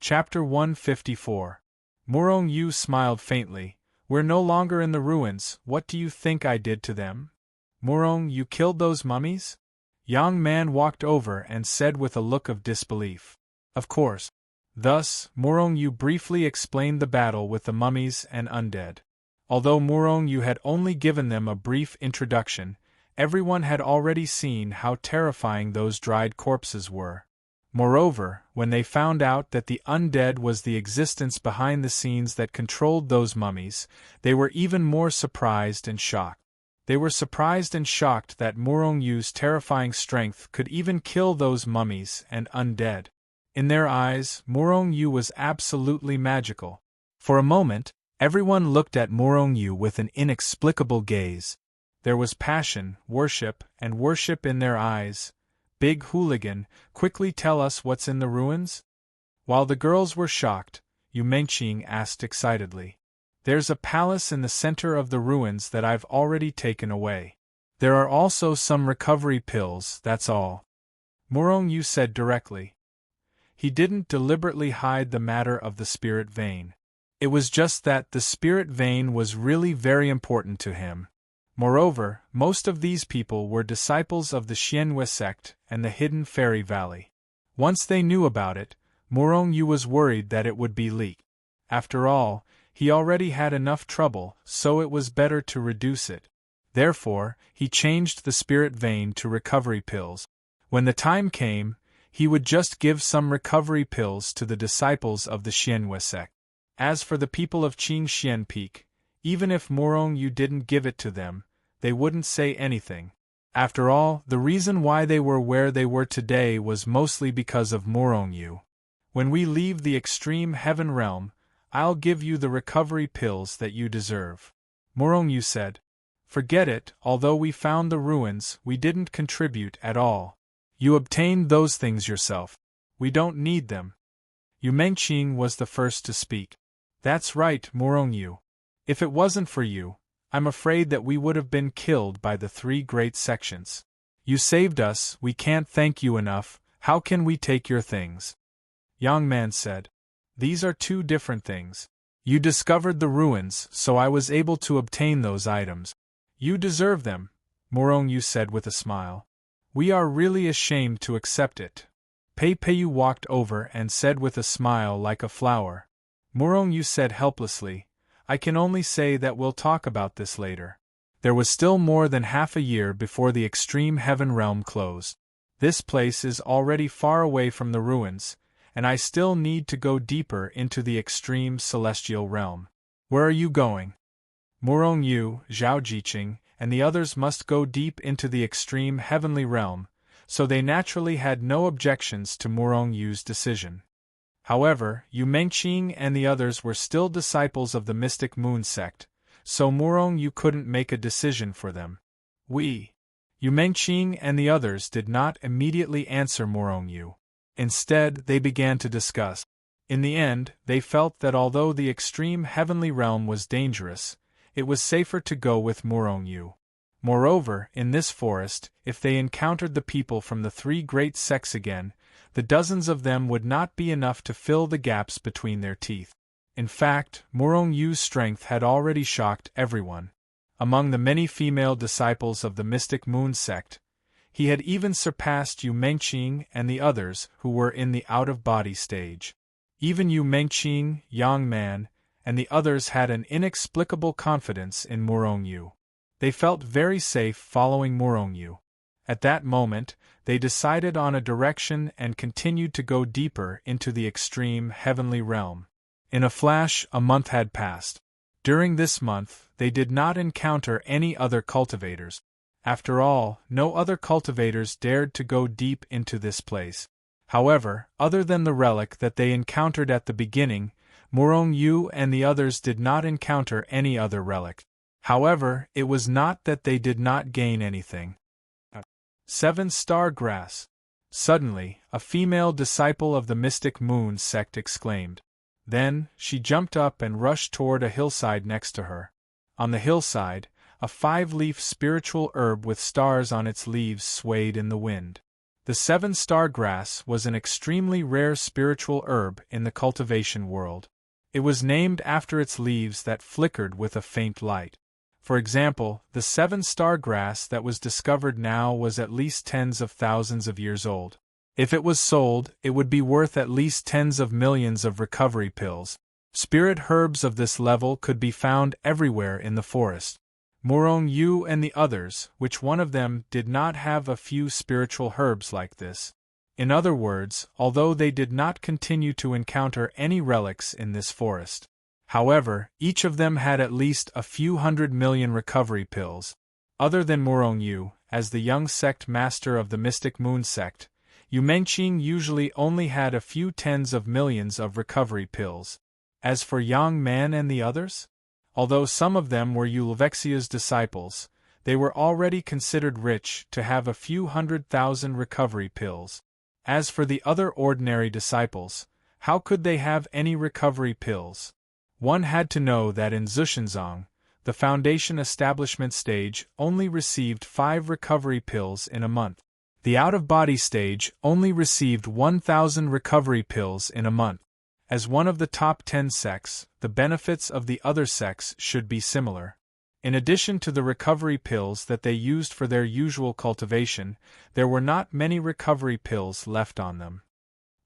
Chapter 154. Murong Yu smiled faintly. We're no longer in the ruins, what do you think I did to them? Murong, you killed those mummies? Young man walked over and said with a look of disbelief. Of course. Thus, Murong Yu briefly explained the battle with the mummies and undead. Although Murong Yu had only given them a brief introduction, everyone had already seen how terrifying those dried corpses were. Moreover, when they found out that the undead was the existence behind the scenes that controlled those mummies, they were even more surprised and shocked. They were surprised and shocked that Murong Yu's terrifying strength could even kill those mummies and undead. In their eyes, Murong Yu was absolutely magical. For a moment, everyone looked at Murong Yu with an inexplicable gaze. There was passion, and worship in their eyes. Big hooligan, quickly tell us what's in the ruins? While the girls were shocked, Yu Mengqing asked excitedly. There's a palace in the center of the ruins that I've already taken away. There are also some recovery pills, that's all. Murong Yu said directly. He didn't deliberately hide the matter of the spirit vein. It was just that the spirit vein was really very important to him. Moreover, most of these people were disciples of the Xianhui sect and the Hidden Fairy Valley. Once they knew about it, Murong Yu was worried that it would be leaked. After all, he already had enough trouble, so it was better to reduce it. Therefore, he changed the spirit vein to recovery pills. When the time came, he would just give some recovery pills to the disciples of the Xianhui sect. As for the people of Qingxian Peak, even if Murong Yu didn't give it to them, they wouldn't say anything. After all, the reason why they were where they were today was mostly because of Murong Yu. When we leave the extreme heaven realm, I'll give you the recovery pills that you deserve. Murong Yu said. Forget it, although we found the ruins, we didn't contribute at all. You obtained those things yourself. We don't need them. Yu Mengqing was the first to speak. That's right, Murong Yu. If it wasn't for you, I'm afraid that we would have been killed by the three great sections. You saved us, we can't thank you enough, how can we take your things? Young man said. These are two different things. You discovered the ruins, so I was able to obtain those items. You deserve them, Murong Yu said with a smile. We are really ashamed to accept it. Pei Peiyu walked over and said with a smile like a flower. Murong Yu said helplessly, I can only say that we'll talk about this later. There was still more than half a year before the extreme heaven realm closed. This place is already far away from the ruins, and I still need to go deeper into the extreme celestial realm. Where are you going? Murong Yu, Zhao Jiqing, and the others must go deep into the extreme heavenly realm, so they naturally had no objections to Murong Yu's decision. However, Yu Mengqing and the others were still disciples of the Mystic Moon sect, so Murong Yu couldn't make a decision for them. Yu Mengqing and the others did not immediately answer Murong Yu. Instead, they began to discuss. In the end, they felt that although the extreme heavenly realm was dangerous, it was safer to go with Murong Yu. Moreover, in this forest, if they encountered the people from the three great sects again, the dozens of them would not be enough to fill the gaps between their teeth. In fact, Murong Yu's strength had already shocked everyone. Among the many female disciples of the Mystic Moon sect, he had even surpassed Yu Mengqing and the others who were in the out-of-body stage. Even Yu Mengqing, Yang Man, and the others had an inexplicable confidence in Murong Yu. They felt very safe following Murong Yu. At that moment, they decided on a direction and continued to go deeper into the extreme heavenly realm. In a flash, a month had passed. During this month, they did not encounter any other cultivators. After all, no other cultivators dared to go deep into this place. However, other than the relic that they encountered at the beginning, Murong Yu and the others did not encounter any other relic. However, it was not that they did not gain anything. 7-star grass. Suddenly, a female disciple of the Mystic Moon sect exclaimed. Then, she jumped up and rushed toward a hillside next to her. On the hillside, a 5-leaf spiritual herb with stars on its leaves swayed in the wind. The seven-star grass was an extremely rare spiritual herb in the cultivation world. It was named after its leaves that flickered with a faint light. For example, the seven-star grass that was discovered now was at least tens of thousands of years old. If it was sold, it would be worth at least tens of millions of recovery pills. Spirit herbs of this level could be found everywhere in the forest. Morong Yu and the others, which one of them did not have a few spiritual herbs like this? In other words, although they did not continue to encounter any relics in this forest. However, each of them had at least a few 100 million recovery pills. Other than Morong Yu, as the young sect master of the Mystic Moon sect, Yu Mengqing usually only had a few tens of millions of recovery pills. As for Yang Man and the others? Although some of them were Yulevexia's disciples, they were already considered rich to have a few 100,000 recovery pills. As for the other ordinary disciples, how could they have any recovery pills? One had to know that in Zhushenzong, the foundation establishment stage only received 5 recovery pills in a month. The out-of-body stage only received 1,000 recovery pills in a month. As one of the top 10 sects, the benefits of the other sects should be similar. In addition to the recovery pills that they used for their usual cultivation, there were not many recovery pills left on them.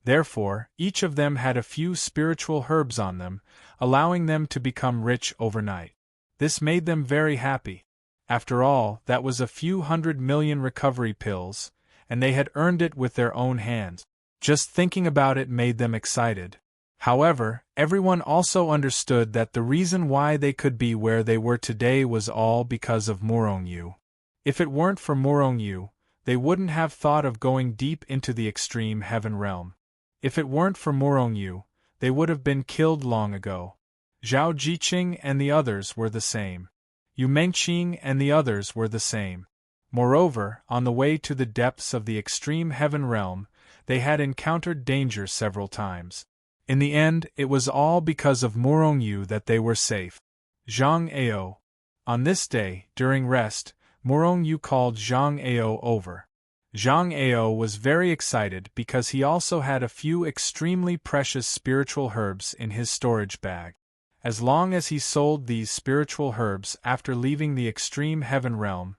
Therefore, each of them had a few spiritual herbs on them, allowing them to become rich overnight. This made them very happy. After all, that was a few 100 million recovery pills, and they had earned it with their own hands. Just thinking about it made them excited. However, everyone also understood that the reason why they could be where they were today was all because of Morong Yu. If it weren't for Morong Yu, they wouldn't have thought of going deep into the extreme heaven realm. If it weren't for Morong Yu, they would have been killed long ago. Zhao Jiqing and the others were the same. Yu Mengqing and the others were the same. Moreover, on the way to the depths of the extreme heaven realm, they had encountered danger several times. In the end, it was all because of Morong Yu that they were safe. Zhang Ao. On this day, during rest, Morong Yu called Zhang Ao over. Zhang Ao was very excited because he also had a few extremely precious spiritual herbs in his storage bag. As long as he sold these spiritual herbs after leaving the extreme heaven realm,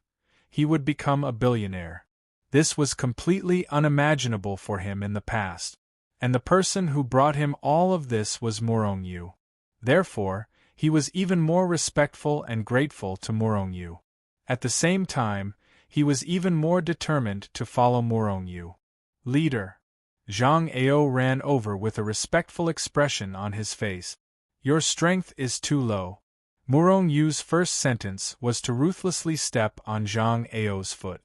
he would become a billionaire. This was completely unimaginable for him in the past. And the person who brought him all of this was Morong Yu. Therefore, he was even more respectful and grateful to Morong Yu. At the same time, he was even more determined to follow Morong Yu. Leader. Zhang Ao ran over with a respectful expression on his face. Your strength is too low. Morong Yu's first sentence was to ruthlessly step on Zhang Ao's foot.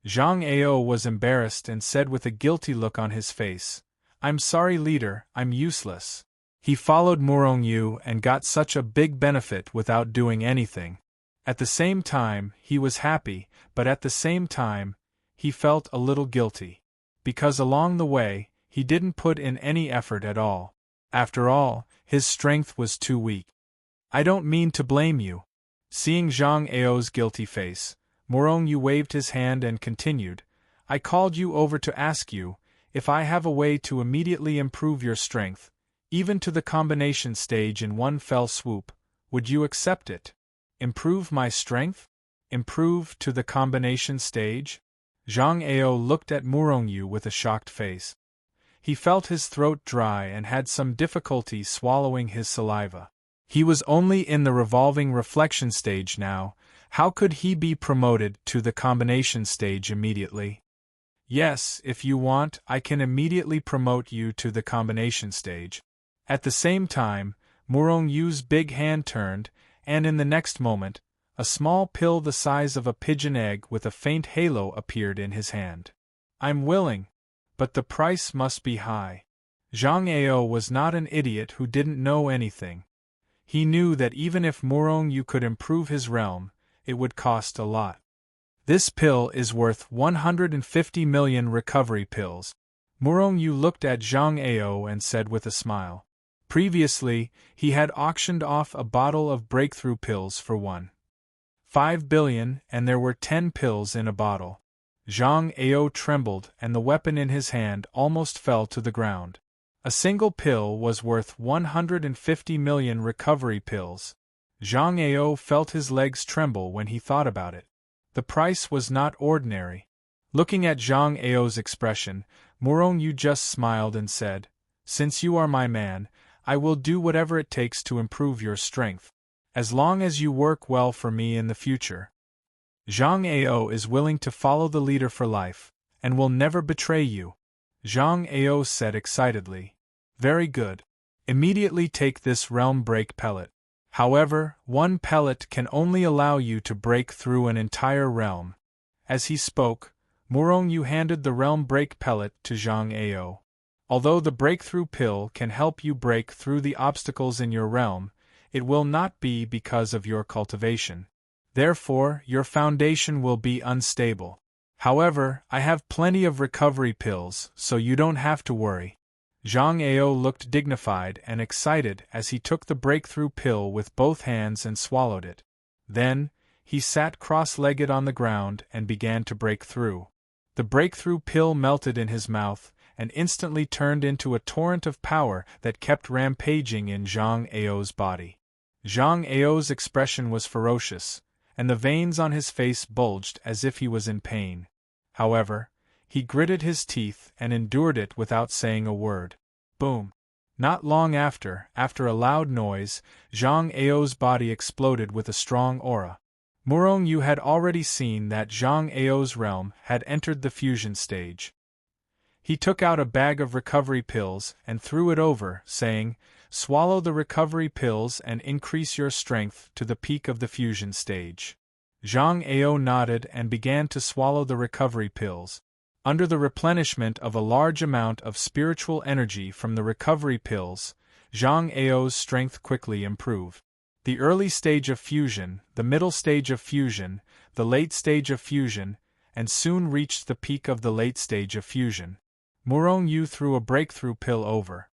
Zhang Ao was embarrassed and said with a guilty look on his face, I'm sorry, leader, I'm useless. He followed Morong Yu and got such a big benefit without doing anything. At the same time, he was happy, but at the same time, he felt a little guilty. Because along the way, he didn't put in any effort at all. After all, his strength was too weak. I don't mean to blame you. Seeing Zhang Ao's guilty face, Morong Yu waved his hand and continued, I called you over to ask you, if I have a way to immediately improve your strength, even to the combination stage in one fell swoop, would you accept it? Improve my strength? Improve to the combination stage? Zhang Ao looked at Morong Yu with a shocked face. He felt his throat dry and had some difficulty swallowing his saliva. He was only in the revolving reflection stage now. How could he be promoted to the combination stage immediately? Yes, if you want, I can immediately promote you to the combination stage. At the same time, Morong Yu's big hand turned, and in the next moment, a small pill the size of a pigeon egg with a faint halo appeared in his hand. I'm willing, but the price must be high. Zhang Ao was not an idiot who didn't know anything. He knew that even if Morong Yu could improve his realm, it would cost a lot. This pill is worth 150 million recovery pills. Morong Yu looked at Zhang Ao and said with a smile. Previously, he had auctioned off a bottle of breakthrough pills for 1.5 billion, and there were 10 pills in a bottle. Zhang Ao trembled and the weapon in his hand almost fell to the ground. A single pill was worth 150 million recovery pills. Zhang Ao felt his legs tremble when he thought about it. The price was not ordinary. Looking at Zhang Ao's expression, Murong Yu just smiled and said, "Since you are my man, I will do whatever it takes to improve your strength. As long as you work well for me in the future." Zhang Ao is willing to follow the leader for life, and will never betray you, Zhang Ao said excitedly. Very good. Immediately take this realm break pellet. However, one pellet can only allow you to break through an entire realm. As he spoke, Murong Yu handed the realm break pellet to Zhang Ao. Although the breakthrough pill can help you break through the obstacles in your realm, it will not be because of your cultivation. Therefore, your foundation will be unstable. However, I have plenty of recovery pills, so you don't have to worry. Zhang Ao looked dignified and excited as he took the breakthrough pill with both hands and swallowed it. Then, he sat cross-legged on the ground and began to break through. The breakthrough pill melted in his mouth and instantly turned into a torrent of power that kept rampaging in Zhang Ao's body. Zhang Ao's expression was ferocious, and the veins on his face bulged as if he was in pain. However, he gritted his teeth and endured it without saying a word. Boom! Not long after a loud noise, Zhang Ao's body exploded with a strong aura. Murong Yu had already seen that Zhang Ao's realm had entered the fusion stage. He took out a bag of recovery pills and threw it over, saying, "Swallow the recovery pills and increase your strength to the peak of the fusion stage." Zhang Ao nodded and began to swallow the recovery pills. Under the replenishment of a large amount of spiritual energy from the recovery pills, Zhang Ao's strength quickly improved. The early stage of fusion, the middle stage of fusion, the late stage of fusion, and soon reached the peak of the late stage of fusion. Murong Yu threw a breakthrough pill over.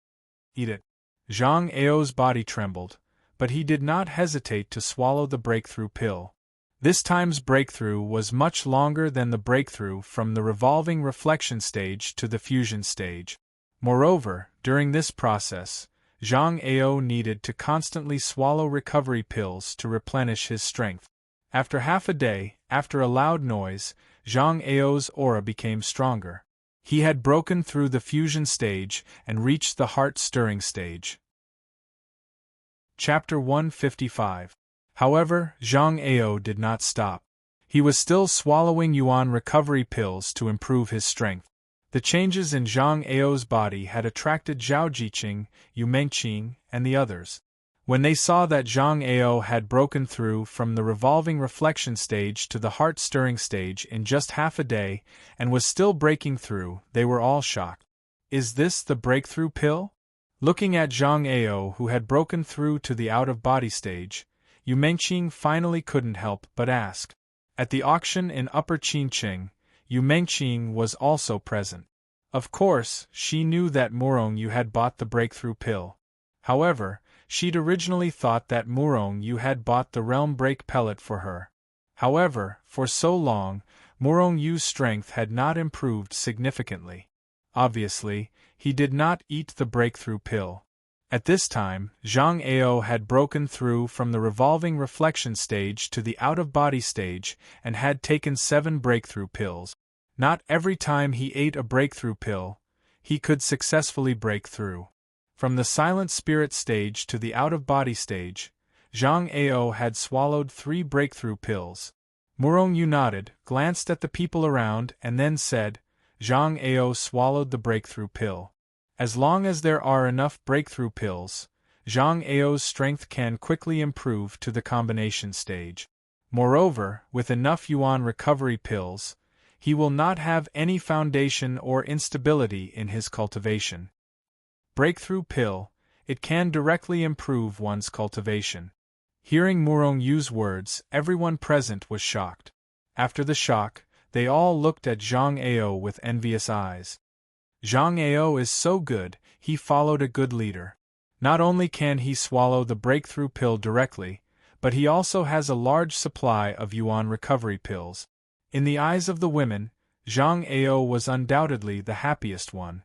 "Eat it." Zhang Ao's body trembled, but he did not hesitate to swallow the breakthrough pill. This time's breakthrough was much longer than the breakthrough from the revolving reflection stage to the fusion stage. Moreover, during this process, Zhang Ao needed to constantly swallow recovery pills to replenish his strength. After half a day, after a loud noise, Zhang Ao's aura became stronger. He had broken through the fusion stage and reached the heart-stirring stage. Chapter 155. However, Zhang Ao did not stop. He was still swallowing yuan recovery pills to improve his strength. The changes in Zhang Ao's body had attracted Zhao Jiqing, Yu Mengqing, and the others. When they saw that Zhang Ao had broken through from the revolving reflection stage to the heart-stirring stage in just half a day, and was still breaking through, they were all shocked. Is this the breakthrough pill? Looking at Zhang Ao, who had broken through to the out-of-body stage, Yu Mengqing finally couldn't help but ask. At the auction in Upper Qinqing, Yu Mengqing was also present. Of course, she knew that Murong Yu had bought the breakthrough pill. However, she'd originally thought that Murong Yu had bought the realm break pellet for her. However, for so long, Murong Yu's strength had not improved significantly. Obviously, he did not eat the breakthrough pill. At this time, Zhang Ao had broken through from the revolving reflection stage to the out-of-body stage and had taken 7 breakthrough pills. Not every time he ate a breakthrough pill, he could successfully break through. From the silent spirit stage to the out-of-body stage, Zhang Ao had swallowed 3 breakthrough pills. Murong Yu nodded, glanced at the people around, and then said, "Zhang Ao swallowed the breakthrough pill. As long as there are enough breakthrough pills, Zhang Ao's strength can quickly improve to the combination stage. Moreover, with enough yuan recovery pills, he will not have any foundation or instability in his cultivation. Breakthrough pill, it can directly improve one's cultivation." Hearing Murong Yu's words, everyone present was shocked. After the shock, they all looked at Zhang Ao with envious eyes. Zhang Ao is so good, he followed a good leader. Not only can he swallow the breakthrough pill directly, but he also has a large supply of yuan recovery pills. In the eyes of the women, Zhang Ao was undoubtedly the happiest one.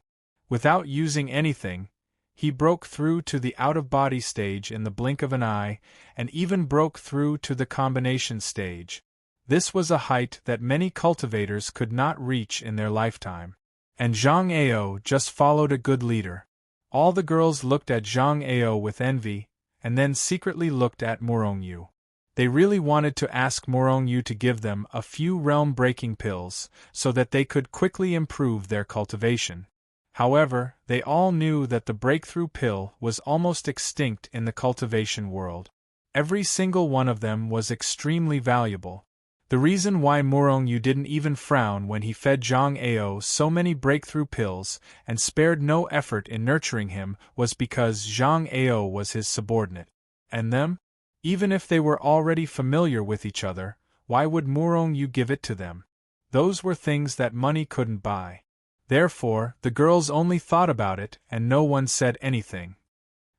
Without using anything, he broke through to the out-of-body stage in the blink of an eye, and even broke through to the combination stage. This was a height that many cultivators could not reach in their lifetime. And Zhang Ao just followed a good leader. All the girls looked at Zhang Ao with envy, and then secretly looked at Morongyu. They really wanted to ask Morongyu to give them a few realm-breaking pills, so that they could quickly improve their cultivation. However, they all knew that the breakthrough pill was almost extinct in the cultivation world. Every single one of them was extremely valuable. The reason why Morongyu didn't even frown when he fed Zhang Ao so many breakthrough pills and spared no effort in nurturing him was because Zhang Ao was his subordinate. And them? Even if they were already familiar with each other, why would Morongyu give it to them? Those were things that money couldn't buy. Therefore, the girls only thought about it and no one said anything.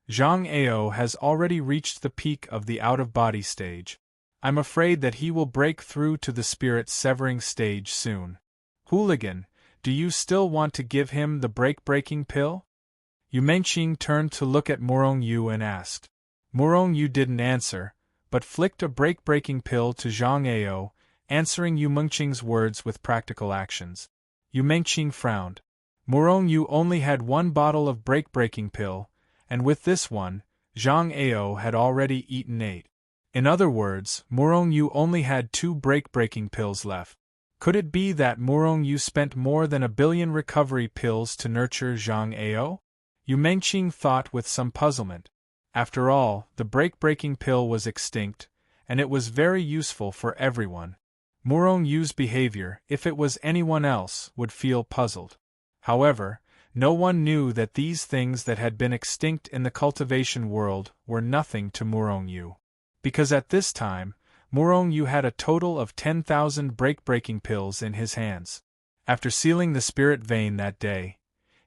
Zhang Ao has already reached the peak of the out-of-body stage. I'm afraid that he will break through to the spirit-severing stage soon. Hooligan, do you still want to give him the break-breaking pill? Yu Mengqing turned to look at Morongyu and asked. Morongyu didn't answer, but flicked a break-breaking pill to Zhang Ao, answering Yu Mengqing's words with practical actions. Yu Mengqing frowned. Morongyu only had one bottle of break-breaking pill, and with this one, Zhang Ao had already eaten 8. In other words, Morongyu only had 2 break-breaking pills left. Could it be that Morongyu spent more than 1 billion recovery pills to nurture Zhang Ao? Yu Mengqing thought with some puzzlement. After all, the break-breaking pill was extinct, and it was very useful for everyone. Morongyu's behavior, if it was anyone else, would feel puzzled. However, no one knew that these things that had been extinct in the cultivation world were nothing to Morongyu. Because at this time, Morongyu had a total of 10,000 break-breaking pills in his hands. After sealing the spirit vein that day,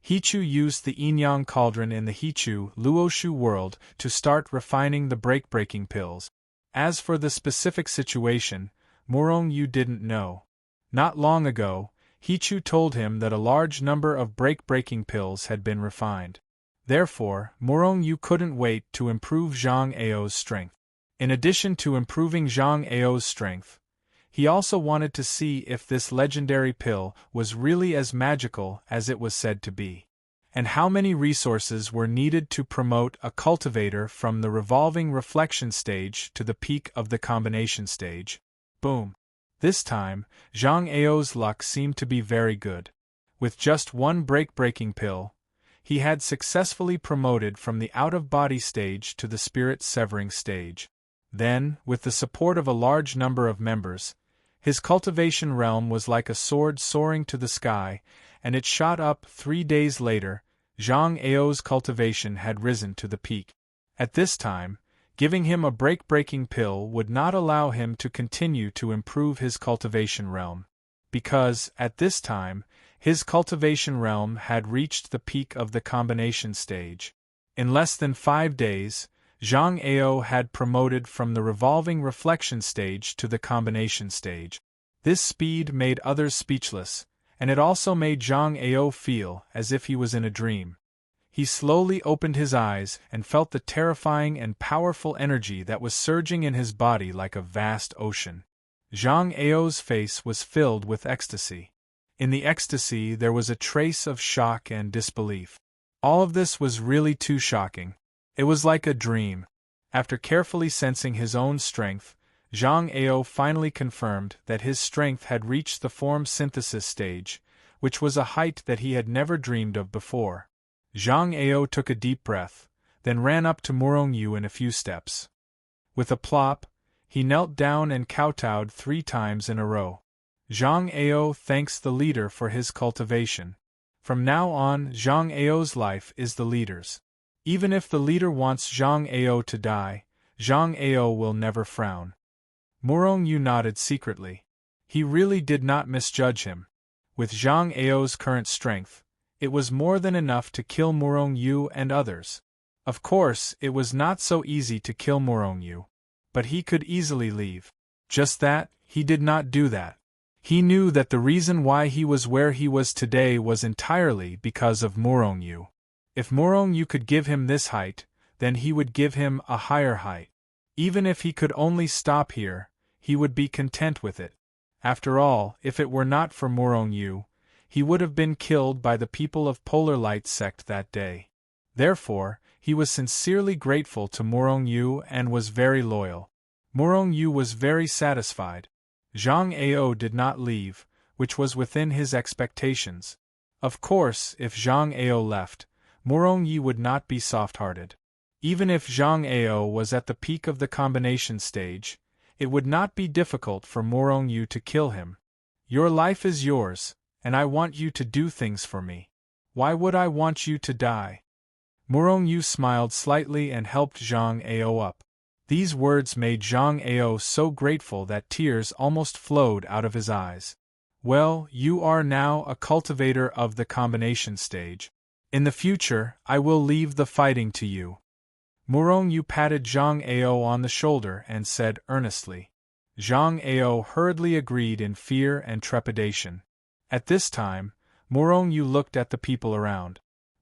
Hichu used the yin-yang cauldron in the Hichu Luoshu world to start refining the break-breaking pills. As for the specific situation, Morongyu didn't know. Not long ago, Hichu told him that a large number of break-breaking pills had been refined. Therefore, Morongyu couldn't wait to improve Zhang Ao's strength. In addition to improving Zhang Ao's strength, he also wanted to see if this legendary pill was really as magical as it was said to be. And how many resources were needed to promote a cultivator from the revolving reflection stage to the peak of the combination stage. Boom! This time, Zhang Ao's luck seemed to be very good. With just one break-breaking pill, he had successfully promoted from the out-of-body stage to the spirit-severing stage. Then, with the support of a large number of members, his cultivation realm was like a sword soaring to the sky, and it shot up. 3 days later, Zhang Ao's cultivation had risen to the peak. At this time, giving him a break-breaking pill would not allow him to continue to improve his cultivation realm. Because, at this time, his cultivation realm had reached the peak of the combination stage. In less than 5 days, Zhang Ao had promoted from the revolving reflection stage to the combination stage. This speed made others speechless, and it also made Zhang Ao feel as if he was in a dream. He slowly opened his eyes and felt the terrifying and powerful energy that was surging in his body like a vast ocean. Zhang Ao's face was filled with ecstasy. In the ecstasy there was a trace of shock and disbelief. All of this was really too shocking. It was like a dream. After carefully sensing his own strength, Zhang Ao finally confirmed that his strength had reached the form synthesis stage, which was a height that he had never dreamed of before. Zhang Ao took a deep breath, then ran up to Morongyu in a few steps. With a plop, he knelt down and kowtowed 3 times in a row. Zhang Ao thanks the leader for his cultivation. From now on, Zhang Ao's life is the leader's. Even if the leader wants Zhang Ao to die, Zhang Ao will never frown. Morongyu nodded secretly. He really did not misjudge him. With Zhang Ao's current strength, it was more than enough to kill Morongyu and others. Of course, it was not so easy to kill Morongyu, but he could easily leave. Just that, he did not do that. He knew that the reason why he was where he was today was entirely because of Morongyu. If Morongyu could give him this height, then he would give him a higher height. Even if he could only stop here, he would be content with it. After all, if it were not for Morongyu, he would have been killed by the people of Polar Light sect that day. Therefore, he was sincerely grateful to Morongyu and was very loyal. Morongyu was very satisfied. Zhang Ao did not leave, which was within his expectations. Of course, if Zhang Ao left, Morongyu would not be soft-hearted. Even if Zhang Ao was at the peak of the combination stage, it would not be difficult for Morongyu to kill him. Your life is yours, and I want you to do things for me. Why would I want you to die? Morongyu smiled slightly and helped Zhang Ao up. These words made Zhang Ao so grateful that tears almost flowed out of his eyes. Well, you are now a cultivator of the combination stage. In the future, I will leave the fighting to you. Morongyu patted Zhang Ao on the shoulder and said earnestly. Zhang Ao hurriedly agreed in fear and trepidation. At this time, Morongyu looked at the people around.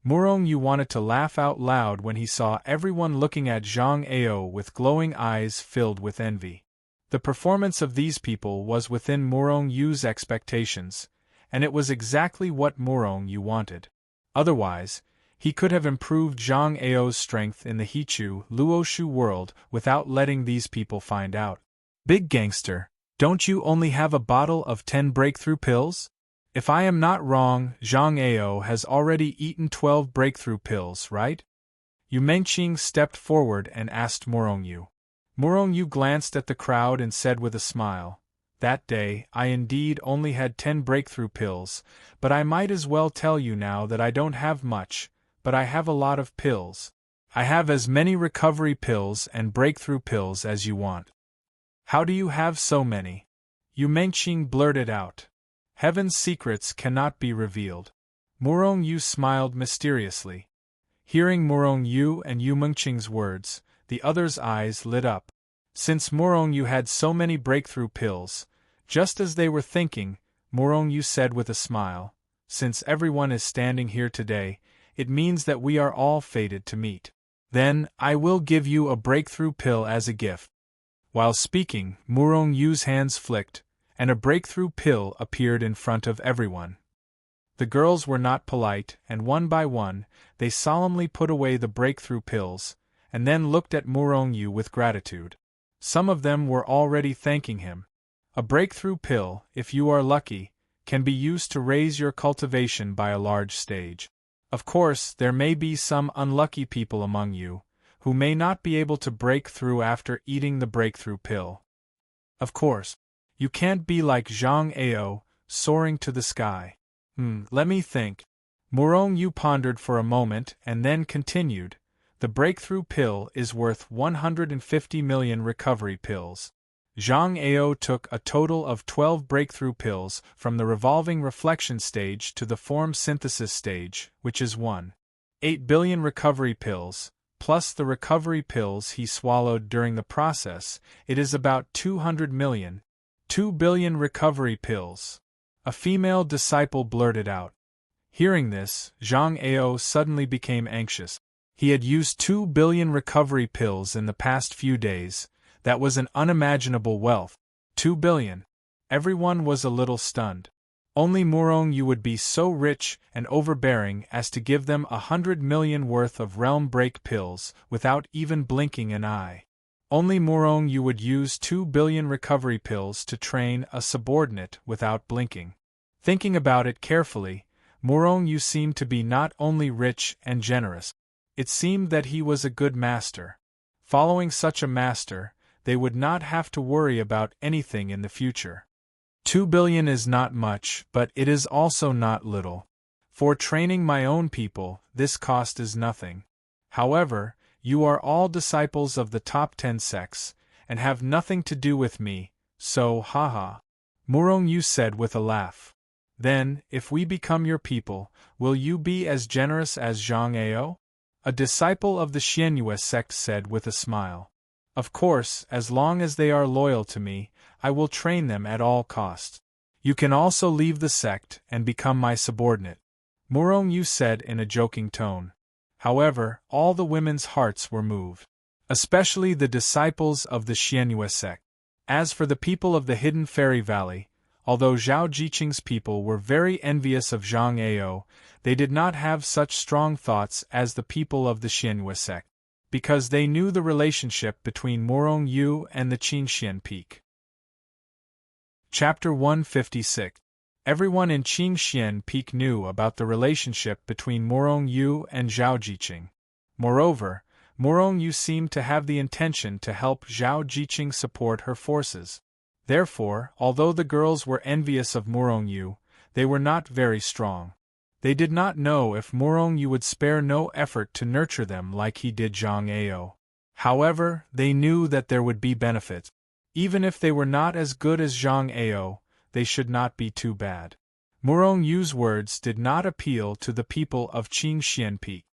Morongyu wanted to laugh out loud when he saw everyone looking at Zhang Ao with glowing eyes filled with envy. The performance of these people was within Morongyu's expectations, and it was exactly what Morongyu wanted. Otherwise, he could have improved Zhang Ao's strength in the Hichu Luoshu world without letting these people find out. Big gangster, don't you only have a bottle of 10 breakthrough pills? If I am not wrong, Zhang Ao has already eaten 12 breakthrough pills, right? Yu Mengqing stepped forward and asked Morongyu. Morongyu glanced at the crowd and said with a smile, that day, I indeed only had 10 breakthrough pills, but I might as well tell you now that I don't have much, but I have a lot of pills. I have as many recovery pills and breakthrough pills as you want. How do you have so many? Yu Mengqing blurted out. Heaven's secrets cannot be revealed. Morongyu smiled mysteriously. Hearing Morongyu and Yu Mengqing's words, the others' eyes lit up. Since Morongyu had so many breakthrough pills, just as they were thinking, Morongyu said with a smile, since everyone is standing here today, it means that we are all fated to meet. Then, I will give you a breakthrough pill as a gift. While speaking, Morongyu's hands flicked, and a breakthrough pill appeared in front of everyone. The girls were not polite, and one by one, they solemnly put away the breakthrough pills, and then looked at Morongyu with gratitude. Some of them were already thanking him. A breakthrough pill, if you are lucky, can be used to raise your cultivation by a large stage. Of course, there may be some unlucky people among you, who may not be able to break through after eating the breakthrough pill. Of course, you can't be like Zhang Ao, soaring to the sky. Let me think. Morongyu pondered for a moment and then continued. The breakthrough pill is worth 150 million recovery pills. Zhang Ao took a total of 12 breakthrough pills from the revolving reflection stage to the form synthesis stage, which is 1.8 billion recovery pills, plus the recovery pills he swallowed during the process, it is about 200 million. 2 billion recovery pills. A female disciple blurted out. Hearing this, Zhang Ao suddenly became anxious. He had used 2 billion recovery pills in the past few days. That was an unimaginable wealth. 2 billion. Everyone was a little stunned. Only Morongyu would be so rich and overbearing as to give them 100 million worth of realm break pills without even blinking an eye. Only Morongyu would use 2 billion recovery pills to train a subordinate without blinking. Thinking about it carefully, Morongyu seemed to be not only rich and generous. It seemed that he was a good master. Following such a master, they would not have to worry about anything in the future. 2 billion is not much, but it is also not little. For training my own people, this cost is nothing. However, you are all disciples of the top 10 sects, and have nothing to do with me, so haha. Morongyu said with a laugh. Then, if we become your people, will you be as generous as Zhang Ao? A disciple of the Xianyue sect said with a smile. Of course, as long as they are loyal to me, I will train them at all costs. You can also leave the sect and become my subordinate, Morong Yu said in a joking tone. However, all the women's hearts were moved, especially the disciples of the Xianyue sect. As for the people of the Hidden Fairy Valley, although Zhao Jiqing's people were very envious of Zhang Ao, they did not have such strong thoughts as the people of the Xianyue sect, because they knew the relationship between Morong Yu and the Qingxian Peak. Chapter 156. Everyone in Qingxian Peak knew about the relationship between Morong Yu and Zhao Jiqing. Moreover, Morong Yu seemed to have the intention to help Zhao Jiqing support her forces. Therefore, although the girls were envious of Morong Yu, they were not very strong. They did not know if Morong Yu would spare no effort to nurture them like he did Zhang Ao. However, they knew that there would be benefits. Even if they were not as good as Zhang Ao, they should not be too bad. Morong Yu's words did not appeal to the people of Qingxian Peak.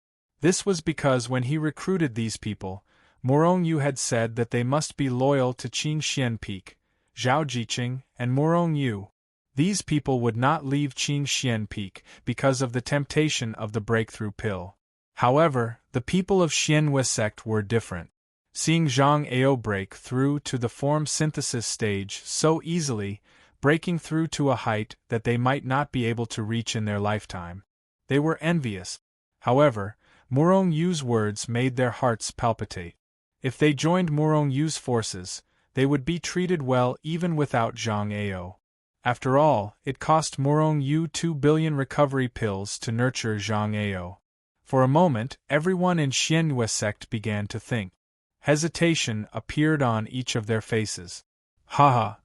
This was because when he recruited these people, Morong Yu had said that they must be loyal to Qingxian Peak, Zhao Jiqing, and Morong Yu. These people would not leave Qingxian Peak because of the temptation of the breakthrough pill. However, the people of Xianyue sect were different. Seeing Zhang Ao break through to the form synthesis stage so easily, breaking through to a height that they might not be able to reach in their lifetime, they were envious. However, Morong Yu's words made their hearts palpitate. If they joined Morong Yu's forces, they would be treated well even without Zhang Ao. After all, it cost Morong Yu 2 billion recovery pills to nurture Zhang Ao. For a moment, everyone in Xianyue sect began to think. Hesitation appeared on each of their faces. Haha,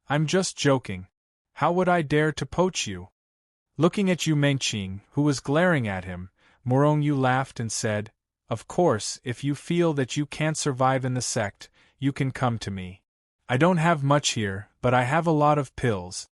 I'm just joking. How would I dare to poach you? Looking at Yu Mengqing, who was glaring at him, Morong Yu laughed and said, Of course, if you feel that you can't survive in the sect, you can come to me. I don't have much here, but I have a lot of pills.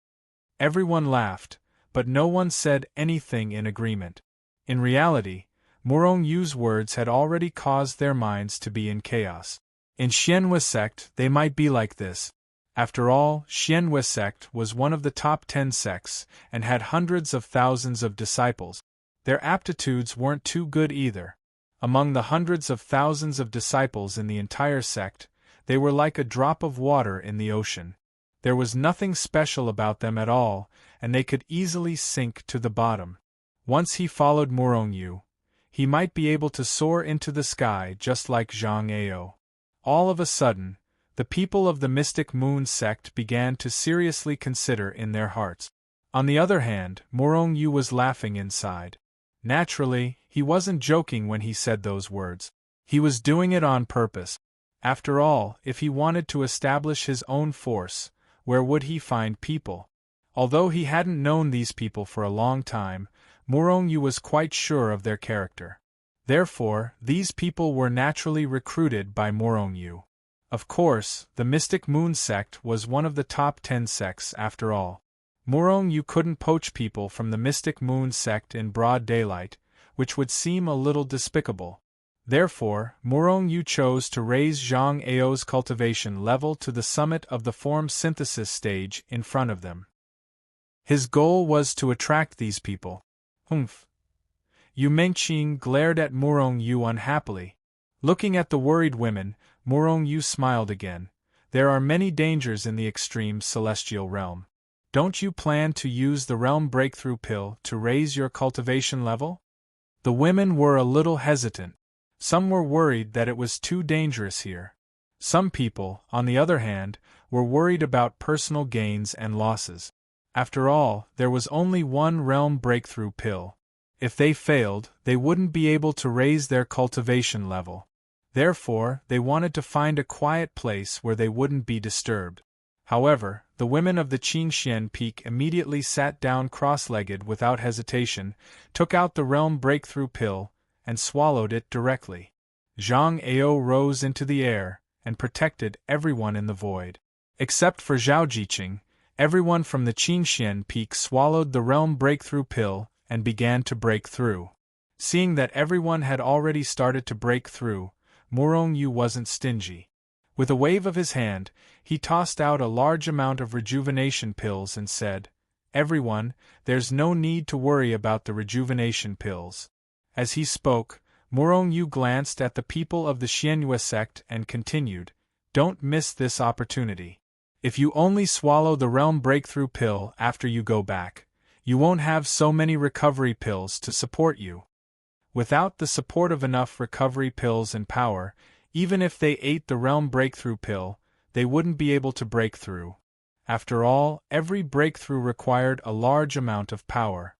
Everyone laughed, but no one said anything in agreement. In reality, Morong Yu's words had already caused their minds to be in chaos. In Xianyue sect, they might be like this. After all, Xianyue sect was one of the top 10 sects and had hundreds of thousands of disciples. Their aptitudes weren't too good either. Among the hundreds of thousands of disciples in the entire sect, they were like a drop of water in the ocean. There was nothing special about them at all, and they could easily sink to the bottom. Once he followed Morong Yu, he might be able to soar into the sky just like Zhang Ao. All of a sudden, the people of the Mystic Moon sect began to seriously consider in their hearts. On the other hand, Morong Yu was laughing inside. Naturally, he wasn't joking when he said those words. He was doing it on purpose. After all, if he wanted to establish his own force, where would he find people? Although he hadn't known these people for a long time, Morong Yu was quite sure of their character. Therefore, these people were naturally recruited by Morong Yu. Of course, the Mystic Moon sect was one of the top 10 sects after all. Morong Yu couldn't poach people from the Mystic Moon sect in broad daylight, which would seem a little despicable. Therefore, Morong Yu chose to raise Zhang Ao's cultivation level to the summit of the form synthesis stage in front of them. His goal was to attract these people. Humph. Yu Mengqing glared at Morong Yu unhappily. Looking at the worried women, Morong Yu smiled again. There are many dangers in the extreme celestial realm. Don't you plan to use the realm breakthrough pill to raise your cultivation level? The women were a little hesitant. Some were worried that it was too dangerous here. Some people, on the other hand, were worried about personal gains and losses. After all, there was only one realm breakthrough pill. If they failed, they wouldn't be able to raise their cultivation level. Therefore, they wanted to find a quiet place where they wouldn't be disturbed. However, the women of the Qingxian Peak immediately sat down cross-legged without hesitation, took out the realm breakthrough pill, and swallowed it directly. Zhang Ao rose into the air and protected everyone in the void. Except for Zhao Jiqing, everyone from the Qingxian Peak swallowed the realm breakthrough pill and began to break through. Seeing that everyone had already started to break through, Morong Yu wasn't stingy. With a wave of his hand, he tossed out a large amount of rejuvenation pills and said, everyone, there's no need to worry about the rejuvenation pills. As he spoke, Morong Yu glanced at the people of the Xianyue sect and continued, don't miss this opportunity. If you only swallow the realm breakthrough pill after you go back, you won't have so many recovery pills to support you. Without the support of enough recovery pills and power, even if they ate the realm breakthrough pill, they wouldn't be able to break through. After all, every breakthrough required a large amount of power.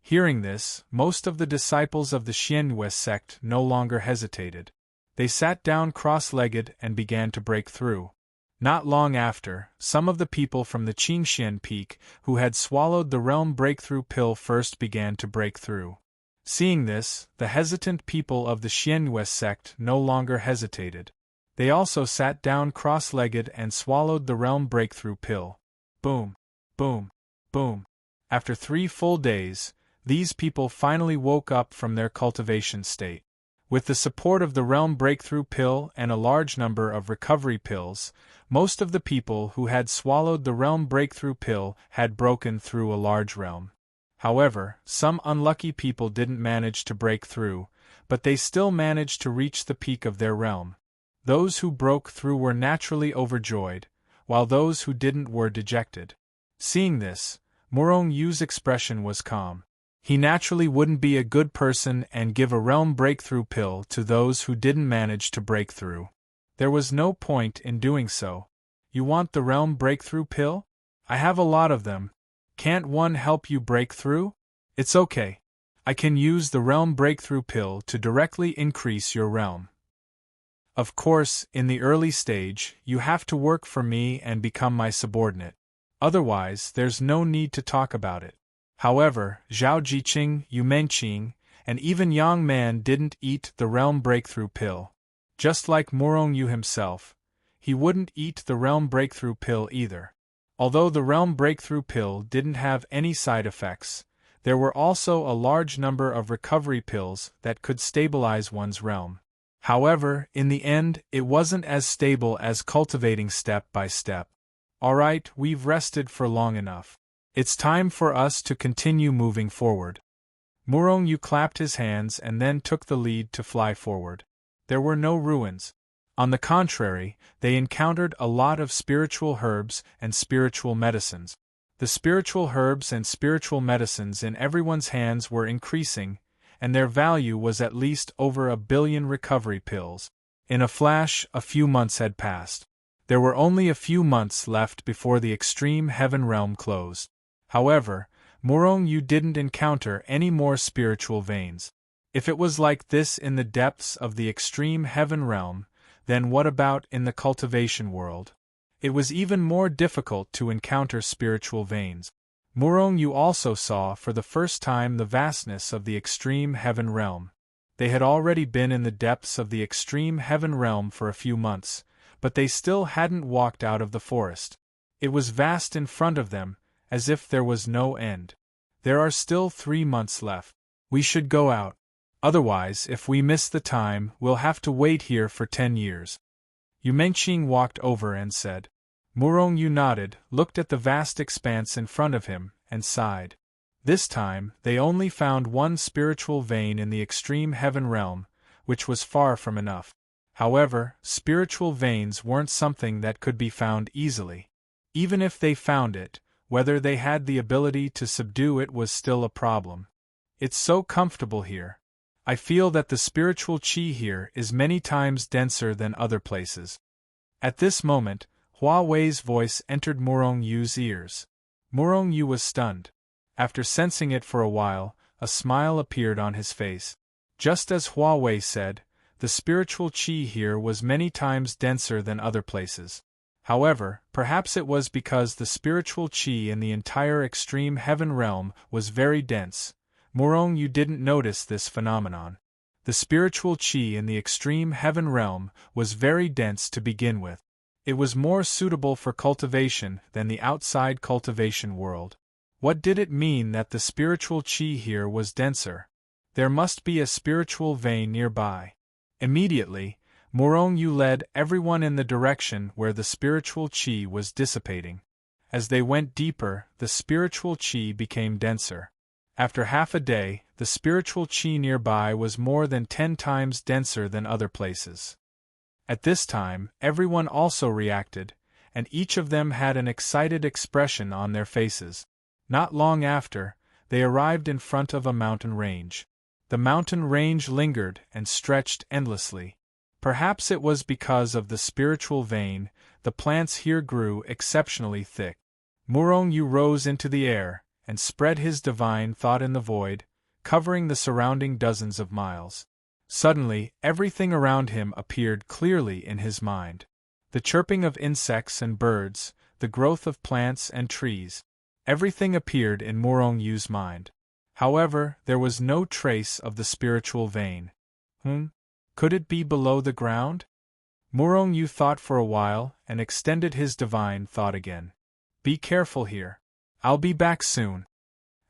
Hearing this, most of the disciples of the Xianyue sect no longer hesitated. They sat down cross-legged and began to break through. Not long after, some of the people from the Qingxian Peak who had swallowed the realm breakthrough pill first began to break through. Seeing this, the hesitant people of the Xianyue sect no longer hesitated. They also sat down cross-legged and swallowed the realm breakthrough pill. Boom, boom, boom. After 3 full days, these people finally woke up from their cultivation state. With the support of the realm breakthrough pill and a large number of recovery pills, most of the people who had swallowed the realm breakthrough pill had broken through a large realm. However, some unlucky people didn't manage to break through, but they still managed to reach the peak of their realm. Those who broke through were naturally overjoyed, while those who didn't were dejected. Seeing this, Morong Yu's expression was calm. He naturally wouldn't be a good person and give a realm breakthrough pill to those who didn't manage to break through. There was no point in doing so. You want the realm breakthrough pill? I have a lot of them. Can't one help you break through? It's okay. I can use the realm breakthrough pill to directly increase your realm. Of course, in the early stage, you have to work for me and become my subordinate. Otherwise, there's no need to talk about it. However, Zhao Jiqing, Yu Menqing, and even Yang Man didn't eat the realm breakthrough pill. Just like Morong Yu himself, he wouldn't eat the realm breakthrough pill either. Although the realm breakthrough pill didn't have any side effects, there were also a large number of recovery pills that could stabilize one's realm. However, in the end, it wasn't as stable as cultivating step by step. Alright, we've rested for long enough. It's time for us to continue moving forward. Morong Yu clapped his hands and then took the lead to fly forward. There were no ruins. On the contrary, they encountered a lot of spiritual herbs and spiritual medicines. The spiritual herbs and spiritual medicines in everyone's hands were increasing, and their value was at least over 1 billion recovery pills. In a flash, a few months had passed. There were only a few months left before the extreme heaven realm closed. However, Morong Yu didn't encounter any more spiritual veins. If it was like this in the depths of the extreme heaven realm, then what about in the cultivation world? It was even more difficult to encounter spiritual veins. Morong Yu also saw for the first time the vastness of the extreme heaven realm. They had already been in the depths of the extreme heaven realm for a few months, but they still hadn't walked out of the forest. It was vast in front of them, as if there was no end. There are still 3 months left. We should go out. Otherwise, if we miss the time, we'll have to wait here for 10 years. Yu Menqing walked over and said. Morong Yu nodded, looked at the vast expanse in front of him, and sighed. This time, they only found one spiritual vein in the extreme heaven realm, which was far from enough. However, spiritual veins weren't something that could be found easily. Even if they found it, whether they had the ability to subdue it was still a problem. It's so comfortable here. I feel that the spiritual qi here is many times denser than other places. At this moment, Hua Wei's voice entered Morong Yu's ears. Morong Yu was stunned. After sensing it for a while, a smile appeared on his face. Just as Hua Wei said, the spiritual qi here was many times denser than other places. However, perhaps it was because the spiritual qi in the entire extreme heaven realm was very dense. Morong Yu didn't notice this phenomenon. The spiritual qi in the extreme heaven realm was very dense to begin with. It was more suitable for cultivation than the outside cultivation world. What did it mean that the spiritual qi here was denser? There must be a spiritual vein nearby. Immediately, Morong Yu led everyone in the direction where the spiritual qi was dissipating. As they went deeper, the spiritual chi became denser. After half a day, the spiritual chi nearby was more than 10 times denser than other places. At this time, everyone also reacted, and each of them had an excited expression on their faces. Not long after, they arrived in front of a mountain range. The mountain range lingered and stretched endlessly. Perhaps it was because of the spiritual vein, the plants here grew exceptionally thick. Murong-yu rose into the air, and spread his divine thought in the void, covering the surrounding dozens of miles. Suddenly, everything around him appeared clearly in his mind. The chirping of insects and birds, the growth of plants and trees. Everything appeared in Murong-yu's mind. However, there was no trace of the spiritual vein. Could it be below the ground? Murong-yu thought for a while and extended his divine thought again. Be careful here. I'll be back soon.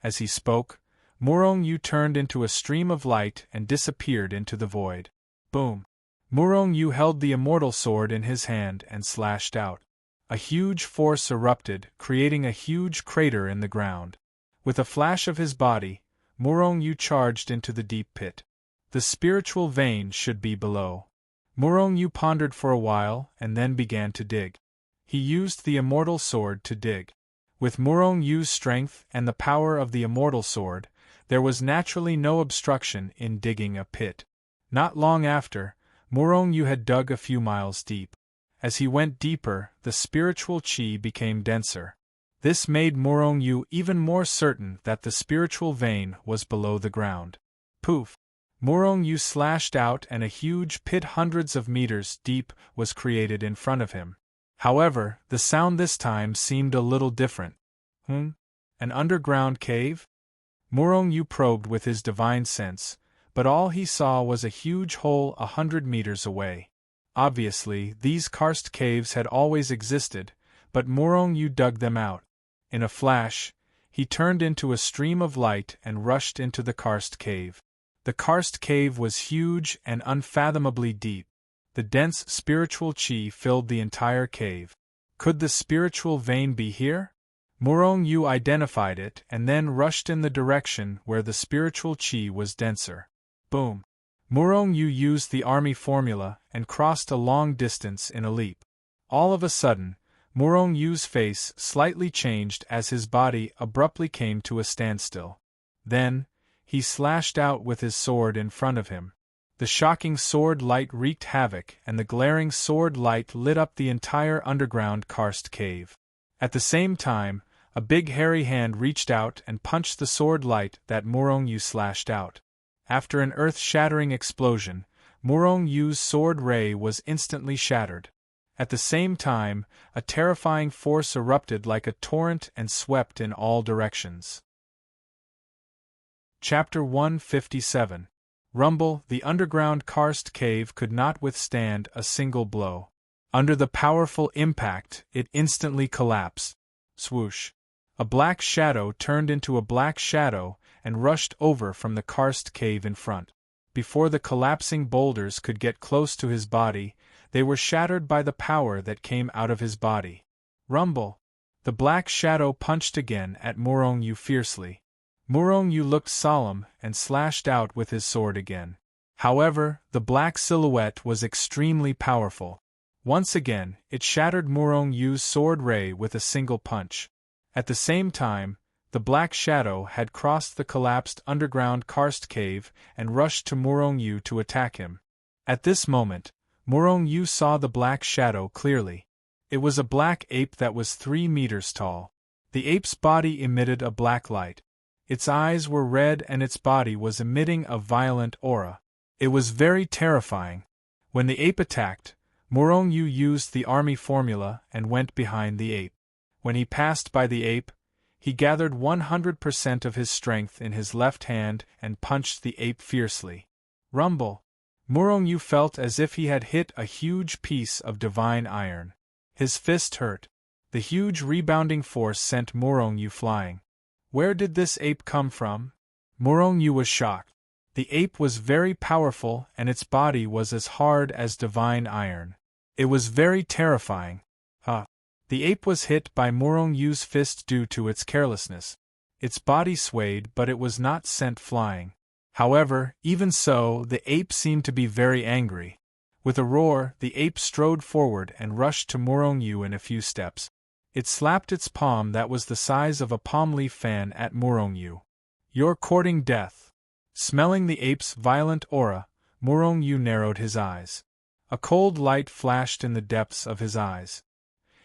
As he spoke, Murong-yu turned into a stream of light and disappeared into the void. Boom! Murong-yu held the immortal sword in his hand and slashed out. A huge force erupted, creating a huge crater in the ground. With a flash of his body, Murong-yu charged into the deep pit. The spiritual vein should be below. Murong-yu pondered for a while and then began to dig. He used the immortal sword to dig. With Murong-yu's strength and the power of the immortal sword, there was naturally no obstruction in digging a pit. Not long after, Murong-yu had dug a few miles deep. As he went deeper, the spiritual chi became denser. This made Murong-yu even more certain that the spiritual vein was below the ground. Poof! Murong-yu slashed out and a huge pit hundreds of meters deep was created in front of him. However, the sound this time seemed a little different. An underground cave? Murong-yu probed with his divine sense, but all he saw was a huge hole 100 meters away. Obviously, these karst caves had always existed, but Murong-yu dug them out. In a flash, he turned into a stream of light and rushed into the karst cave. The karst cave was huge and unfathomably deep. The dense spiritual chi filled the entire cave. Could the spiritual vein be here? Murong-yu identified it and then rushed in the direction where the spiritual chi was denser. Boom! Murong-yu used the army formula and crossed a long distance in a leap. All of a sudden, Murong-yu's face slightly changed as his body abruptly came to a standstill. Then, he slashed out with his sword in front of him. The shocking sword light wreaked havoc and the glaring sword light lit up the entire underground karst cave. At the same time, a big hairy hand reached out and punched the sword light that Murong-yu slashed out. After an earth-shattering explosion, Murong-yu's sword ray was instantly shattered. At the same time, a terrifying force erupted like a torrent and swept in all directions. Chapter 157. Rumble. The underground karst cave could not withstand a single blow. Under the powerful impact, it instantly collapsed. Swoosh! A black shadow turned into a black shadow and rushed over from the karst cave in front. Before the collapsing boulders could get close to his body, they were shattered by the power that came out of his body. Rumble! The black shadow punched again at Murong-yu fiercely. Murong-yu looked solemn and slashed out with his sword again. However, the black silhouette was extremely powerful. Once again, it shattered Murong-yu's sword ray with a single punch. At the same time, the black shadow had crossed the collapsed underground karst cave and rushed to Murong-yu to attack him. At this moment, Murong-yu saw the black shadow clearly. It was a black ape that was 3 meters tall. The ape's body emitted a black light. Its eyes were red and its body was emitting a violent aura. It was very terrifying. When the ape attacked, Murong-yu used the army formula and went behind the ape. When he passed by the ape, he gathered 100% of his strength in his left hand and punched the ape fiercely. Rumble! Murong-yu felt as if he had hit a huge piece of divine iron. His fist hurt. The huge rebounding force sent Murong-yu flying. Where did this ape come from? Murong-yu was shocked. The ape was very powerful and its body was as hard as divine iron. It was very terrifying. The ape was hit by Morong Yu's fist due to its carelessness. Its body swayed, but it was not sent flying. However, even so, the ape seemed to be very angry. With a roar, the ape strode forward and rushed to Morong Yu in a few steps. It slapped its palm that was the size of a palm leaf fan at Morong Yu. "You're courting death." Smelling the ape's violent aura, Morong Yu narrowed his eyes. A cold light flashed in the depths of his eyes.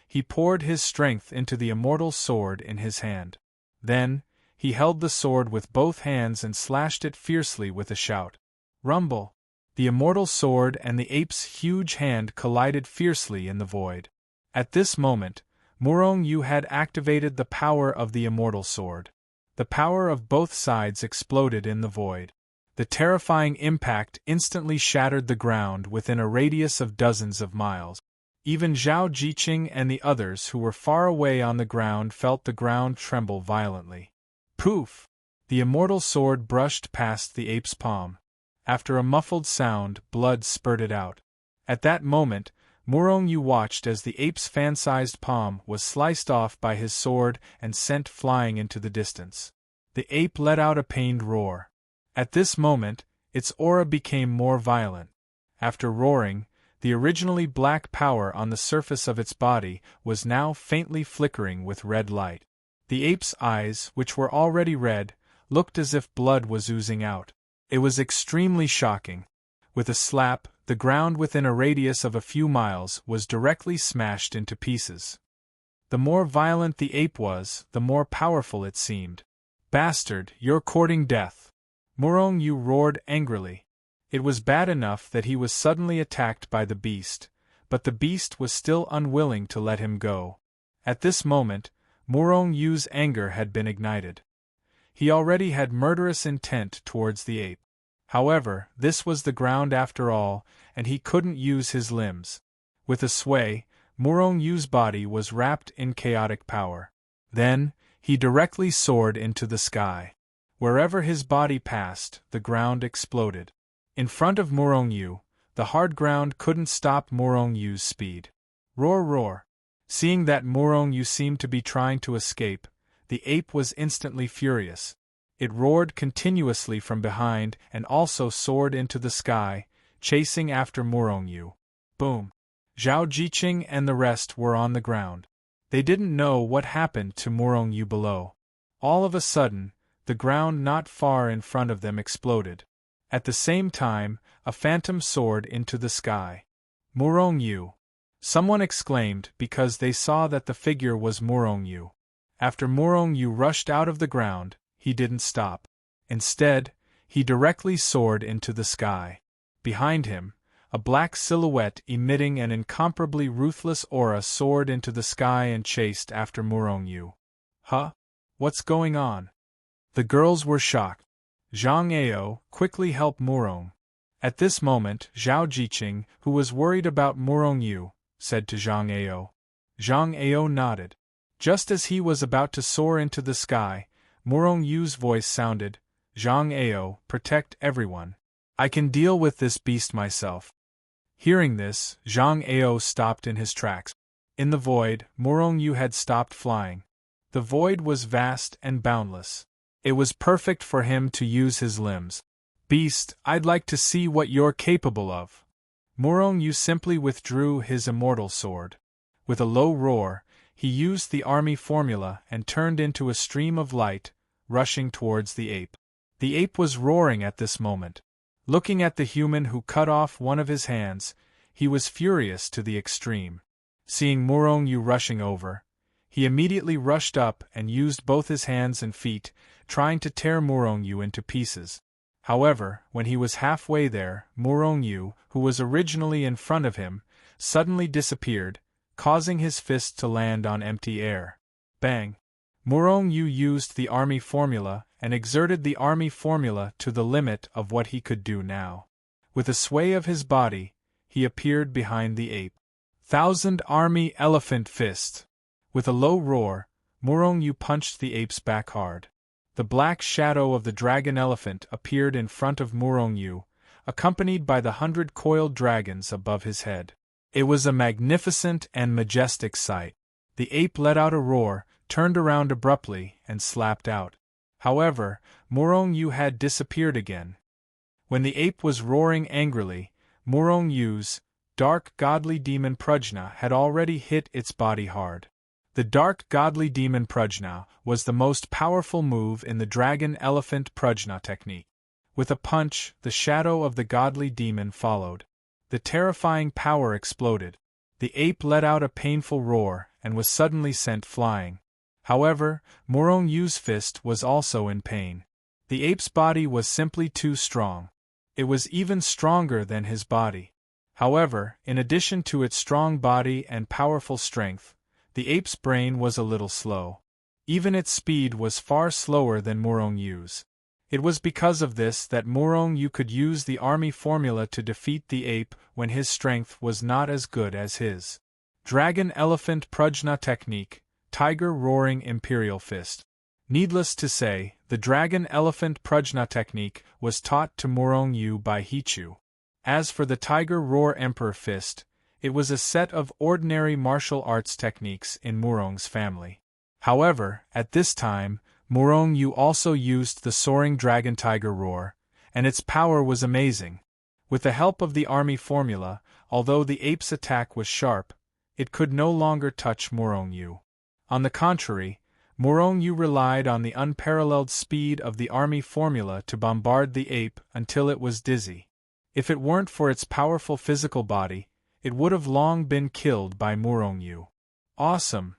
He poured his strength into the immortal sword in his hand. Then, he held the sword with both hands and slashed it fiercely with a shout. Rumble! The immortal sword and the ape's huge hand collided fiercely in the void. At this moment, Morong Yu had activated the power of the immortal sword. The power of both sides exploded in the void. The terrifying impact instantly shattered the ground within a radius of dozens of miles. Even Zhao Jiqing and the others who were far away on the ground felt the ground tremble violently. Poof! The immortal sword brushed past the ape's palm. After a muffled sound, blood spurted out. At that moment, Morong Yu watched as the ape's fan-sized palm was sliced off by his sword and sent flying into the distance. The ape let out a pained roar. At this moment, its aura became more violent. After roaring, the originally black power on the surface of its body was now faintly flickering with red light. The ape's eyes, which were already red, looked as if blood was oozing out. It was extremely shocking. With a slap, the ground within a radius of a few miles was directly smashed into pieces. The more violent the ape was, the more powerful it seemed. "Bastard, you're courting death!" Morong Yu roared angrily. It was bad enough that he was suddenly attacked by the beast, but the beast was still unwilling to let him go. At this moment, Morong Yu's anger had been ignited. He already had murderous intent towards the ape. However, this was the ground after all, and he couldn't use his limbs. With a sway, Morong Yu's body was wrapped in chaotic power. Then, he directly soared into the sky. Wherever his body passed, the ground exploded. In front of Morong Yu, the hard ground couldn't stop Morong Yu's speed. Roar, roar! Seeing that Morong Yu seemed to be trying to escape, the ape was instantly furious. It roared continuously from behind and also soared into the sky, chasing after Morong Yu. Boom! Zhao Jiqing and the rest were on the ground. They didn't know what happened to Morong Yu below. All of a sudden, the ground not far in front of them exploded. At the same time, a phantom soared into the sky. "Morong Yu!" someone exclaimed because they saw that the figure was Morong Yu. After Morong Yu rushed out of the ground, he didn't stop. Instead, he directly soared into the sky. Behind him, a black silhouette emitting an incomparably ruthless aura soared into the sky and chased after Morong Yu. Huh? What's going on? The girls were shocked. Zhang Ao quickly helped Morong. At this moment, Zhao Jiqing, who was worried about Morong Yu, said to Zhang Ao. Zhang Ao nodded. Just as he was about to soar into the sky, Morong Yu's voice sounded, "Zhang Ao, protect everyone. I can deal with this beast myself." Hearing this, Zhang Ao stopped in his tracks. In the void, Morong Yu had stopped flying. The void was vast and boundless. It was perfect for him to use his limbs. "Beast, I'd like to see what you're capable of." Morong Yu simply withdrew his immortal sword. With a low roar, he used the army formula and turned into a stream of light, rushing towards the ape. The ape was roaring at this moment. Looking at the human who cut off one of his hands, he was furious to the extreme. Seeing Morong Yu rushing over, he immediately rushed up and used both his hands and feet, trying to tear Morong Yu into pieces. However, when he was halfway there, Morong Yu, who was originally in front of him, suddenly disappeared, causing his fist to land on empty air. Bang! Morong Yu used the army formula and exerted the army formula to the limit of what he could do now. With a sway of his body, he appeared behind the ape. "1,000 Army Elephant Fist!" With a low roar, Morong Yu punched the ape's back hard. The black shadow of the dragon elephant appeared in front of Morong Yu, accompanied by the 100 coiled dragons above his head. It was a magnificent and majestic sight. The ape let out a roar, turned around abruptly, and slapped out. However, Morong Yu had disappeared again. When the ape was roaring angrily, Morong Yu's dark godly demon Prajna had already hit its body hard. The dark godly demon Prajna was the most powerful move in the dragon-elephant Prajna technique. With a punch, the shadow of the godly demon followed. The terrifying power exploded. The ape let out a painful roar and was suddenly sent flying. However, Morong Yu's fist was also in pain. The ape's body was simply too strong. It was even stronger than his body. However, in addition to its strong body and powerful strength, the ape's brain was a little slow. Even its speed was far slower than Morong Yu's. It was because of this that Morong Yu could use the army formula to defeat the ape when his strength was not as good as his. Dragon-elephant Prajna technique, Tiger Roaring Imperial Fist. Needless to say, the Dragon-elephant Prajna technique was taught to Morong Yu by Hichu. As for the Tiger Roar Emperor Fist, it was a set of ordinary martial arts techniques in Morong's family. However, at this time, Morong Yu also used the Soaring Dragon Tiger Roar, and its power was amazing. With the help of the army formula, although the ape's attack was sharp, it could no longer touch Morong Yu. On the contrary, Morong Yu relied on the unparalleled speed of the army formula to bombard the ape until it was dizzy. If it weren't for its powerful physical body, it would have long been killed by Morong Yu. Awesome!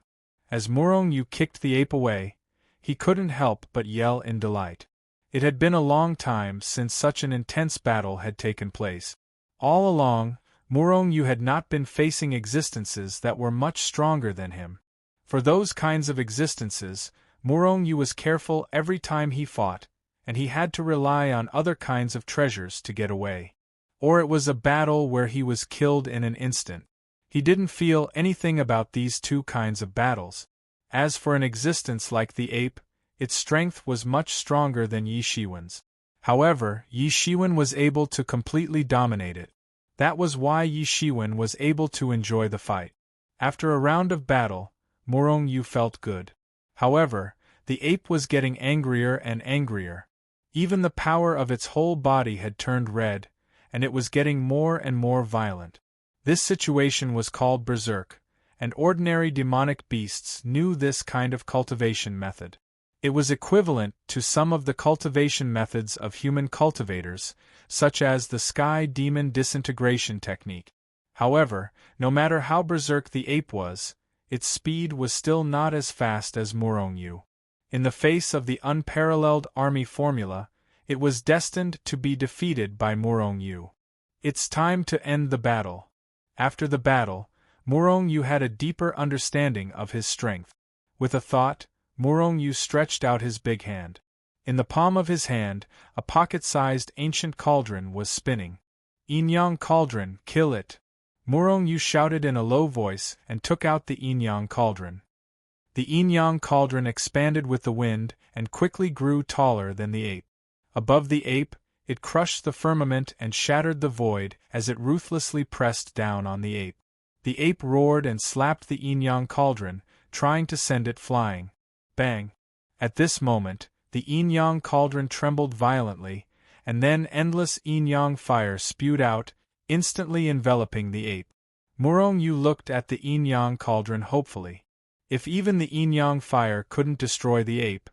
As Morong Yu kicked the ape away, he couldn't help but yell in delight. It had been a long time since such an intense battle had taken place. All along, Morong Yu had not been facing existences that were much stronger than him. For those kinds of existences, Morong Yu was careful every time he fought, and he had to rely on other kinds of treasures to get away. Or it was a battle where he was killed in an instant. He didn't feel anything about these two kinds of battles. As for an existence like the ape, its strength was much stronger than Yi Shiwen's. However, Yi Shiwen was able to completely dominate it. That was why Yi Shiwen was able to enjoy the fight. After a round of battle, Morong Yu felt good. However, the ape was getting angrier and angrier. Even the power of its whole body had turned red, and it was getting more and more violent. This situation was called berserk, and ordinary demonic beasts knew this kind of cultivation method. It was equivalent to some of the cultivation methods of human cultivators, such as the Sky Demon Disintegration technique. However, no matter how berserk the ape was, its speed was still not as fast as Morong Yu. In the face of the unparalleled army formula, it was destined to be defeated by Morong Yu. It's time to end the battle. After the battle, Morong Yu had a deeper understanding of his strength. With a thought, Morong Yu stretched out his big hand. In the palm of his hand, a pocket-sized ancient cauldron was spinning. "Yin-Yang Cauldron, kill it!" Morong Yu shouted in a low voice and took out the Yin-Yang Cauldron. The Yin-Yang Cauldron expanded with the wind and quickly grew taller than the ape. Above the ape, it crushed the firmament and shattered the void as it ruthlessly pressed down on the ape. The ape roared and slapped the Yin-Yang Cauldron, trying to send it flying. Bang! At this moment, the Yin-Yang Cauldron trembled violently, and then endless Yin-Yang fire spewed out, instantly enveloping the ape. Morong Yu looked at the Yin-Yang Cauldron hopefully. If even the Yin-Yang fire couldn't destroy the ape,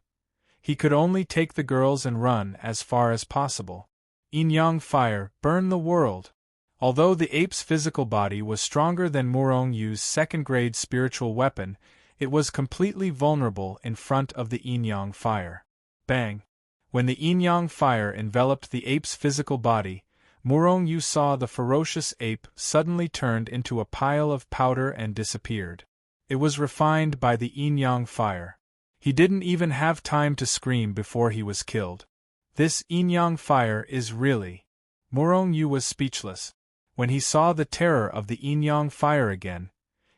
he could only take the girls and run as far as possible. Yin-Yang fire, burn the world! Although the ape's physical body was stronger than Morong Yu's second-grade spiritual weapon, it was completely vulnerable in front of the Yin-Yang fire. Bang! When the Yin-Yang fire enveloped the ape's physical body, Morong Yu saw the ferocious ape suddenly turned into a pile of powder and disappeared. It was refined by the Yin-Yang fire. He didn't even have time to scream before he was killed. This Yin-Yang fire is really... Morong Yu was speechless. When he saw the terror of the Yin-Yang fire again,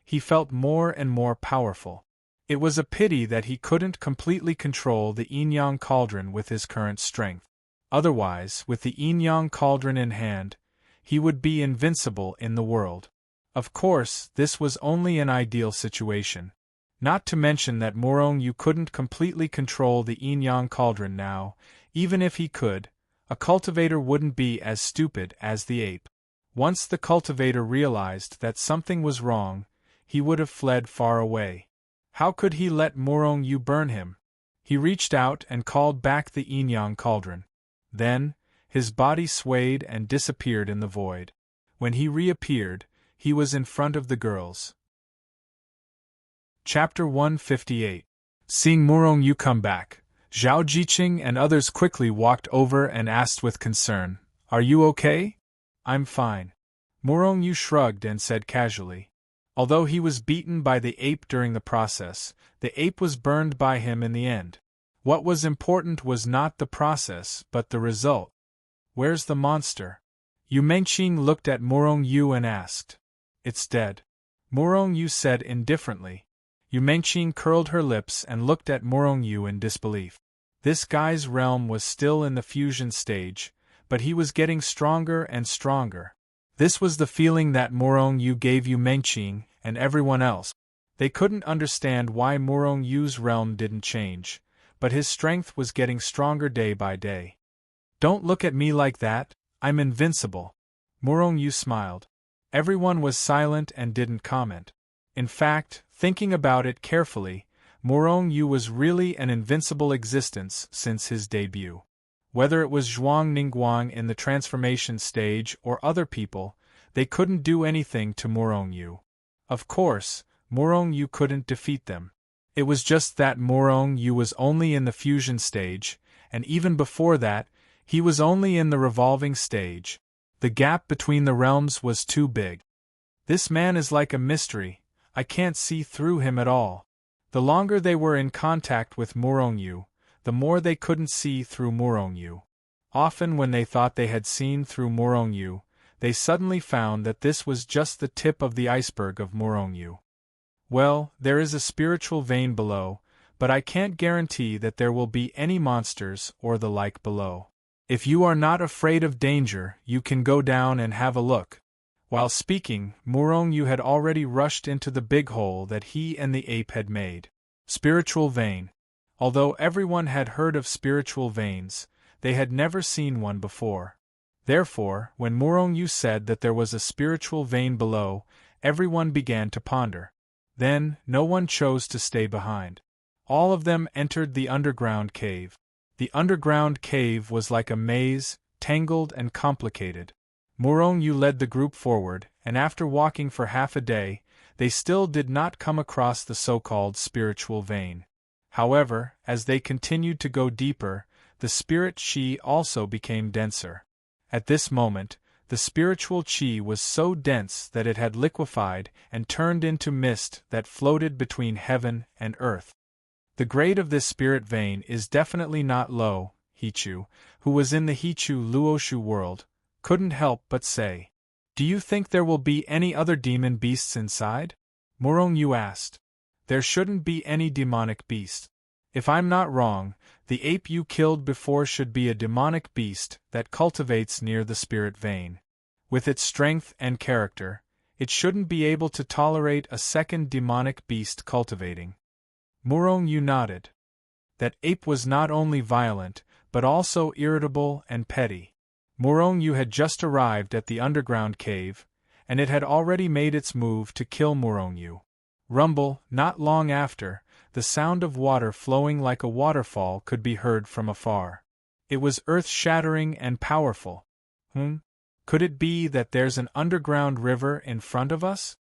he felt more and more powerful. It was a pity that he couldn't completely control the Yin-Yang Cauldron with his current strength. Otherwise, with the Yin-Yang Cauldron in hand, he would be invincible in the world. Of course, this was only an ideal situation. Not to mention that Morong Yu couldn't completely control the yin-yang cauldron now. Even if he could, a cultivator wouldn't be as stupid as the ape. Once the cultivator realized that something was wrong, he would have fled far away. How could he let Morong Yu burn him? He reached out and called back the yin-yang cauldron. Then, his body swayed and disappeared in the void. When he reappeared, he was in front of the girls. Chapter 158. Seeing Morong Yu come back, Zhao Jiqing and others quickly walked over and asked with concern, "Are you okay?" "I'm fine." Morong Yu shrugged and said casually. Although he was beaten by the ape during the process, the ape was burned by him in the end. What was important was not the process but the result. "Where's the monster?" Yu Mengqing looked at Morong Yu and asked. "It's dead," Morong Yu said indifferently. Yu Mengqing curled her lips and looked at Morong Yu in disbelief. This guy's realm was still in the fusion stage, but he was getting stronger and stronger. This was the feeling that Morong Yu gave Yu Mengqing and everyone else. They couldn't understand why Morong Yu's realm didn't change, but his strength was getting stronger day by day. "Don't look at me like that, I'm invincible." Morong Yu smiled. Everyone was silent and didn't comment. In fact, thinking about it carefully, Morong Yu was really an invincible existence since his debut. Whether it was Zhuang Ningguang in the transformation stage or other people, they couldn't do anything to Morong Yu. Of course, Morong Yu couldn't defeat them. It was just that Morong Yu was only in the fusion stage, and even before that, he was only in the revolving stage. The gap between the realms was too big. "This man is like a mystery, I can't see through him at all." The longer they were in contact with Morong Yu, the more they couldn't see through Morong Yu. Often when they thought they had seen through Morong Yu, they suddenly found that this was just the tip of the iceberg of Morong Yu. "Well, there is a spiritual vein below, but I can't guarantee that there will be any monsters or the like below. If you are not afraid of danger, you can go down and have a look." While speaking, Morong Yu had already rushed into the big hole that he and the ape had made. Spiritual vein. Although everyone had heard of spiritual veins, they had never seen one before. Therefore, when Morong Yu said that there was a spiritual vein below, everyone began to ponder. Then, no one chose to stay behind. All of them entered the underground cave. The underground cave was like a maze, tangled and complicated. Morong Yu led the group forward, and after walking for half a day, they still did not come across the so-called spiritual vein. However, as they continued to go deeper, the spirit qi also became denser. At this moment, the spiritual qi was so dense that it had liquefied and turned into mist that floated between heaven and earth. The grade of this spirit vein is definitely not low, Hichu, who was in the Hichu Luoshu world, couldn't help but say. "Do you think there will be any other demon beasts inside?" Morong Yu asked. "There shouldn't be any demonic beast. If I'm not wrong, the ape you killed before should be a demonic beast that cultivates near the spirit vein. With its strength and character, it shouldn't be able to tolerate a second demonic beast cultivating." Morong Yu nodded. That ape was not only violent, but also irritable and petty. Morong Yu had just arrived at the underground cave, and it had already made its move to kill Morong Yu. Rumble, not long after, the sound of water flowing like a waterfall could be heard from afar. It was earth-shattering and powerful. Could it be that there's an underground river in front of us?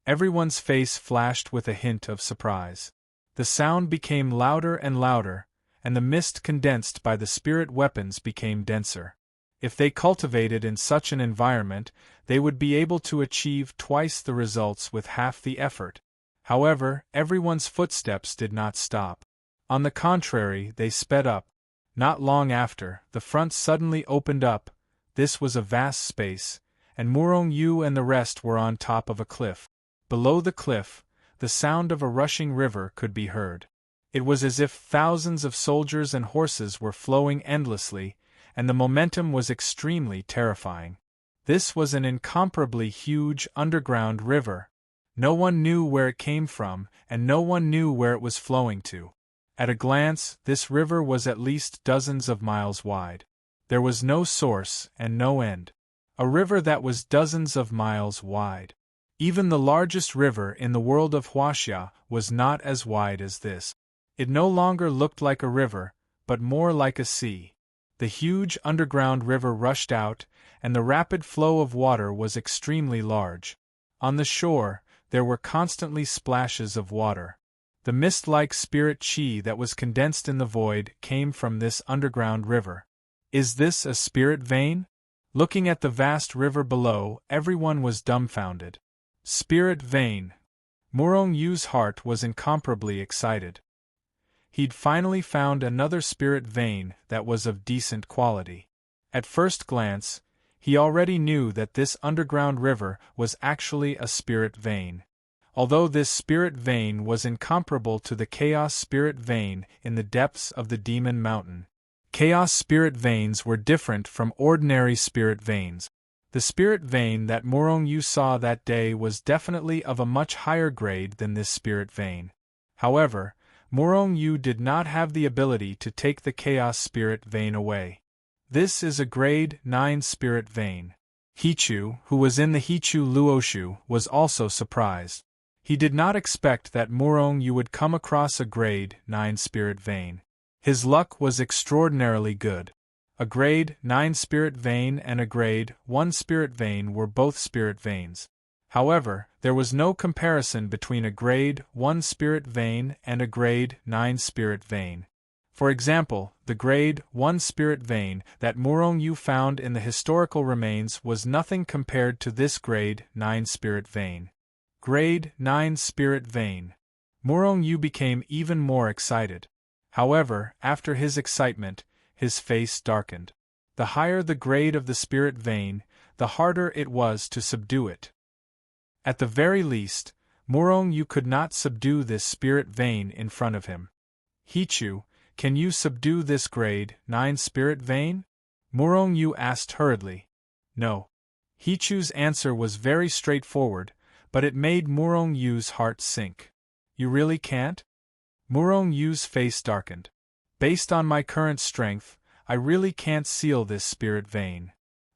Everyone's face flashed with a hint of surprise. The sound became louder and louder, and the mist condensed by the spirit weapons became denser. If they cultivated in such an environment, they would be able to achieve twice the results with half the effort. However, everyone's footsteps did not stop. On the contrary, they sped up. Not long after, the front suddenly opened up. This was a vast space, and Morong Yu and the rest were on top of a cliff. Below the cliff, the sound of a rushing river could be heard. It was as if thousands of soldiers and horses were flowing endlessly, and the momentum was extremely terrifying. This was an incomparably huge underground river. No one knew where it came from, and no one knew where it was flowing to. At a glance, this river was at least dozens of miles wide. There was no source and no end. A river that was dozens of miles wide. Even the largest river in the world of Huaxia was not as wide as this. It no longer looked like a river, but more like a sea. The huge underground river rushed out, and the rapid flow of water was extremely large. On the shore, there were constantly splashes of water. The mist-like spirit chi that was condensed in the void came from this underground river. Is this a spirit vein? Looking at the vast river below, everyone was dumbfounded. Spirit vein. Murong Yu's heart was incomparably excited. He'd finally found another spirit vein that was of decent quality. At first glance, he already knew that this underground river was actually a spirit vein. Although this spirit vein was incomparable to the chaos spirit vein in the depths of the Demon Mountain. Chaos spirit veins were different from ordinary spirit veins. The spirit vein that Murong Yu saw that day was definitely of a much higher grade than this spirit vein. However, Murong Yu did not have the ability to take the chaos spirit vein away. This is a grade 9 spirit vein. Hichu, who was in the Hichu Luoshu, was also surprised. He did not expect that Murong Yu would come across a grade 9 spirit vein. His luck was extraordinarily good. A grade 9 spirit vein and a grade 1 spirit vein were both spirit veins. However, there was no comparison between a grade 1 spirit vein and a grade 9 spirit vein. For example, the grade 1 spirit vein that Murong Yu found in the historical remains was nothing compared to this grade 9 spirit vein. Grade 9 spirit vein. Murong Yu became even more excited. However, after his excitement, his face darkened. The higher the grade of the spirit vein, the harder it was to subdue it. At the very least, Murong Yu could not subdue this spirit vein in front of him. Hichu, can you subdue this grade 9 spirit vein? Murong Yu asked hurriedly. No. Hichu's answer was very straightforward, but it made Murong Yu's heart sink. You really can't? Murong Yu's face darkened. Based on my current strength, I really can't seal this spirit vein.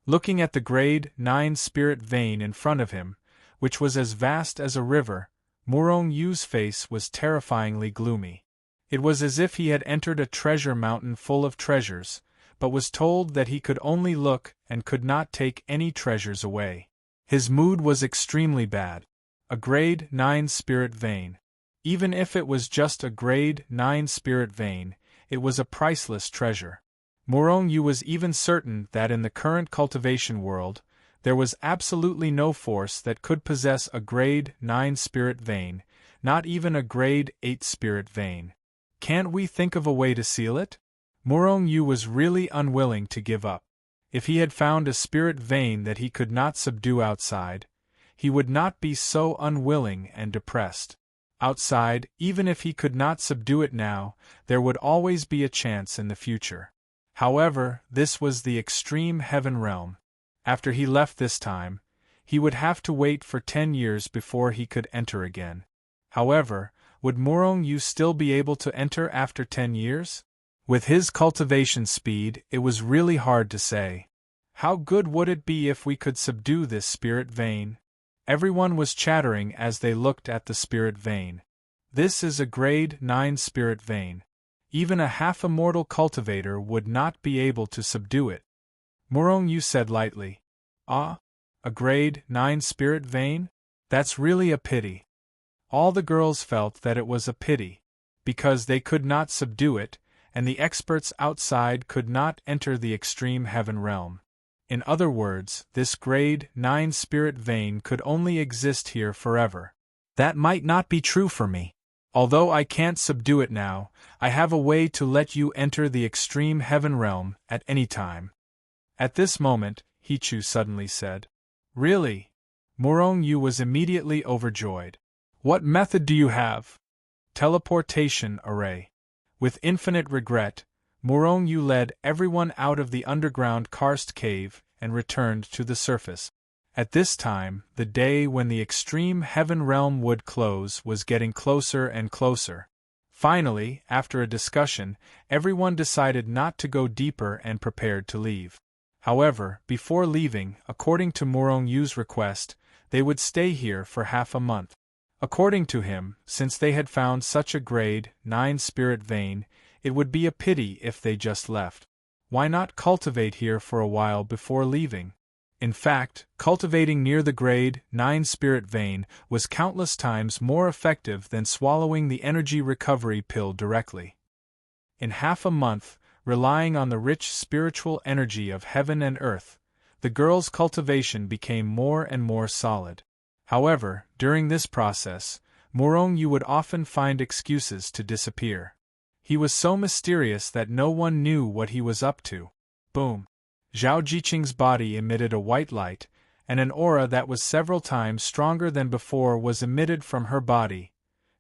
Looking at the grade 9 spirit vein in front of him, which was as vast as a river, Murong Yu's face was terrifyingly gloomy. It was as if he had entered a treasure mountain full of treasures, but was told that he could only look and could not take any treasures away. His mood was extremely bad. A grade 9 spirit vein. Even if it was just a grade 9 spirit vein, it was a priceless treasure. Murong Yu was even certain that in the current cultivation world, there was absolutely no force that could possess a grade 9 spirit vein, not even a grade 8 spirit vein. Can't we think of a way to seal it? Murong Yu was really unwilling to give up. If he had found a spirit vein that he could not subdue outside, he would not be so unwilling and depressed. Outside, even if he could not subdue it now, there would always be a chance in the future. However, this was the extreme heaven realm. After he left this time, he would have to wait for 10 years before he could enter again. However, would Murong Yu still be able to enter after 10 years? With his cultivation speed, it was really hard to say. How good would it be if we could subdue this spirit vein? Everyone was chattering as they looked at the spirit vein. This is a grade 9 spirit vein. Even a half-immortal cultivator would not be able to subdue it. Murong Yu said lightly. Ah? A grade 9 spirit vein? That's really a pity. All the girls felt that it was a pity, because they could not subdue it, and the experts outside could not enter the extreme heaven realm. In other words, this grade 9 spirit vein could only exist here forever. That might not be true for me. Although I can't subdue it now, I have a way to let you enter the extreme heaven realm at any time. At this moment, Hichu suddenly said. Really? Murong Yu was immediately overjoyed. What method do you have? Teleportation array. With infinite regret, Murong Yu led everyone out of the underground karst cave and returned to the surface. At this time, the day when the extreme heaven realm would close was getting closer and closer. Finally, after a discussion, everyone decided not to go deeper and prepared to leave. However, before leaving, according to Morong Yu's request, they would stay here for half a month. According to him, since they had found such a grade 9 spirit vein, it would be a pity if they just left. Why not cultivate here for a while before leaving? In fact, cultivating near the grade 9 spirit vein was countless times more effective than swallowing the energy recovery pill directly. In half a month, relying on the rich spiritual energy of heaven and earth, the girl's cultivation became more and more solid. However, during this process, Morong Yu would often find excuses to disappear. He was so mysterious that no one knew what he was up to. Boom! Zhao Jiqing's body emitted a white light, and an aura that was several times stronger than before was emitted from her body.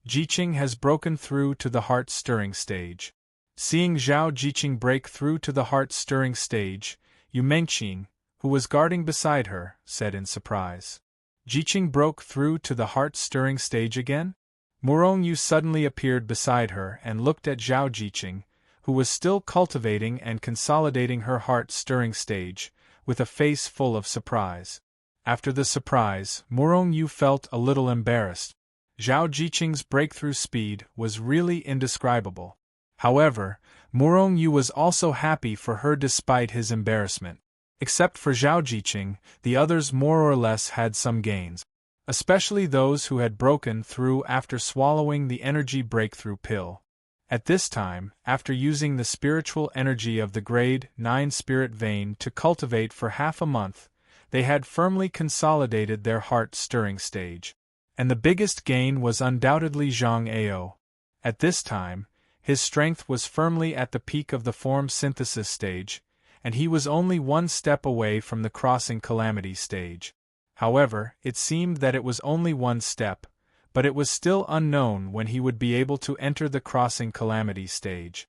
Jiqing has broken through to the heart-stirring stage. Seeing Zhao Jiqing break through to the heart-stirring stage, Yu Mengqing, who was guarding beside her, said in surprise. Jiqing broke through to the heart-stirring stage again? Morong Yu suddenly appeared beside her and looked at Zhao Jiqing, who was still cultivating and consolidating her heart-stirring stage, with a face full of surprise. After the surprise, Morong Yu felt a little embarrassed. Zhao Jiqing's breakthrough speed was really indescribable. However, Morong Yu was also happy for her despite his embarrassment. Except for Zhao Jiqing, the others more or less had some gains. Especially those who had broken through after swallowing the energy breakthrough pill. At this time, after using the spiritual energy of the grade 9 spirit vein to cultivate for half a month, they had firmly consolidated their heart-stirring stage. And the biggest gain was undoubtedly Zhang Ao. At this time, his strength was firmly at the peak of the form synthesis stage, and he was only one step away from the crossing calamity stage. However, it seemed that it was only one step, but it was still unknown when he would be able to enter the crossing calamity stage.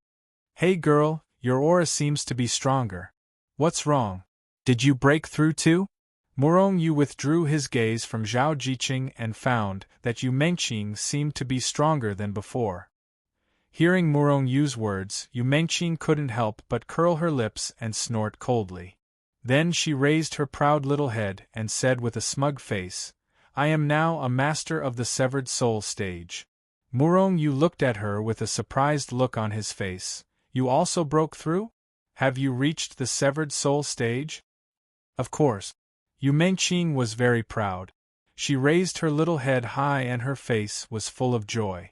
Hey girl, your aura seems to be stronger. What's wrong? Did you break through too? Morong Yu withdrew his gaze from Zhao Jiqing and found that Yu Mengqing seemed to be stronger than before. Hearing Morong Yu's words, Yu Mengqing couldn't help but curl her lips and snort coldly. Then she raised her proud little head and said with a smug face, I am now a master of the severed soul stage. Morong Yu looked at her with a surprised look on his face. You also broke through? Have you reached the severed soul stage? Of course. Yu Mengqing was very proud. She raised her little head high and her face was full of joy.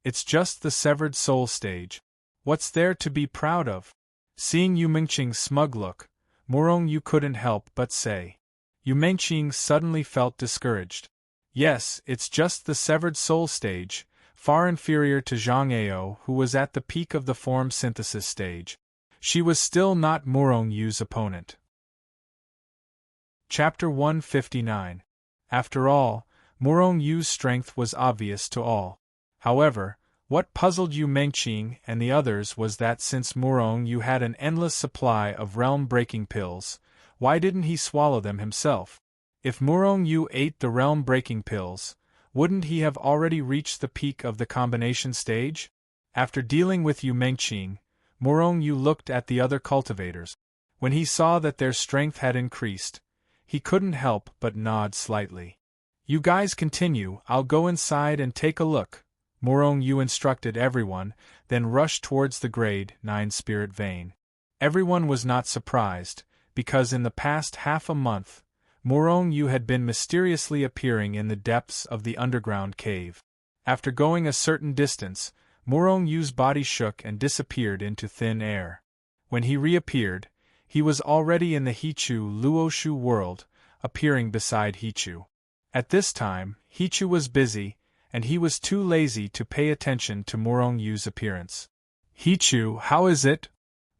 It's just the severed soul stage. What's there to be proud of? Seeing Yu Mengqing's smug look, Morong Yu couldn't help but say. Yu Mengqing suddenly felt discouraged. Yes, it's just the severed soul stage, far inferior to Zhang Ao, who was at the peak of the form synthesis stage. She was still not Morong Yu's opponent. Chapter 159. After all, Morong Yu's strength was obvious to all. However, what puzzled Yu Mengqing and the others was that since Morong Yu had an endless supply of realm-breaking pills, why didn't he swallow them himself? If Morong Yu ate the realm-breaking pills, wouldn't he have already reached the peak of the combination stage? After dealing with Yu Mengqing, Morong Yu looked at the other cultivators. When he saw that their strength had increased, he couldn't help but nod slightly. You guys continue, I'll go inside and take a look. Morong Yu instructed everyone, then rushed towards the grade 9 spirit vein. Everyone was not surprised, because in the past half a month, Morong Yu had been mysteriously appearing in the depths of the underground cave. After going a certain distance, Morong Yu's body shook and disappeared into thin air. When he reappeared, he was already in the Hichu Luoshu world, appearing beside Hichu. At this time, Hichu was busy, and he was too lazy to pay attention to Morong Yu's appearance. Hichu, how is it?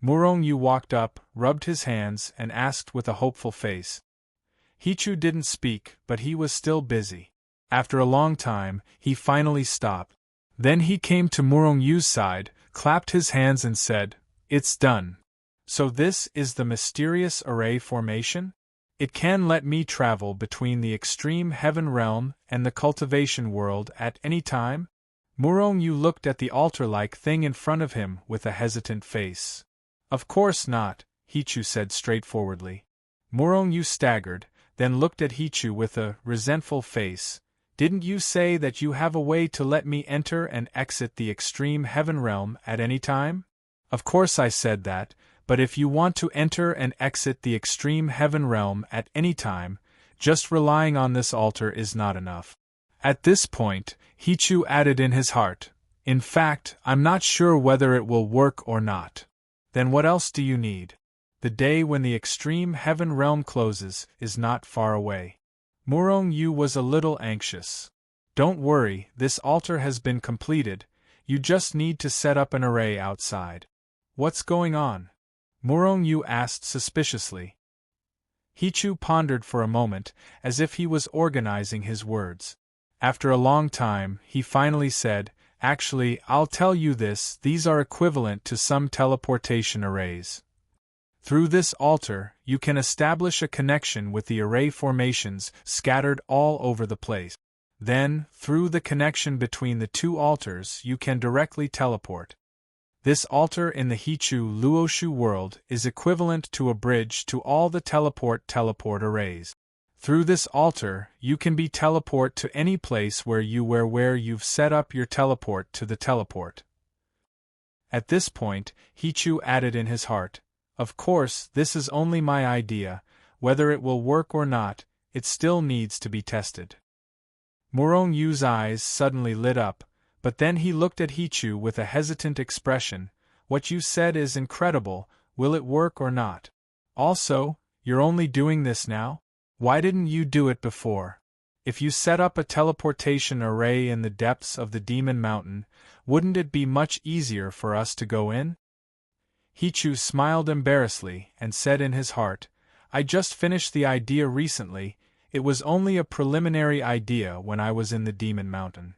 Morong Yu walked up, rubbed his hands, and asked with a hopeful face. Hichu didn't speak, but he was still busy. After a long time, he finally stopped. Then he came to Morong Yu's side, clapped his hands and said, It's done. So this is the mysterious array formation? It can let me travel between the extreme heaven realm and the cultivation world at any time? Murong-yu looked at the altar-like thing in front of him with a hesitant face. Of course not, Hichu said straightforwardly. Murong-yu staggered, then looked at Hichu with a resentful face. Didn't you say that you have a way to let me enter and exit the extreme heaven realm at any time? Of course I said that, but if you want to enter and exit the extreme heaven realm at any time, just relying on this altar is not enough. At this point, Hichu added in his heart, in fact, I'm not sure whether it will work or not. Then what else do you need? The day when the extreme heaven realm closes is not far away. Murong-yu was a little anxious. Don't worry, this altar has been completed, you just need to set up an array outside. What's going on? Murong-yu asked suspiciously. Hichu pondered for a moment, as if he was organizing his words. After a long time, he finally said, Actually, I'll tell you this, these are equivalent to some teleportation arrays. Through this altar, you can establish a connection with the array formations scattered all over the place. Then, through the connection between the two altars, you can directly teleport. This altar in the Hichu Luoshu world is equivalent to a bridge to all the teleport arrays. Through this altar, you can be teleport to any place where you've set up your teleport to the teleport. At this point, Hichu added in his heart, Of course, this is only my idea, whether it will work or not, it still needs to be tested. Murong-yu's eyes suddenly lit up, but then he looked at Hichu with a hesitant expression. What you said is incredible, will it work or not? Also, you're only doing this now? Why didn't you do it before? If you set up a teleportation array in the depths of the Demon Mountain, wouldn't it be much easier for us to go in? Hichu smiled embarrassedly and said in his heart, I just finished the idea recently, it was only a preliminary idea when I was in the Demon Mountain.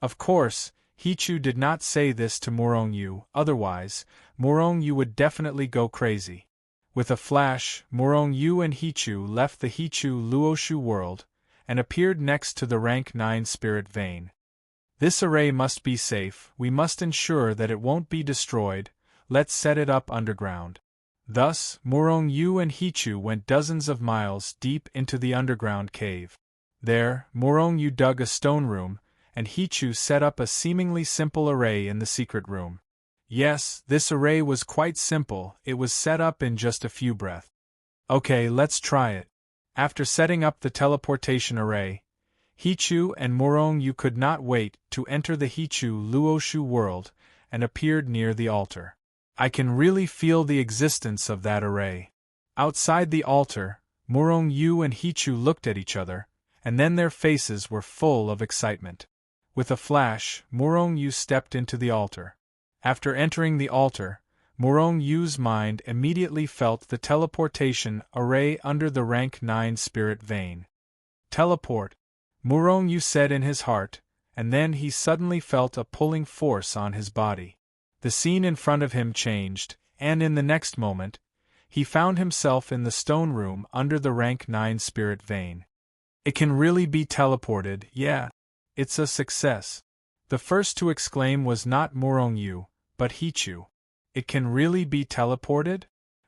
Of course, Hichu did not say this to Murong-yu, otherwise, Murong-yu would definitely go crazy. With a flash, Murong-yu and Hichu left the Hichu Luoshu world, and appeared next to the rank 9 spirit vein. This array must be safe, we must ensure that it won't be destroyed, let's set it up underground. Thus, Murong-yu and Hichu went dozens of miles deep into the underground cave. There, Murong-yu dug a stone room, and Hichu set up a seemingly simple array in the secret room. Yes, this array was quite simple, it was set up in just a few breaths. Okay, let's try it. After setting up the teleportation array, Hichu and Murong-yu could not wait to enter the Hichu Luoshu world, and appeared near the altar. I can really feel the existence of that array. Outside the altar, Murong-yu and Hichu looked at each other, and then their faces were full of excitement. With a flash, Murong-yu stepped into the altar. After entering the altar, Murong-yu's mind immediately felt the teleportation array under the rank 9 spirit vein. Teleport, Murong-yu said in his heart, and then he suddenly felt a pulling force on his body. The scene in front of him changed, and in the next moment, he found himself in the stone room under the rank 9 spirit vein. It can really be teleported, yeah. It's a success. The first to exclaim was not Murong-yu, but Hichu. It can really be teleported?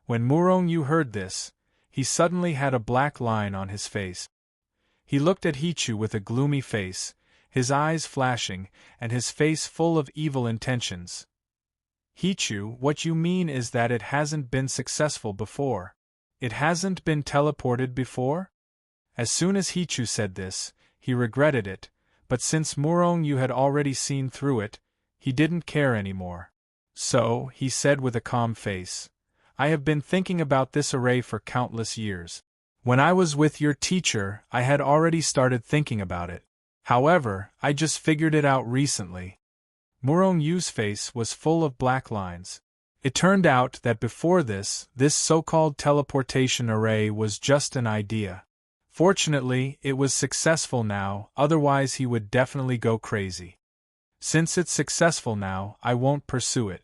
When Murong-yu heard this, he suddenly had a black line on his face. He looked at Hichu with a gloomy face, his eyes flashing, and his face full of evil intentions. Hichu, what you mean is that it hasn't been successful before. It hasn't been teleported before? As soon as Hichu said this, he regretted it, but since Murong-yu had already seen through it, he didn't care anymore. So, he said with a calm face, I have been thinking about this array for countless years. When I was with your teacher, I had already started thinking about it. However, I just figured it out recently. Murong-yu's face was full of black lines. It turned out that before this so-called teleportation array was just an idea. Fortunately, it was successful now, otherwise he would definitely go crazy. Since it's successful now, I won't pursue it,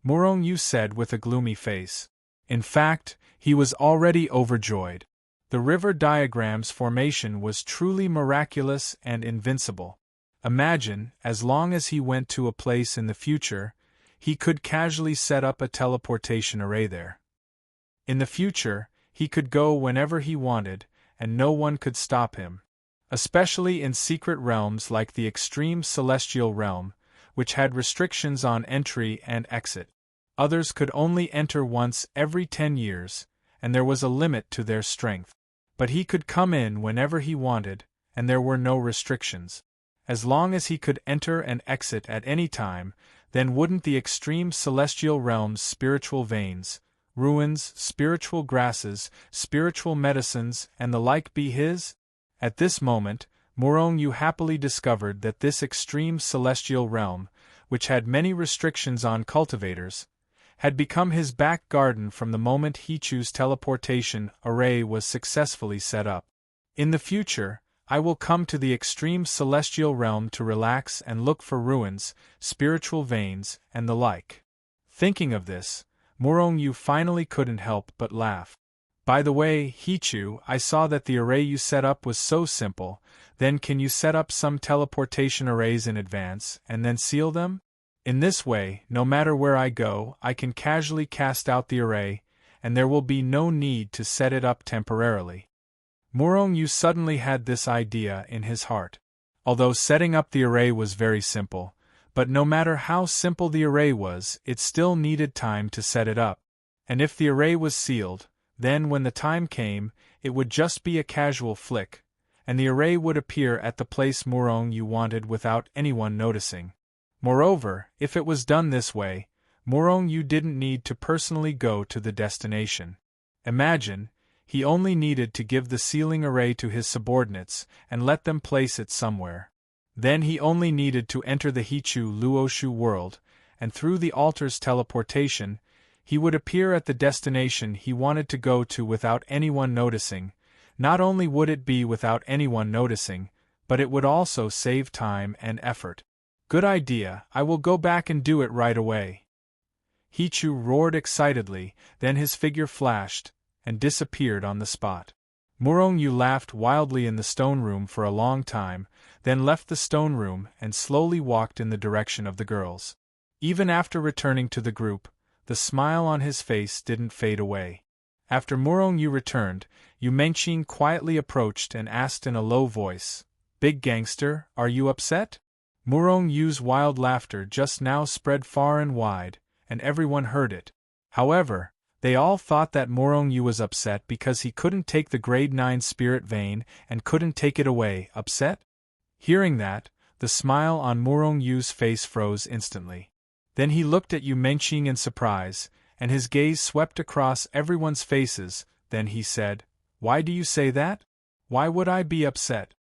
Murong-yu said with a gloomy face. In fact, he was already overjoyed. The river diagram's formation was truly miraculous and invincible. Imagine, as long as he went to a place in the future, he could casually set up a teleportation array there. In the future, he could go whenever he wanted, and no one could stop him. Especially in secret realms like the extreme celestial realm, which had restrictions on entry and exit. Others could only enter once every 10 years, and there was a limit to their strength. But he could come in whenever he wanted, and there were no restrictions. As long as he could enter and exit at any time, then wouldn't the extreme celestial realm's spiritual veins, ruins, spiritual grasses, spiritual medicines, and the like be his? At this moment, Morongyu happily discovered that this extreme celestial realm, which had many restrictions on cultivators, had become his back garden from the moment Hichu's teleportation array was successfully set up. In the future, I will come to the extreme celestial realm to relax and look for ruins, spiritual veins, and the like. Thinking of this, Morongyu finally couldn't help but laugh. By the way, Hichu, I saw that the array you set up was so simple, then can you set up some teleportation arrays in advance, and then seal them? In this way, no matter where I go, I can casually cast out the array, and there will be no need to set it up temporarily. Morongyu suddenly had this idea in his heart. Although setting up the array was very simple, but no matter how simple the array was, it still needed time to set it up. And if the array was sealed, then when the time came, it would just be a casual flick, and the array would appear at the place Morongyu wanted without anyone noticing. Moreover, if it was done this way, Morongyu didn't need to personally go to the destination. Imagine, he only needed to give the sealing array to his subordinates and let them place it somewhere. Then he only needed to enter the Hichu Luoshu world, and through the altar's teleportation, he would appear at the destination he wanted to go to without anyone noticing. Not only would it be without anyone noticing, but it would also save time and effort. Good idea, I will go back and do it right away. Hichu roared excitedly, then his figure flashed, and disappeared on the spot. Morongyu laughed wildly in the stone room for a long time, then left the stone room and slowly walked in the direction of the girls. Even after returning to the group, the smile on his face didn't fade away. After Morongyu returned, Yu Mengqing quietly approached and asked in a low voice, "Big gangster, are you upset?" Morongyu's wild laughter just now spread far and wide, and everyone heard it. However, they all thought that Morongyu was upset because he couldn't take the grade 9 spirit vein and couldn't take it away. Upset? Hearing that, the smile on Morongyu's face froze instantly. Then he looked at Yu Mengqing in surprise, and his gaze swept across everyone's faces. Then he said, "Why do you say that? Why would I be upset?"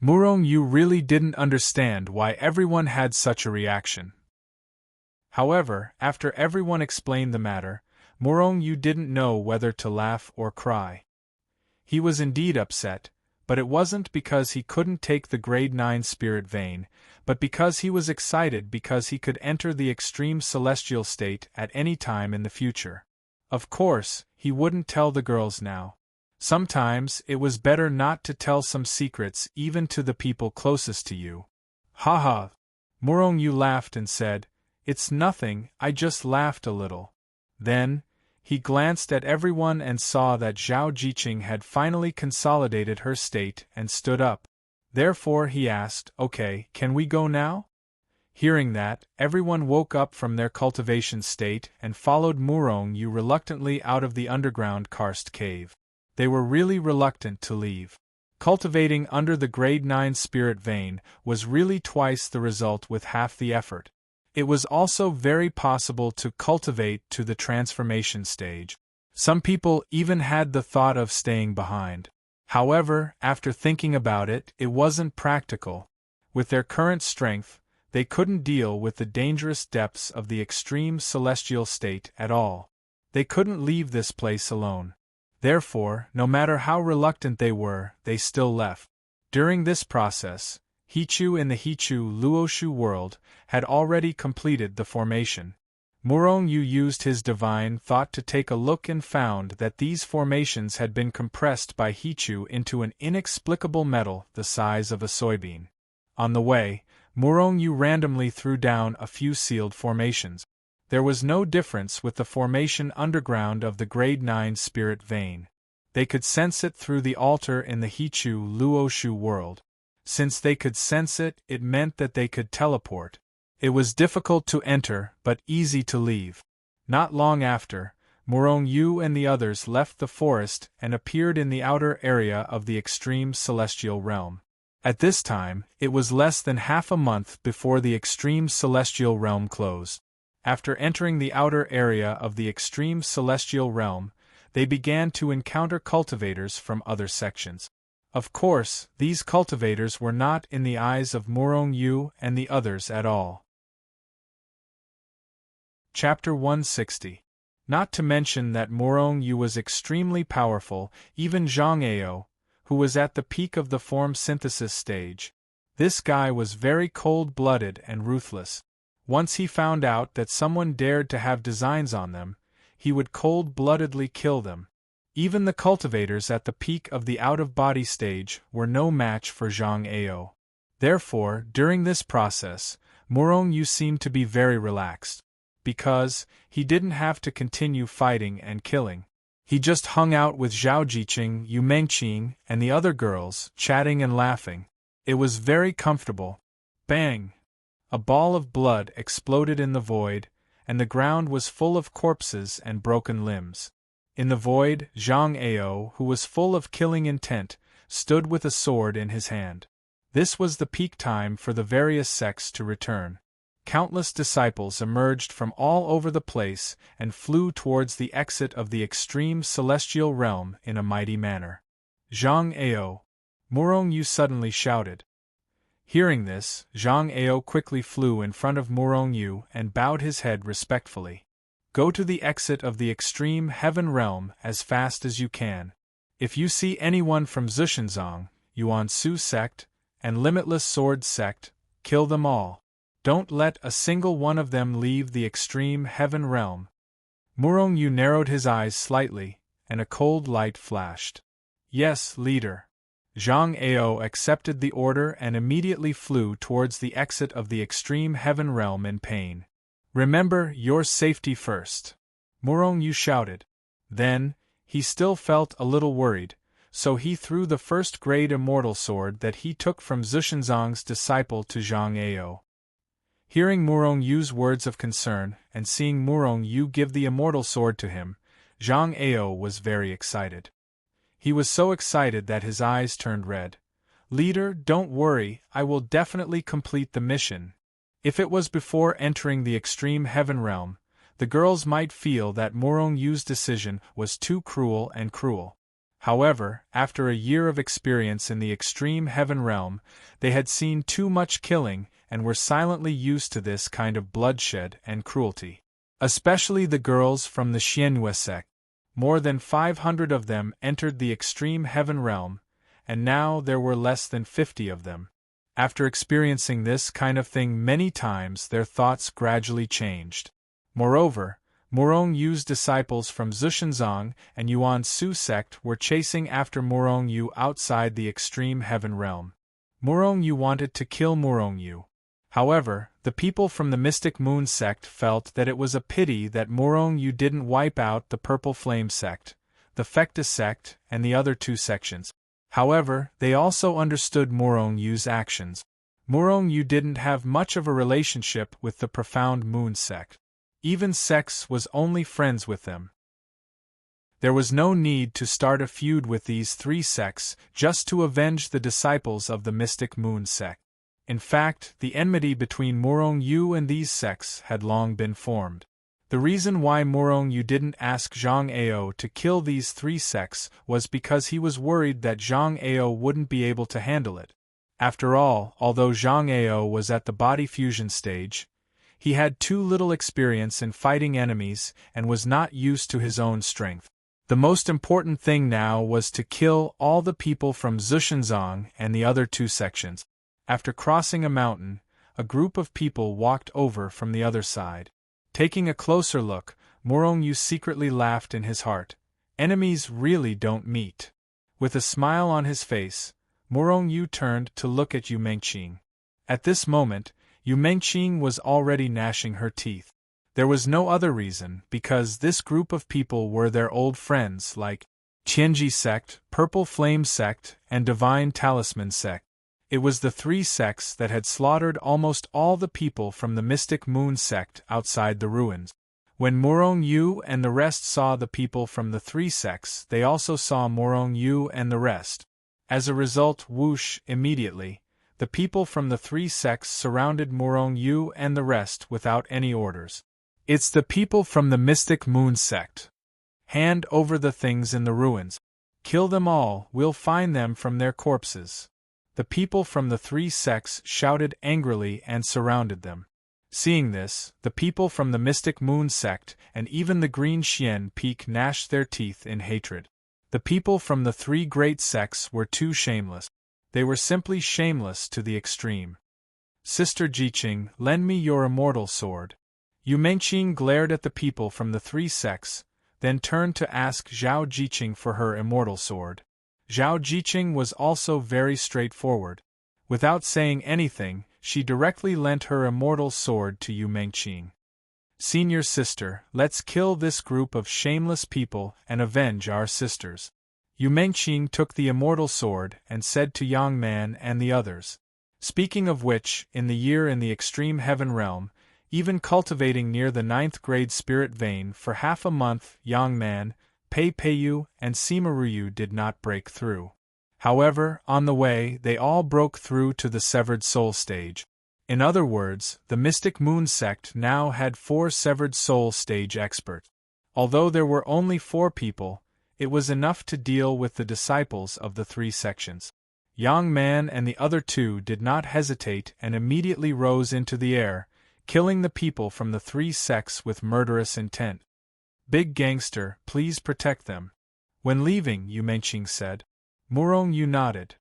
Morongyu really didn't understand why everyone had such a reaction. However, after everyone explained the matter, Morongyu didn't know whether to laugh or cry. He was indeed upset, but it wasn't because he couldn't take the grade 9 spirit vein, but because he was excited because he could enter the extreme celestial state at any time in the future. Of course, he wouldn't tell the girls now. Sometimes it was better not to tell some secrets even to the people closest to you. "Ha!" Morongyu laughed and said, "It's nothing, I just laughed a little." Then, he glanced at everyone and saw that Zhao Jiqing had finally consolidated her state and stood up. Therefore he asked, "Okay, can we go now?" Hearing that, everyone woke up from their cultivation state and followed Morongyu reluctantly out of the underground karst cave. They were really reluctant to leave. Cultivating under the grade 9 spirit vein was really twice the result with half the effort. It was also very possible to cultivate to the transformation stage. Some people even had the thought of staying behind. However, after thinking about it, it wasn't practical. With their current strength, they couldn't deal with the dangerous depths of the extreme celestial state at all. They couldn't leave this place alone. Therefore, no matter how reluctant they were, they still left. During this process, Hichu in the Hichu Luoshu world had already completed the formation. Murong Yu used his divine thought to take a look and found that these formations had been compressed by Hichu into an inexplicable metal the size of a soybean. On the way, Murong Yu randomly threw down a few sealed formations. There was no difference with the formation underground of the Grade 9 Spirit Vein. They could sense it through the altar in the Hichu Luoshu world. Since they could sense it, it meant that they could teleport. It was difficult to enter, but easy to leave. Not long after, Murong Yu and the others left the forest and appeared in the outer area of the extreme celestial realm. At this time, it was less than half a month before the extreme celestial realm closed. After entering the outer area of the extreme celestial realm, they began to encounter cultivators from other sections. Of course, these cultivators were not in the eyes of Murong Yu and the others at all. Chapter 160. Not to mention that Murong Yu was extremely powerful, even Zhang Ao, who was at the peak of the form synthesis stage. This guy was very cold-blooded and ruthless. Once he found out that someone dared to have designs on them, he would cold-bloodedly kill them. Even the cultivators at the peak of the out-of-body stage were no match for Zhang Ao. Therefore, during this process, Murong Yu seemed to be very relaxed. Because he didn't have to continue fighting and killing. He just hung out with Zhao Jiqing, Yu Mengqing, and the other girls, chatting and laughing. It was very comfortable. Bang! A ball of blood exploded in the void, and the ground was full of corpses and broken limbs. In the void, Zhang Ao, who was full of killing intent, stood with a sword in his hand. This was the peak time for the various sects to return. Countless disciples emerged from all over the place and flew towards the exit of the extreme celestial realm in a mighty manner. Zhang Ao! Murong Yu suddenly shouted. Hearing this, Zhang Ao quickly flew in front of Murong Yu and bowed his head respectfully. Go to the exit of the extreme heaven realm as fast as you can. If you see anyone from Zhishanzong, Yuan Su sect, and Limitless Sword sect, kill them all. Don't let a single one of them leave the extreme heaven realm. Murong Yu narrowed his eyes slightly, and a cold light flashed. Yes, leader. Zhang Ao accepted the order and immediately flew towards the exit of the extreme heaven realm in pain. Remember your safety first. Murong Yu shouted. Then, he still felt a little worried, so he threw the first-grade immortal sword that he took from Zhishanzong's disciple to Zhang Ao. Hearing Murong Yu's words of concern and seeing Murong Yu give the immortal sword to him, Zhang Ao was very excited. He was so excited that his eyes turned red. Leader, don't worry, I will definitely complete the mission. If it was before entering the extreme heaven realm, the girls might feel that Murong Yu's decision was too cruel and cruel. However, after a year of experience in the extreme heaven realm, they had seen too much killing and were silently used to this kind of bloodshed and cruelty. Especially the girls from the Xianyue sect. More than 500 of them entered the extreme heaven realm, and now there were less than 50 of them. After experiencing this kind of thing many times, their thoughts gradually changed. Moreover, Murong Yu's disciples from Zhishanzong and Yuan Su sect were chasing after Murong Yu outside the extreme heaven realm. Murong Yu wanted to kill Murong Yu. However, the people from the Mystic Moon sect felt that it was a pity that Murong Yu didn't wipe out the Purple Flame sect, the Fecta sect, and the other two sections. However, they also understood Murong Yu's actions. Murong Yu didn't have much of a relationship with the Profound Moon sect. Even Sex was only friends with them. There was no need to start a feud with these three sects just to avenge the disciples of the Mystic Moon sect. In fact, the enmity between Murong Yu and these sects had long been formed. The reason why Murong Yu didn't ask Zhang Ao to kill these three sects was because he was worried that Zhang Ao wouldn't be able to handle it. After all, although Zhang Ao was at the body fusion stage, he had too little experience in fighting enemies and was not used to his own strength. The most important thing now was to kill all the people from Zhishanzong and the other two sections. After crossing a mountain, a group of people walked over from the other side. Taking a closer look, Morong Yu secretly laughed in his heart. Enemies really don't meet. With a smile on his face, Morong Yu turned to look at Yu Mengqing. At this moment, Yu Mengqing was already gnashing her teeth. There was no other reason, because this group of people were their old friends like Tianji sect, Purple Flame sect, and Divine Talisman sect. It was the three sects that had slaughtered almost all the people from the Mystic Moon sect outside the ruins. When Morong Yu and the rest saw the people from the three sects, they also saw Morong Yu and the rest. As a result, whoosh, immediately, the people from the three sects surrounded Morong Yu and the rest without any orders. It's the people from the Mystic Moon sect. Hand over the things in the ruins. Kill them all, we'll find them from their corpses. The people from the three sects shouted angrily and surrounded them. Seeing this, the people from the Mystic Moon sect and even the Green Xian Peak gnashed their teeth in hatred. The people from the three great sects were too shameless. They were simply shameless to the extreme. Sister Jiqing, lend me your immortal sword. Yu Mengqing glared at the people from the three sects, then turned to ask Zhao Jiqing for her immortal sword. Zhao Jiqing was also very straightforward. Without saying anything, she directly lent her immortal sword to Yu Mengqing. Senior sister, let's kill this group of shameless people and avenge our sisters. Yu Mengqing took the immortal sword and said to Yang Man and the others. Speaking of which, in the extreme heaven realm, even cultivating near the 9th grade spirit vein for half a month, Yang Man, Pei Peiyu, and Sima Ruyu did not break through. However, on the way, they all broke through to the severed soul stage. In other words, the Mystic Moon sect now had 4 severed soul stage experts. Although there were only 4 people, it was enough to deal with the disciples of the 3 sections. Yang Man and the other 2 did not hesitate and immediately rose into the air, killing the people from the 3 sects with murderous intent. Big gangster, please protect them. When leaving, Yu Mengqing said. Morong Yu nodded.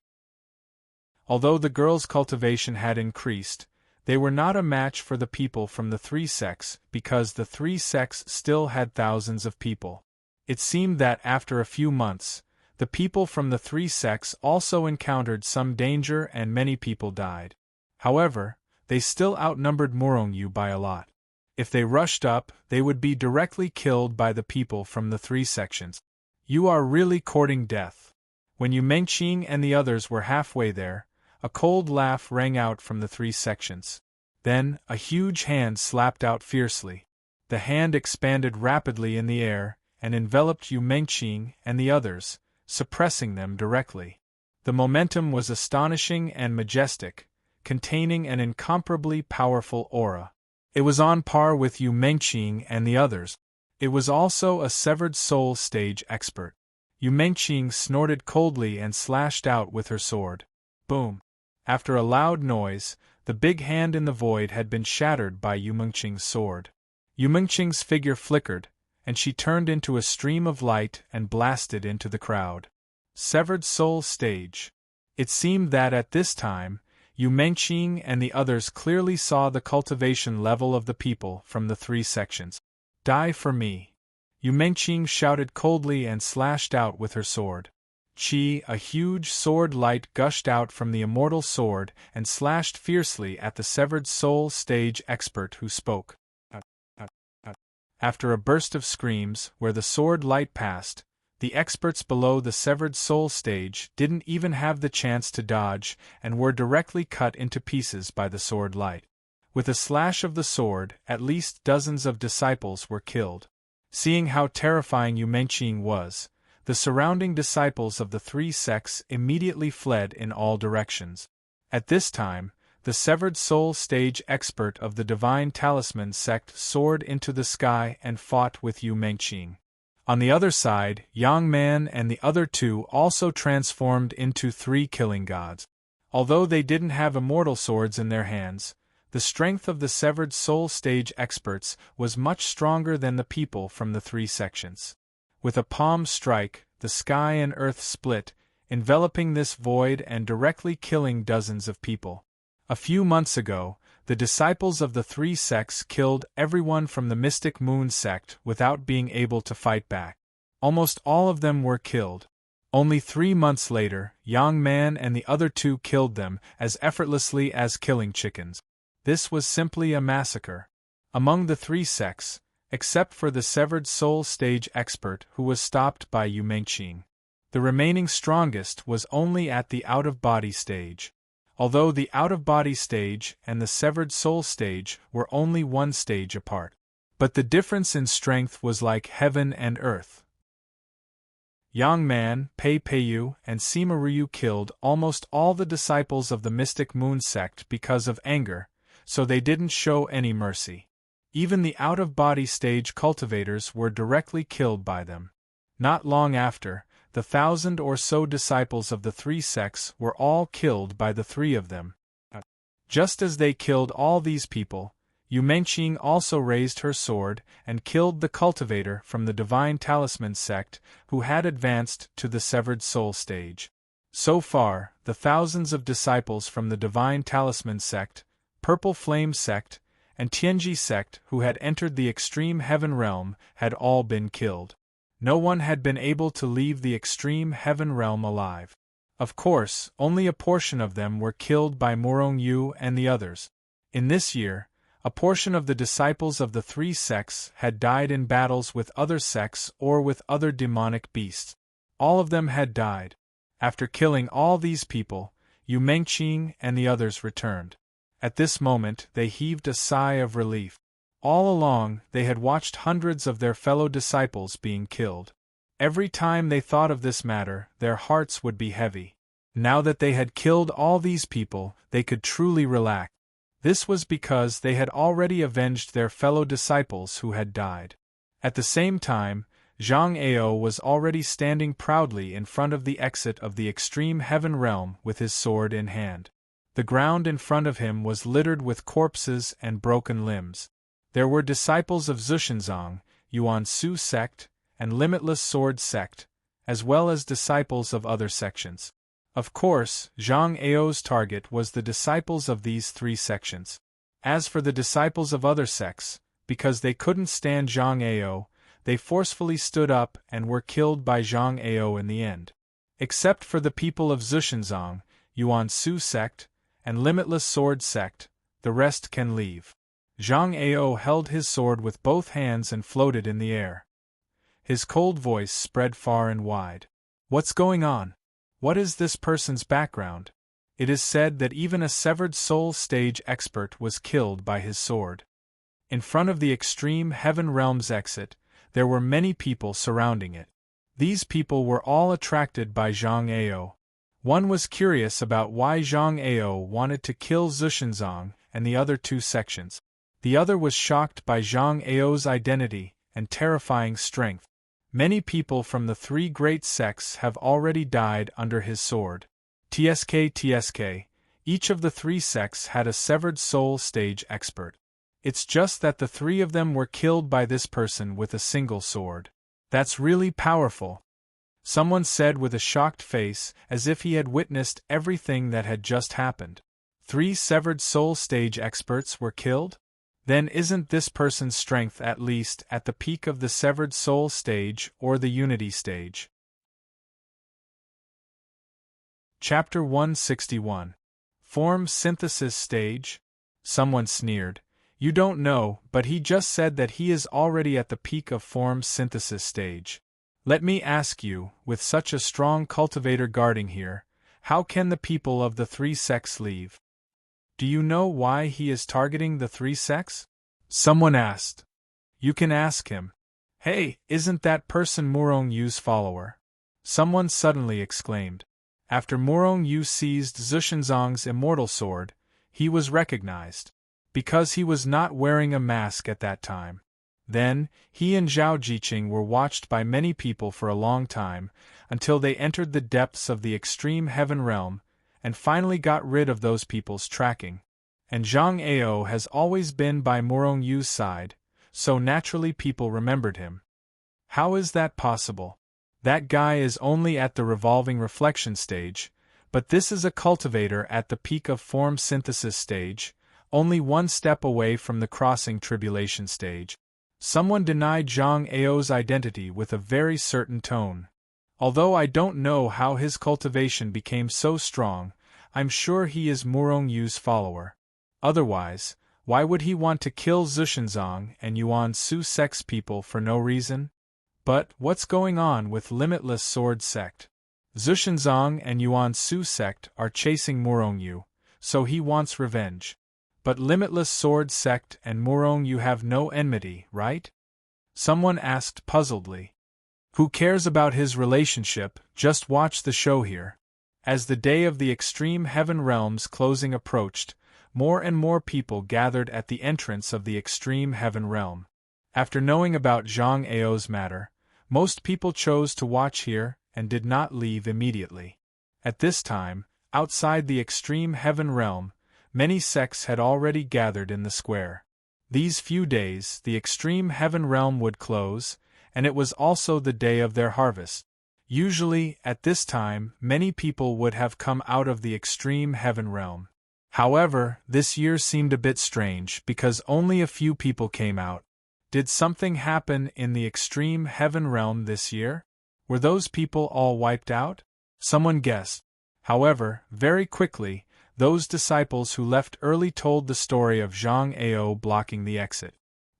Although the girls' cultivation had increased, they were not a match for the people from the 3 sects because the 3 sects still had thousands of people. It seemed that after a few months, the people from the 3 sects also encountered some danger and many people died. However, they still outnumbered Morong Yu by a lot. If they rushed up, they would be directly killed by the people from the 3 sections. You are really courting death. When Yu Mengqing and the others were halfway there, a cold laugh rang out from the 3 sections. Then, a huge hand slapped out fiercely. The hand expanded rapidly in the air and enveloped Yu Mengqing and the others, suppressing them directly. The momentum was astonishing and majestic, containing an incomparably powerful aura. It was on par with Yu Mengqing and the others. It was also a severed soul stage expert. Yu Mengqing snorted coldly and slashed out with her sword. Boom! After a loud noise, the big hand in the void had been shattered by Yu Mengqing's sword. Yu Mengqing's figure flickered, and she turned into a stream of light and blasted into the crowd. Severed soul stage. It seemed that at this time, Yu Mengqing and the others clearly saw the cultivation level of the people from the 3 sections. Die for me! Yu Mengqing shouted coldly and slashed out with her sword. Qi, a huge sword light gushed out from the immortal sword and slashed fiercely at the severed soul stage expert who spoke. After a burst of screams where the sword light passed, the experts below the severed soul stage didn't even have the chance to dodge and were directly cut into pieces by the sword light. With a slash of the sword, at least dozens of disciples were killed. Seeing how terrifying Yu Mengqing was, the surrounding disciples of the 3 sects immediately fled in all directions. At this time, the severed soul stage expert of the Divine Talisman sect soared into the sky and fought with Yu Mengqing. On the other side, Yang Man and the other 2 also transformed into 3 killing gods. Although they didn't have immortal swords in their hands, the strength of the severed soul stage experts was much stronger than the people from the 3 sections. With a palm strike, the sky and earth split, enveloping this void and directly killing dozens of people. A few months ago, the disciples of the three sects killed everyone from the Mystic Moon sect without being able to fight back. Almost all of them were killed. Only 3 months later, Yang Man and the other two killed them as effortlessly as killing chickens. This was simply a massacre. Among the three sects, except for the severed soul stage expert who was stopped by Yu Mengqing, the remaining strongest was only at the out-of-body stage. Although the out-of-body stage and the severed soul stage were only 1 stage apart. But the difference in strength was like heaven and earth. Yang Man, Pei Peiyu, and Sima Ryu killed almost all the disciples of the Mystic Moon sect because of anger, so they didn't show any mercy. Even the out-of-body stage cultivators were directly killed by them. Not long after, the 1,000 or so disciples of the three sects were all killed by the 3 of them. Just as they killed all these people, Yu Mengqing also raised her sword and killed the cultivator from the Divine Talisman sect who had advanced to the severed soul stage. So far, the thousands of disciples from the Divine Talisman sect, Purple Flame sect, and Tianji sect who had entered the extreme heaven realm had all been killed. No one had been able to leave the extreme heaven realm alive. Of course, only a portion of them were killed by Morong Yu and the others. In this year, a portion of the disciples of the three sects had died in battles with other sects or with other demonic beasts. All of them had died. After killing all these people, Yu Mengqing and the others returned. At this moment they heaved a sigh of relief. All along, they had watched hundreds of their fellow disciples being killed. Every time they thought of this matter, their hearts would be heavy. Now that they had killed all these people, they could truly relax. This was because they had already avenged their fellow disciples who had died. At the same time, Zhang Ao was already standing proudly in front of the exit of the extreme heaven realm with his sword in hand. The ground in front of him was littered with corpses and broken limbs. There were disciples of Zhushenzong, Yuan Su sect, and Limitless Sword sect, as well as disciples of other sections. Of course, Zhang Ao's target was the disciples of these 3 sections. As for the disciples of other sects, because they couldn't stand Zhang Ao, they forcefully stood up and were killed by Zhang Ao in the end. Except for the people of Zhushenzong, Yuan Su sect, and Limitless Sword sect, the rest can leave. Zhang Ao held his sword with both hands and floated in the air. His cold voice spread far and wide. What's going on? What is this person's background? It is said that even a severed soul stage expert was killed by his sword. In front of the extreme heaven realm's exit, there were many people surrounding it. These people were all attracted by Zhang Ao. One was curious about why Zhang Ao wanted to kill Zhushenzong and the other 2 sections. The other was shocked by Zhang Ao's identity and terrifying strength. Many people from the 3 great sects have already died under his sword. TSK, each of the 3 sects had a severed soul stage expert. It's just that the 3 of them were killed by this person with a single sword. That's really powerful. Someone said with a shocked face, as if he had witnessed everything that had just happened. 3 severed soul stage experts were killed? Then isn't this person's strength at least at the peak of the severed soul stage or the unity stage? Chapter 161. Form Synthesis Stage? Someone sneered. You don't know, but he just said that he is already at the peak of form synthesis stage. Let me ask you, with such a strong cultivator guarding here, how can the people of the 3 sects leave? Do you know why he is targeting the 3 sects? Someone asked. You can ask him. Hey, isn't that person Morong Yu's follower? Someone suddenly exclaimed. After Morong Yu seized Zhushenzong's immortal sword, he was recognized. Because he was not wearing a mask at that time. Then, he and Zhao Jiqing were watched by many people for a long time, until they entered the depths of the extreme heaven realm, and finally got rid of those people's tracking. And Zhang Ao has always been by Morong Yu's side, so naturally people remembered him. How is that possible? That guy is only at the revolving reflection stage, but this is a cultivator at the peak of form synthesis stage, only one step away from the crossing tribulation stage. Someone denied Zhang Ao's identity with a very certain tone. Although I don't know how his cultivation became so strong, I'm sure he is Murong Yu's follower. Otherwise, why would he want to kill Zushenzong and Yuan Su sect's people for no reason? But what's going on with Limitless Sword sect? Zushenzong and Yuan Su sect are chasing Murong Yu, so he wants revenge. But Limitless Sword sect and Murong Yu have no enmity, right? Someone asked puzzledly. Who cares about his relationship, just watch the show here. As the day of the Extreme Heaven Realm's closing approached, more and more people gathered at the entrance of the Extreme Heaven Realm. After knowing about Zhang Ao's matter, most people chose to watch here and did not leave immediately. At this time, outside the Extreme Heaven Realm, many sects had already gathered in the square. These few days, the Extreme Heaven Realm would close, and it was also the day of their harvest. Usually, at this time, many people would have come out of the Extreme Heaven Realm. However, this year seemed a bit strange because only a few people came out. Did something happen in the Extreme Heaven Realm this year? Were those people all wiped out? Someone guessed. However, very quickly, those disciples who left early told the story of Zhang Ao blocking the exit.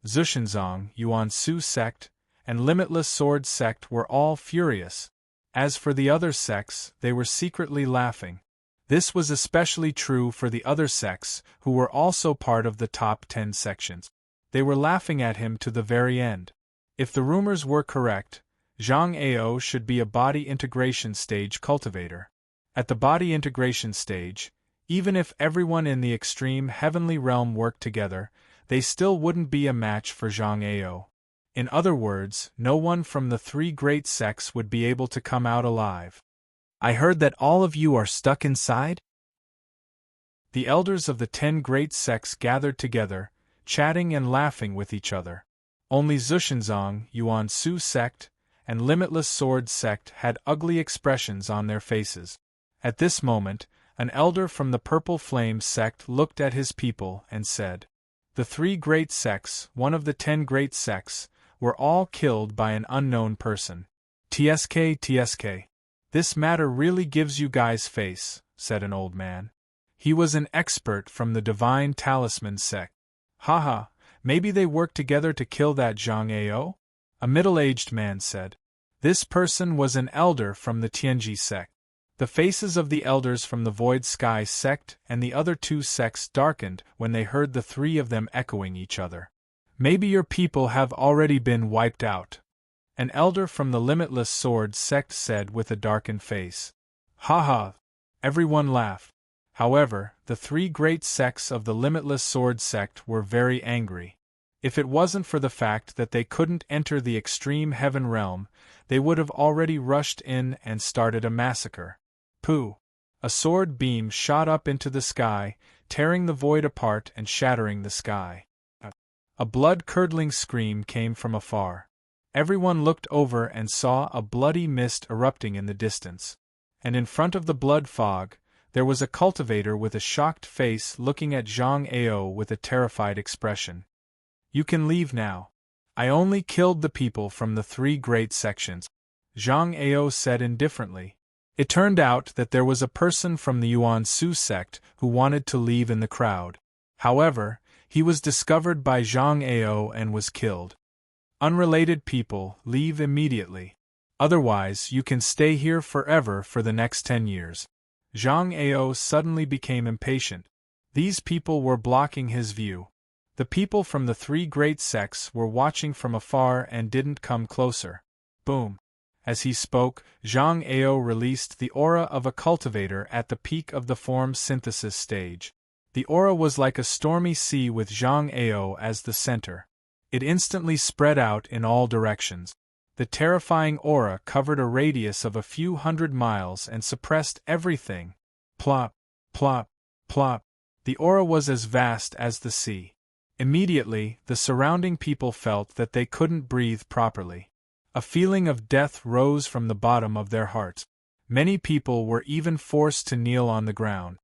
Zushenzong, Yuan Su sect, and Limitless Sword sect were all furious. As for the other sects, they were secretly laughing. This was especially true for the other sects, who were also part of the top 10 sections. They were laughing at him to the very end. If the rumors were correct, Zhang Ao should be a body integration stage cultivator. At the body integration stage, even if everyone in the extreme heavenly realm worked together, they still wouldn't be a match for Zhang Ao. In other words, no one from the three great sects would be able to come out alive. I heard that all of you are stuck inside? The elders of the 10 great sects gathered together, chatting and laughing with each other. Only Zushenzong, Yuan Su sect, and Limitless Sword sect had ugly expressions on their faces. At this moment, an elder from the Purple Flame sect looked at his people and said, "The 3 great sects, one of the 10 great sects, were all killed by an unknown person. TSK. This matter really gives you guys face," said an old man. He was an expert from the Divine Talisman sect. "Haha, maybe they worked together to kill that Zhang Ao?" A middle-aged man said. This person was an elder from the Tianji sect. The faces of the elders from the Void Sky sect and the other 2 sects darkened when they heard the 3 of them echoing each other. "Maybe your people have already been wiped out," an elder from the Limitless Sword sect said with a darkened face. "Haha!" Everyone laughed. However, the 3 great sects of the Limitless Sword sect were very angry. If it wasn't for the fact that they couldn't enter the Extreme Heaven Realm, they would have already rushed in and started a massacre. Pooh! A sword beam shot up into the sky, tearing the void apart and shattering the sky. A blood-curdling scream came from afar. Everyone looked over and saw a bloody mist erupting in the distance. And in front of the blood fog, there was a cultivator with a shocked face looking at Zhang Ao with a terrified expression. "You can leave now. I only killed the people from the 3 great sections," Zhang Ao said indifferently. It turned out that there was a person from the Yuan Su sect who wanted to leave in the crowd. However, he was discovered by Zhang Ao and was killed. Unrelated people, leave immediately. Otherwise, you can stay here forever for the next 10 years. Zhang Ao suddenly became impatient. These people were blocking his view. The people from the 3 great sects were watching from afar and didn't come closer. Boom! As he spoke, Zhang Ao released the aura of a cultivator at the peak of the form synthesis stage. The aura was like a stormy sea with Zhang Ao as the center. It instantly spread out in all directions. The terrifying aura covered a radius of a few hundred miles and suppressed everything. Plop, plop, plop. The aura was as vast as the sea. Immediately, the surrounding people felt that they couldn't breathe properly. A feeling of death rose from the bottom of their hearts. Many people were even forced to kneel on the ground.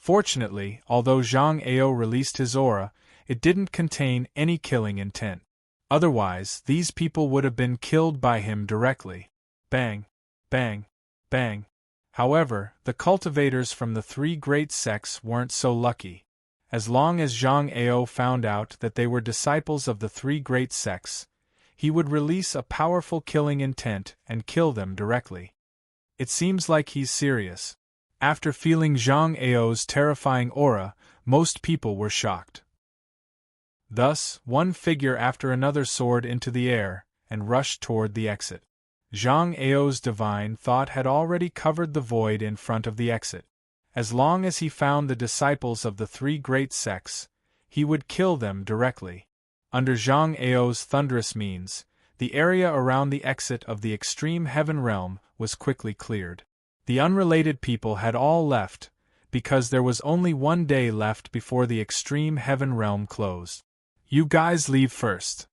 Fortunately, although Zhang Ao released his aura, it didn't contain any killing intent. Otherwise, these people would have been killed by him directly. Bang, bang, bang. However, the cultivators from the three great sects weren't so lucky. As long as Zhang Ao found out that they were disciples of the three great sects, he would release a powerful killing intent and kill them directly. It seems like he's serious. After feeling Zhang Ao's terrifying aura, most people were shocked. Thus, one figure after another soared into the air and rushed toward the exit. Zhang Ao's divine thought had already covered the void in front of the exit. As long as he found the disciples of the three great sects, he would kill them directly. Under Zhang Ao's thunderous means, the area around the exit of the extreme heaven realm was quickly cleared. The unrelated people had all left, because there was only one day left before the extreme heaven realm closed. You guys leave first.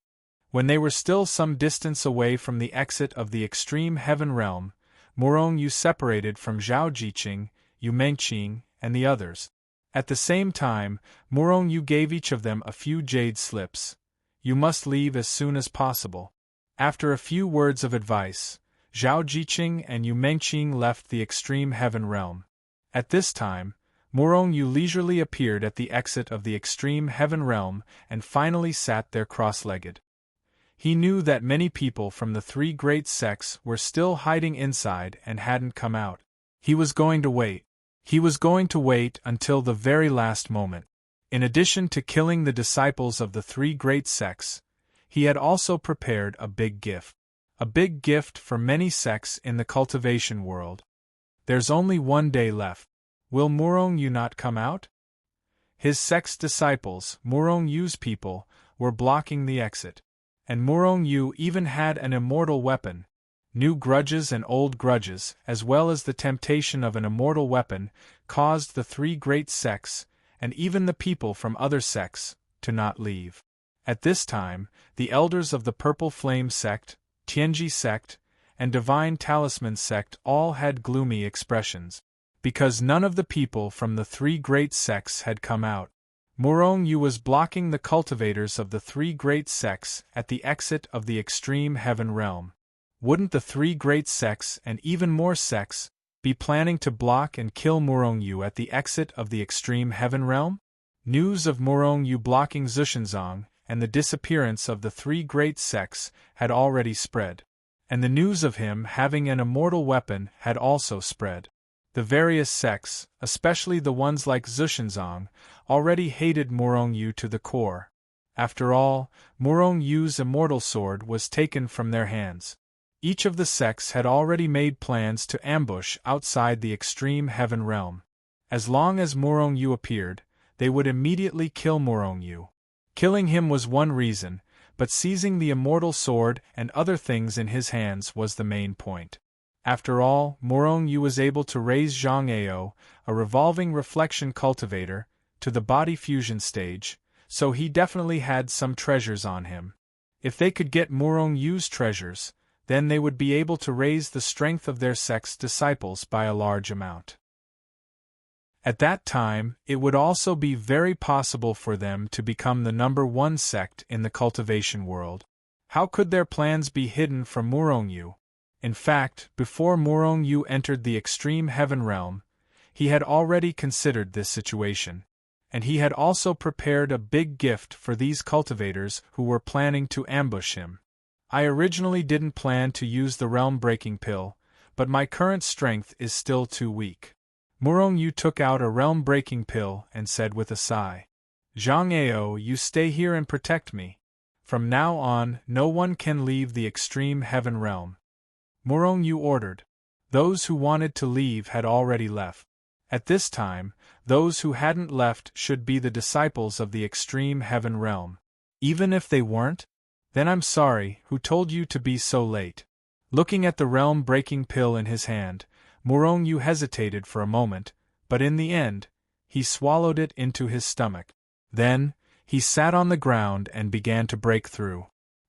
When they were still some distance away from the exit of the extreme heaven realm, Morong Yu separated from Zhao Jiqing, Yu Mengqing, and the others. At the same time, Morong Yu gave each of them a few jade slips. You must leave as soon as possible. After a few words of advice, Zhao Jiqing and Yu Mengqing left the extreme heaven realm. At this time, Morong Yu leisurely appeared at the exit of the extreme heaven realm and finally sat there cross-legged. He knew that many people from the three great sects were still hiding inside and hadn't come out. He was going to wait. He was going to wait until the very last moment. In addition to killing the disciples of the three great sects, he had also prepared a big gift. A big gift for many sects in the cultivation world. There's only one day left. Will Morong Yu not come out? His sect's disciples, Morong Yu's people, were blocking the exit. And Morong Yu even had an immortal weapon. New grudges and old grudges, as well as the temptation of an immortal weapon, caused the three great sects, and even the people from other sects, to not leave. At this time, the elders of the Purple Flame sect, Tianji sect, and Divine Talisman sect all had gloomy expressions. Because none of the people from the three great sects had come out. Morong Yu was blocking the cultivators of the three great sects at the exit of the extreme heaven realm. Wouldn't the three great sects and even more sects be planning to block and kill Morong Yu at the exit of the extreme heaven realm? News of Morong Yu blocking Xushenzong and the disappearance of the three great sects had already spread. And the news of him having an immortal weapon had also spread. The various sects, especially the ones like Xushenzong, already hated Morong Yu to the core. After all, Morong Yu's immortal sword was taken from their hands. Each of the sects had already made plans to ambush outside the extreme heaven realm. As long as Morong Yu appeared, they would immediately kill Morong Yu. Killing him was one reason, but seizing the immortal sword and other things in his hands was the main point. After all, Morong Yu was able to raise Zhang Ao, a revolving reflection cultivator, to the body fusion stage, so he definitely had some treasures on him. If they could get Morong Yu's treasures, then they would be able to raise the strength of their sect's disciples by a large amount. At that time, it would also be very possible for them to become the #1 sect in the cultivation world. How could their plans be hidden from Morong Yu? In fact, before Morong Yu entered the extreme heaven realm, he had already considered this situation, and he had also prepared a big gift for these cultivators who were planning to ambush him. I originally didn't plan to use the realm-breaking pill, but my current strength is still too weak. Morong Yu took out a realm-breaking pill and said with a sigh, Zhang Ao, you stay here and protect me. From now on, no one can leave the extreme heaven realm. Morong Yu ordered. Those who wanted to leave had already left. At this time, those who hadn't left should be the disciples of the extreme heaven realm. Even if they weren't? Then I'm sorry, who told you to be so late? Looking at the realm-breaking pill in his hand, Morong Yu hesitated for a moment, but in the end, he swallowed it into his stomach. Then, he sat on the ground and began to break through.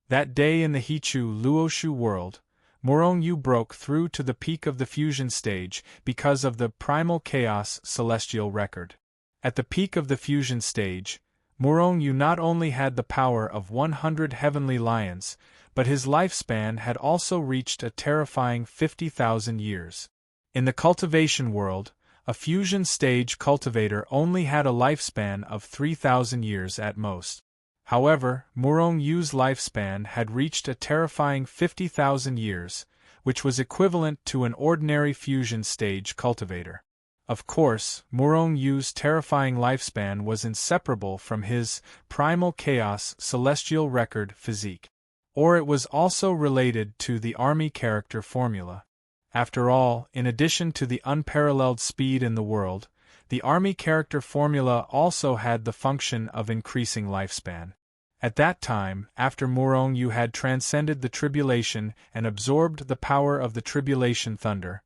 That day in the Hichu Luoshu world, Morong Yu broke through to the peak of the fusion stage because of the Primal Chaos Celestial Record. At the peak of the fusion stage, Murong Yu not only had the power of 100 heavenly lions, but his lifespan had also reached a terrifying 50,000 years. In the cultivation world, a fusion stage cultivator only had a lifespan of 3,000 years at most. However, Murong Yu's lifespan had reached a terrifying 50,000 years, which was equivalent to an ordinary fusion stage cultivator. Of course, Murong Yu's terrifying lifespan was inseparable from his primal chaos celestial record physique. Or it was also related to the army character formula. After all, in addition to the unparalleled speed in the world, the army character formula also had the function of increasing lifespan. At that time, after Murong Yu had transcended the tribulation and absorbed the power of the tribulation thunder,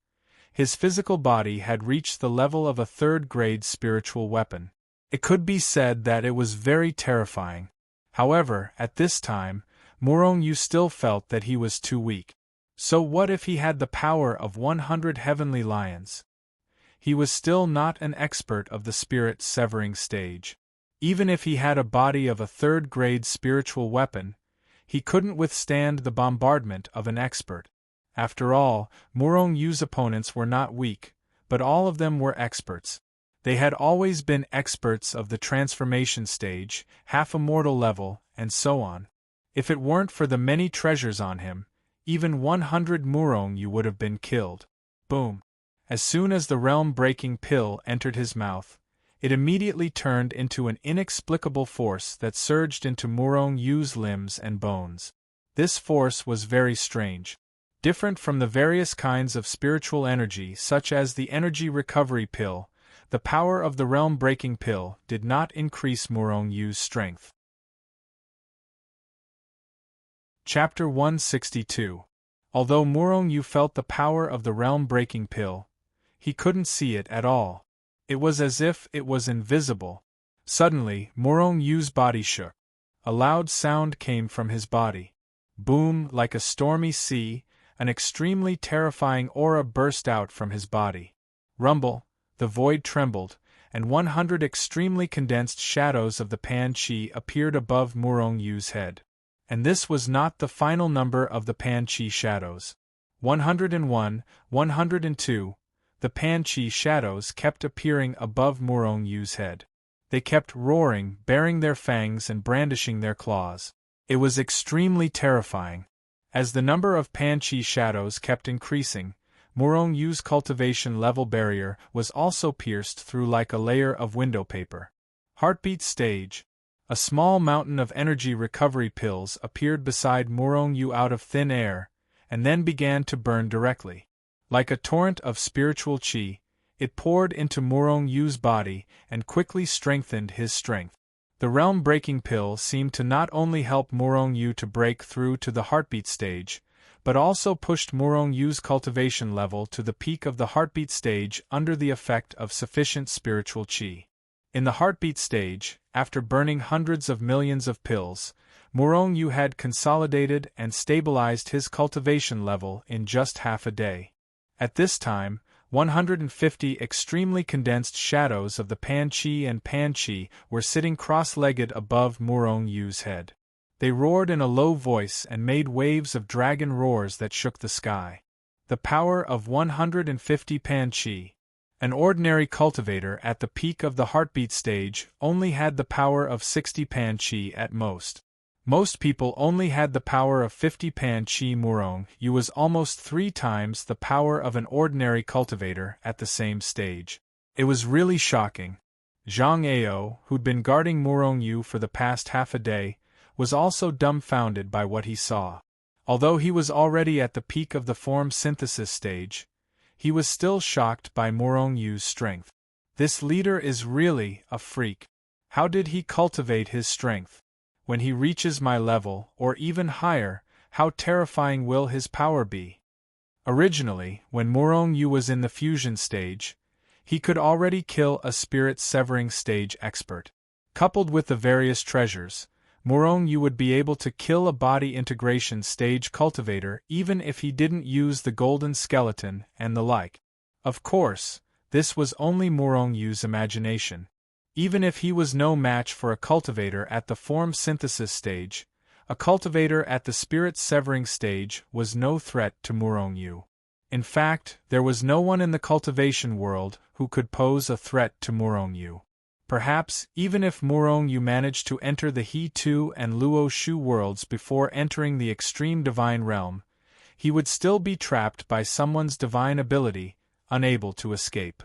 his physical body had reached the level of a third-grade spiritual weapon. It could be said that it was very terrifying. However, at this time, Murong Yu still felt that he was too weak. So what if he had the power of 100 heavenly lions? He was still not an expert of the spirit-severing stage. Even if he had a body of a third-grade spiritual weapon, he couldn't withstand the bombardment of an expert. After all, Murong Yu's opponents were not weak, but all of them were experts. They had always been experts of the transformation stage, half-immortal level, and so on. If it weren't for the many treasures on him, even 100 Murong Yu would have been killed. Boom! As soon as the realm-breaking pill entered his mouth, it immediately turned into an inexplicable force that surged into Murong Yu's limbs and bones. This force was very strange. Different from the various kinds of spiritual energy such as the energy recovery pill, the power of the realm-breaking pill did not increase Murong Yu's strength. Chapter 162. Although Murong Yu felt the power of the realm-breaking pill, he couldn't see it at all. It was as if it was invisible. Suddenly, Murong Yu's body shook. A loud sound came from his body. Boom! Like a stormy sea, an extremely terrifying aura burst out from his body. Rumble! The void trembled, and 100 extremely condensed shadows of the Pan-Chi appeared above Murong Yu's head. And this was not the final number of the Pan-Chi shadows. 101, 102, the Pan-Chi shadows kept appearing above Murong Yu's head. They kept roaring, baring their fangs and brandishing their claws. It was extremely terrifying. As the number of Pan-Chi shadows kept increasing, Murong Yu's cultivation level barrier was also pierced through like a layer of window paper. Heartbeat stage. A small mountain of energy recovery pills appeared beside Murong Yu out of thin air, and then began to burn directly. Like a torrent of spiritual chi, it poured into Murong Yu's body and quickly strengthened his strength. The realm-breaking pill seemed to not only help Murong Yu to break through to the heartbeat stage, but also pushed Murong Yu's cultivation level to the peak of the heartbeat stage under the effect of sufficient spiritual chi. In the heartbeat stage, after burning hundreds of millions of pills, Murong Yu had consolidated and stabilized his cultivation level in just half a day. At this time, 150 extremely condensed shadows of the Pan-Chi and Pan-Chi were sitting cross-legged above Murong Yu's head. They roared in a low voice and made waves of dragon roars that shook the sky. The power of 150 Pan-Chi. An ordinary cultivator at the peak of the heartbeat stage only had the power of 60 Pan-Chi at most. Most people only had the power of 50 Pan-Chi. Murong Yu was almost 3 times the power of an ordinary cultivator at the same stage. It was really shocking. Zhang Ao, who'd been guarding Murong Yu for the past half a day, was also dumbfounded by what he saw. Although he was already at the peak of the form synthesis stage, he was still shocked by Murong Yu's strength. This leader is really a freak. How did he cultivate his strength? When he reaches my level, or even higher, how terrifying will his power be? Originally, when Murong Yu was in the fusion stage, he could already kill a spirit-severing stage expert. Coupled with the various treasures, Murong Yu would be able to kill a body integration stage cultivator even if he didn't use the golden skeleton and the like. Of course, this was only Murong Yu's imagination. Even if he was no match for a cultivator at the form synthesis stage, a cultivator at the spirit severing stage was no threat to Murong Yu. In fact, there was no one in the cultivation world who could pose a threat to Murong Yu. Perhaps, even if Murong Yu managed to enter the He Tu and Luo Shu worlds before entering the extreme divine realm, he would still be trapped by someone's divine ability, unable to escape.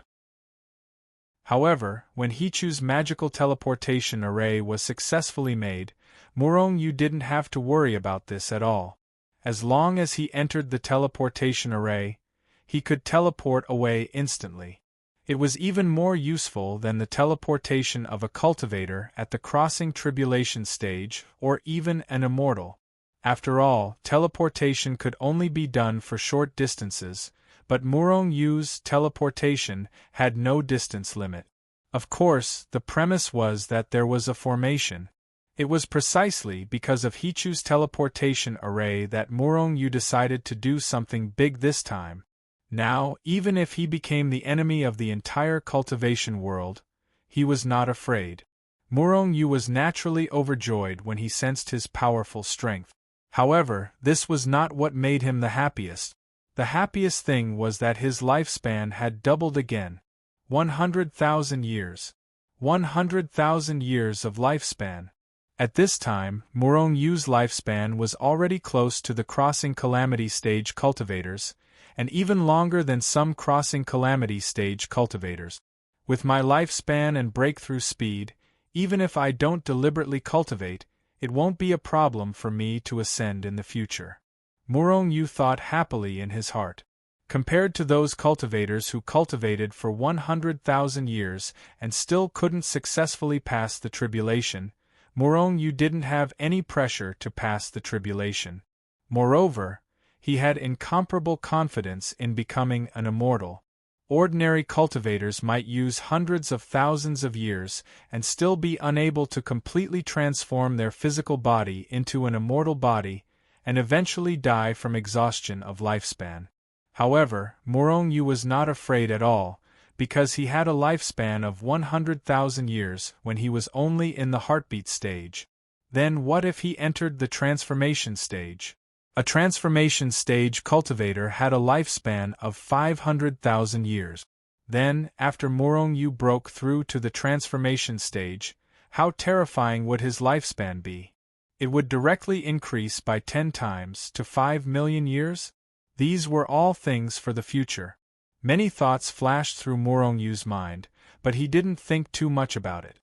However, when He Chu's magical teleportation array was successfully made, Murong Yu didn't have to worry about this at all. As long as he entered the teleportation array, he could teleport away instantly. It was even more useful than the teleportation of a cultivator at the crossing tribulation stage or even an immortal. After all, teleportation could only be done for short distances, but Murong Yu's teleportation had no distance limit. Of course, the premise was that there was a formation. It was precisely because of He Chu's teleportation array that Murong Yu decided to do something big this time. Now, even if he became the enemy of the entire cultivation world, he was not afraid. Murong Yu was naturally overjoyed when he sensed his powerful strength. However, this was not what made him the happiest. The happiest thing was that his lifespan had doubled again. 100,000 years. 100,000 years of lifespan. At this time, Murong Yu's lifespan was already close to the crossing calamity stage cultivators, and even longer than some crossing calamity stage cultivators. With my lifespan and breakthrough speed, even if I don't deliberately cultivate, it won't be a problem for me to ascend in the future. Murong Yu thought happily in his heart. Compared to those cultivators who cultivated for 100,000 years and still couldn't successfully pass the tribulation, Murong Yu didn't have any pressure to pass the tribulation. Moreover, he had incomparable confidence in becoming an immortal. Ordinary cultivators might use hundreds of thousands of years and still be unable to completely transform their physical body into an immortal body, and eventually die from exhaustion of lifespan. However, Murong Yu was not afraid at all, because he had a lifespan of 100,000 years when he was only in the heartbeat stage. Then what if he entered the transformation stage? A transformation stage cultivator had a lifespan of 500,000 years. Then, after Murong Yu broke through to the transformation stage, how terrifying would his lifespan be? It would directly increase by 10 times to 5 million years? These were all things for the future. Many thoughts flashed through Murong Yu's mind, but he didn't think too much about it.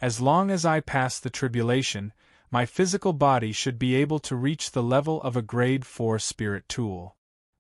As long as I pass the tribulation, my physical body should be able to reach the level of a grade 4 spirit tool.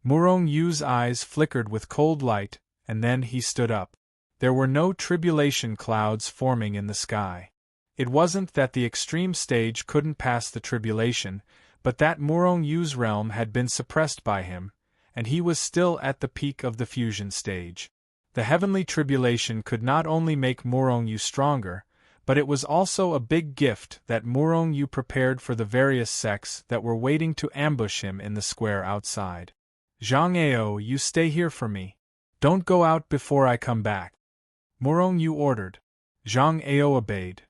Murong Yu's eyes flickered with cold light, and then he stood up. There were no tribulation clouds forming in the sky. It wasn't that the extreme stage couldn't pass the tribulation, but that Murong Yu's realm had been suppressed by him, and he was still at the peak of the fusion stage. The heavenly tribulation could not only make Murong Yu stronger, but it was also a big gift that Murong Yu prepared for the various sects that were waiting to ambush him in the square outside. Zhang Ao, you stay here for me. Don't go out before I come back. Murong Yu ordered. Zhang Ao obeyed.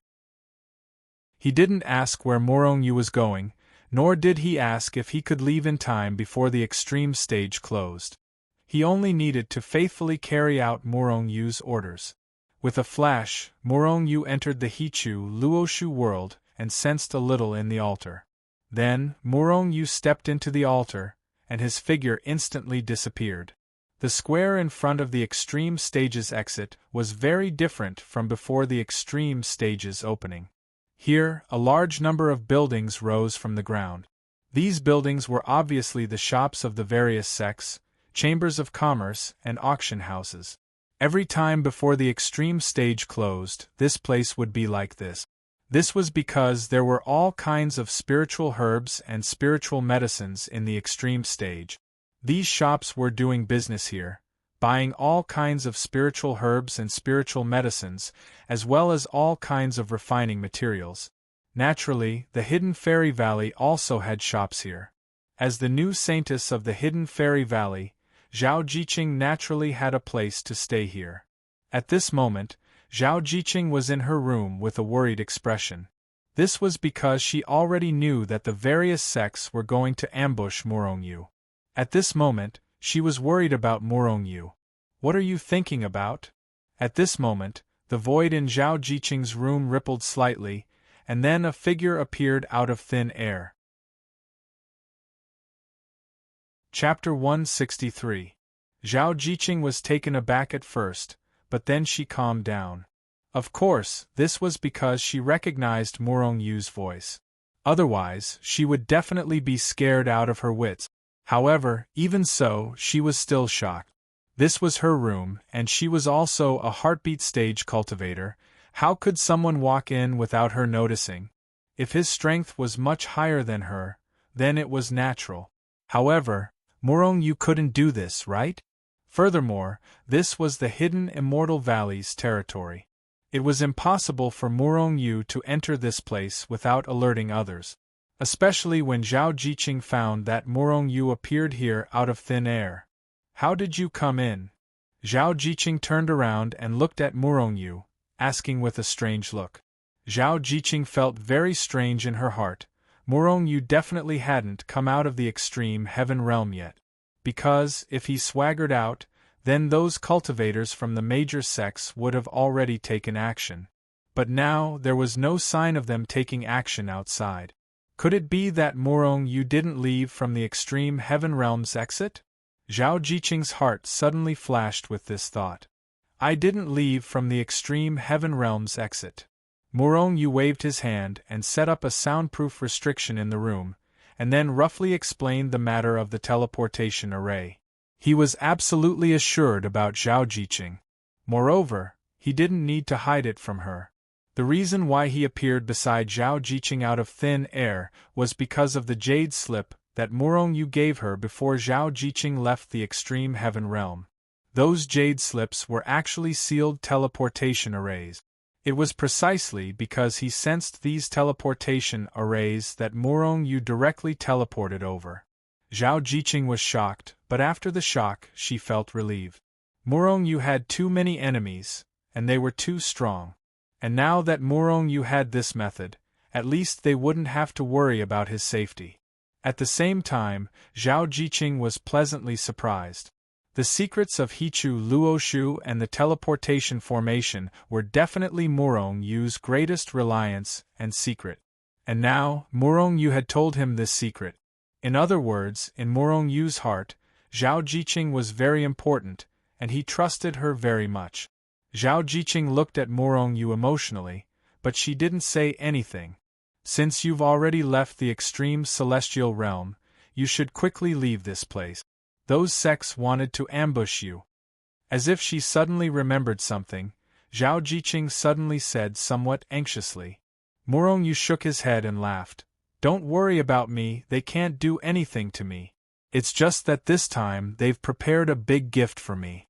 He didn't ask where Murong Yu was going, nor did he ask if he could leave in time before the extreme stage closed. He only needed to faithfully carry out Murong Yu's orders. With a flash, Murong Yu entered the He Chu Luo Shu world and sensed a little in the altar. Then, Murong Yu stepped into the altar, and his figure instantly disappeared. The square in front of the extreme stage's exit was very different from before the extreme stage's opening. Here, a large number of buildings rose from the ground. These buildings were obviously the shops of the various sects, chambers of commerce, and auction houses. Every time before the extreme stage closed, this place would be like this. This was because there were all kinds of spiritual herbs and spiritual medicines in the extreme stage. These shops were doing business here, buying all kinds of spiritual herbs and spiritual medicines, as well as all kinds of refining materials. Naturally, the Hidden Fairy Valley also had shops here. As the new saintess of the Hidden Fairy Valley, Zhao Jiqing naturally had a place to stay here. At this moment, Zhao Jiqing was in her room with a worried expression. This was because she already knew that the various sects were going to ambush Morongyu. At this moment, she was worried about Morongyu. "What are you thinking about?" At this moment, the void in Zhao Jiqing's room rippled slightly, and then a figure appeared out of thin air. Chapter 163. Zhao Jiqing was taken aback at first, but then she calmed down. Of course, this was because she recognized Morongyu's voice. Otherwise, she would definitely be scared out of her wits. However, even so, she was still shocked. This was her room, and she was also a heartbeat stage cultivator. How could someone walk in without her noticing? If his strength was much higher than her, then it was natural. However, Morongyu couldn't do this, right? Furthermore, this was the hidden Immortal Valley's territory. It was impossible for Morongyu to enter this place without alerting others. Especially when Zhao Jiqing found that Morongyu appeared here out of thin air. "How did you come in?" Zhao Jiqing turned around and looked at Morongyu, asking with a strange look. Zhao Jiqing felt very strange in her heart. Morongyu definitely hadn't come out of the extreme heaven realm yet. Because, if he swaggered out, then those cultivators from the major sects would have already taken action. But now there was no sign of them taking action outside. Could it be that Morongyu didn't leave from the extreme heaven realm's exit? Zhao Jiqing's heart suddenly flashed with this thought. "I didn't leave from the extreme heaven realm's exit." Morongyu waved his hand and set up a soundproof restriction in the room, and then roughly explained the matter of the teleportation array. He was absolutely assured about Zhao Jiqing. Moreover, he didn't need to hide it from her. The reason why he appeared beside Zhao Jiqing out of thin air was because of the jade slip that Morongyu gave her before Zhao Jiqing left the extreme heaven realm. Those jade slips were actually sealed teleportation arrays. It was precisely because he sensed these teleportation arrays that Morongyu directly teleported over. Zhao Jiqing was shocked, but after the shock, she felt relieved. Morongyu had too many enemies, and they were too strong. And now that Morongyu had this method, at least they wouldn't have to worry about his safety. At the same time, Zhao Jiqing was pleasantly surprised. The secrets of Hichu Luoshu and the teleportation formation were definitely Morongyu's greatest reliance and secret. And now, Morongyu had told him this secret. In other words, in Morongyu's heart, Zhao Jiqing was very important, and he trusted her very much. Zhao Jiqing looked at Morongyu emotionally, but she didn't say anything. "Since you've already left the extreme celestial realm, you should quickly leave this place. Those sects wanted to ambush you." As if she suddenly remembered something, Zhao Jiqing suddenly said somewhat anxiously. Morongyu shook his head and laughed. "Don't worry about me, they can't do anything to me. It's just that this time they've prepared a big gift for me.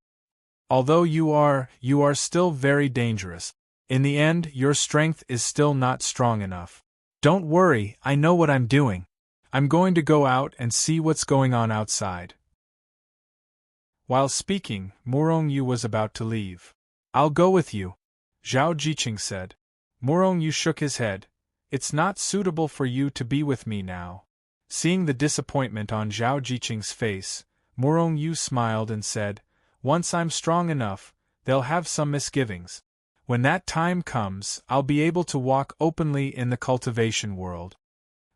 Although you are still very dangerous. In the end, your strength is still not strong enough. Don't worry, I know what I'm doing. I'm going to go out and see what's going on outside." While speaking, Morongyu was about to leave. "I'll go with you," Zhao Jiqing said. Morongyu shook his head. "It's not suitable for you to be with me now." Seeing the disappointment on Zhao Jiqing's face, Morongyu smiled and said, "Once I'm strong enough, they'll have some misgivings. When that time comes, I'll be able to walk openly in the cultivation world."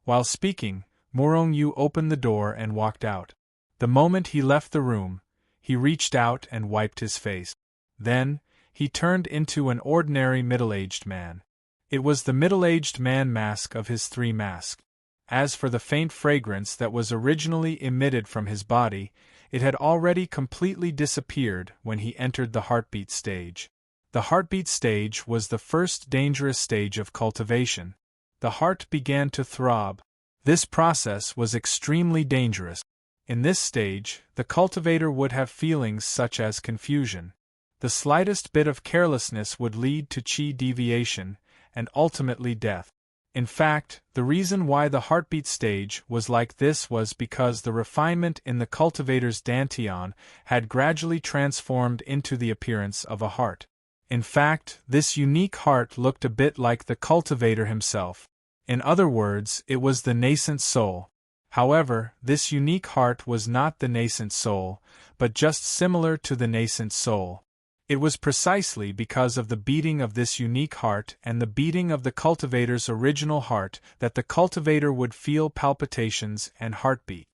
While speaking, Morongyu opened the door and walked out. The moment he left the room, he reached out and wiped his face. Then, he turned into an ordinary middle-aged man. It was the middle-aged man mask of his three masks. As for the faint fragrance that was originally emitted from his body, it had already completely disappeared when he entered the heartbeat stage. The heartbeat stage was the first dangerous stage of cultivation. The heart began to throb. This process was extremely dangerous. In this stage, the cultivator would have feelings such as confusion. The slightest bit of carelessness would lead to chi deviation, and ultimately death. In fact, the reason why the heartbeat stage was like this was because the refinement in the cultivator's dantian had gradually transformed into the appearance of a heart. In fact, this unique heart looked a bit like the cultivator himself. In other words, it was the nascent soul. However, this unique heart was not the nascent soul, but just similar to the nascent soul. It was precisely because of the beating of this unique heart and the beating of the cultivator's original heart that the cultivator would feel palpitations and heartbeat.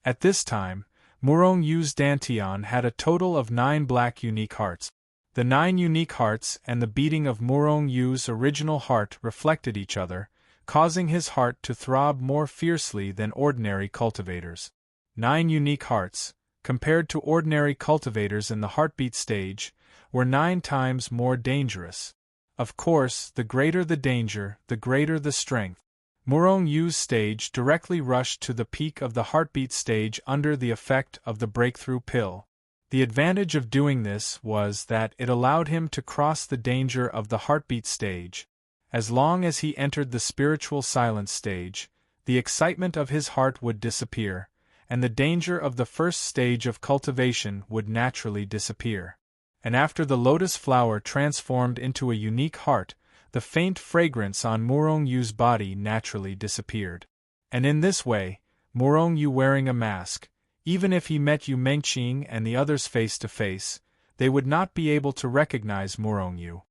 At this time, Murong Yu's Dantian had a total of 9 black unique hearts. The 9 unique hearts and the beating of Murong Yu's original heart reflected each other, causing his heart to throb more fiercely than ordinary cultivators. 9 unique hearts, compared to ordinary cultivators in the heartbeat stage, were 9 times more dangerous. Of course, the greater the danger, the greater the strength. Murong Yu's stage directly rushed to the peak of the heartbeat stage under the effect of the breakthrough pill. The advantage of doing this was that it allowed him to cross the danger of the heartbeat stage. As long as he entered the spiritual silence stage, the excitement of his heart would disappear, and the danger of the first stage of cultivation would naturally disappear. And after the lotus flower transformed into a unique heart, the faint fragrance on Murong Yu's body naturally disappeared. And in this way, Murong Yu wearing a mask, even if he met Yu Mengqing and the others face to face, they would not be able to recognize Murong Yu.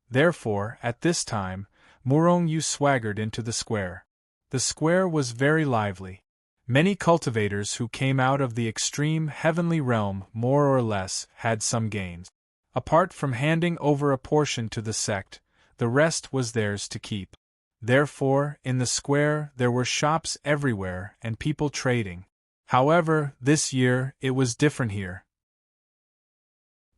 Therefore, at this time, Murong Yu swaggered into the square. The square was very lively. Many cultivators who came out of the extreme heavenly realm more or less had some gains. Apart from handing over a portion to the sect, the rest was theirs to keep. Therefore, in the square there were shops everywhere and people trading. However, this year it was different here.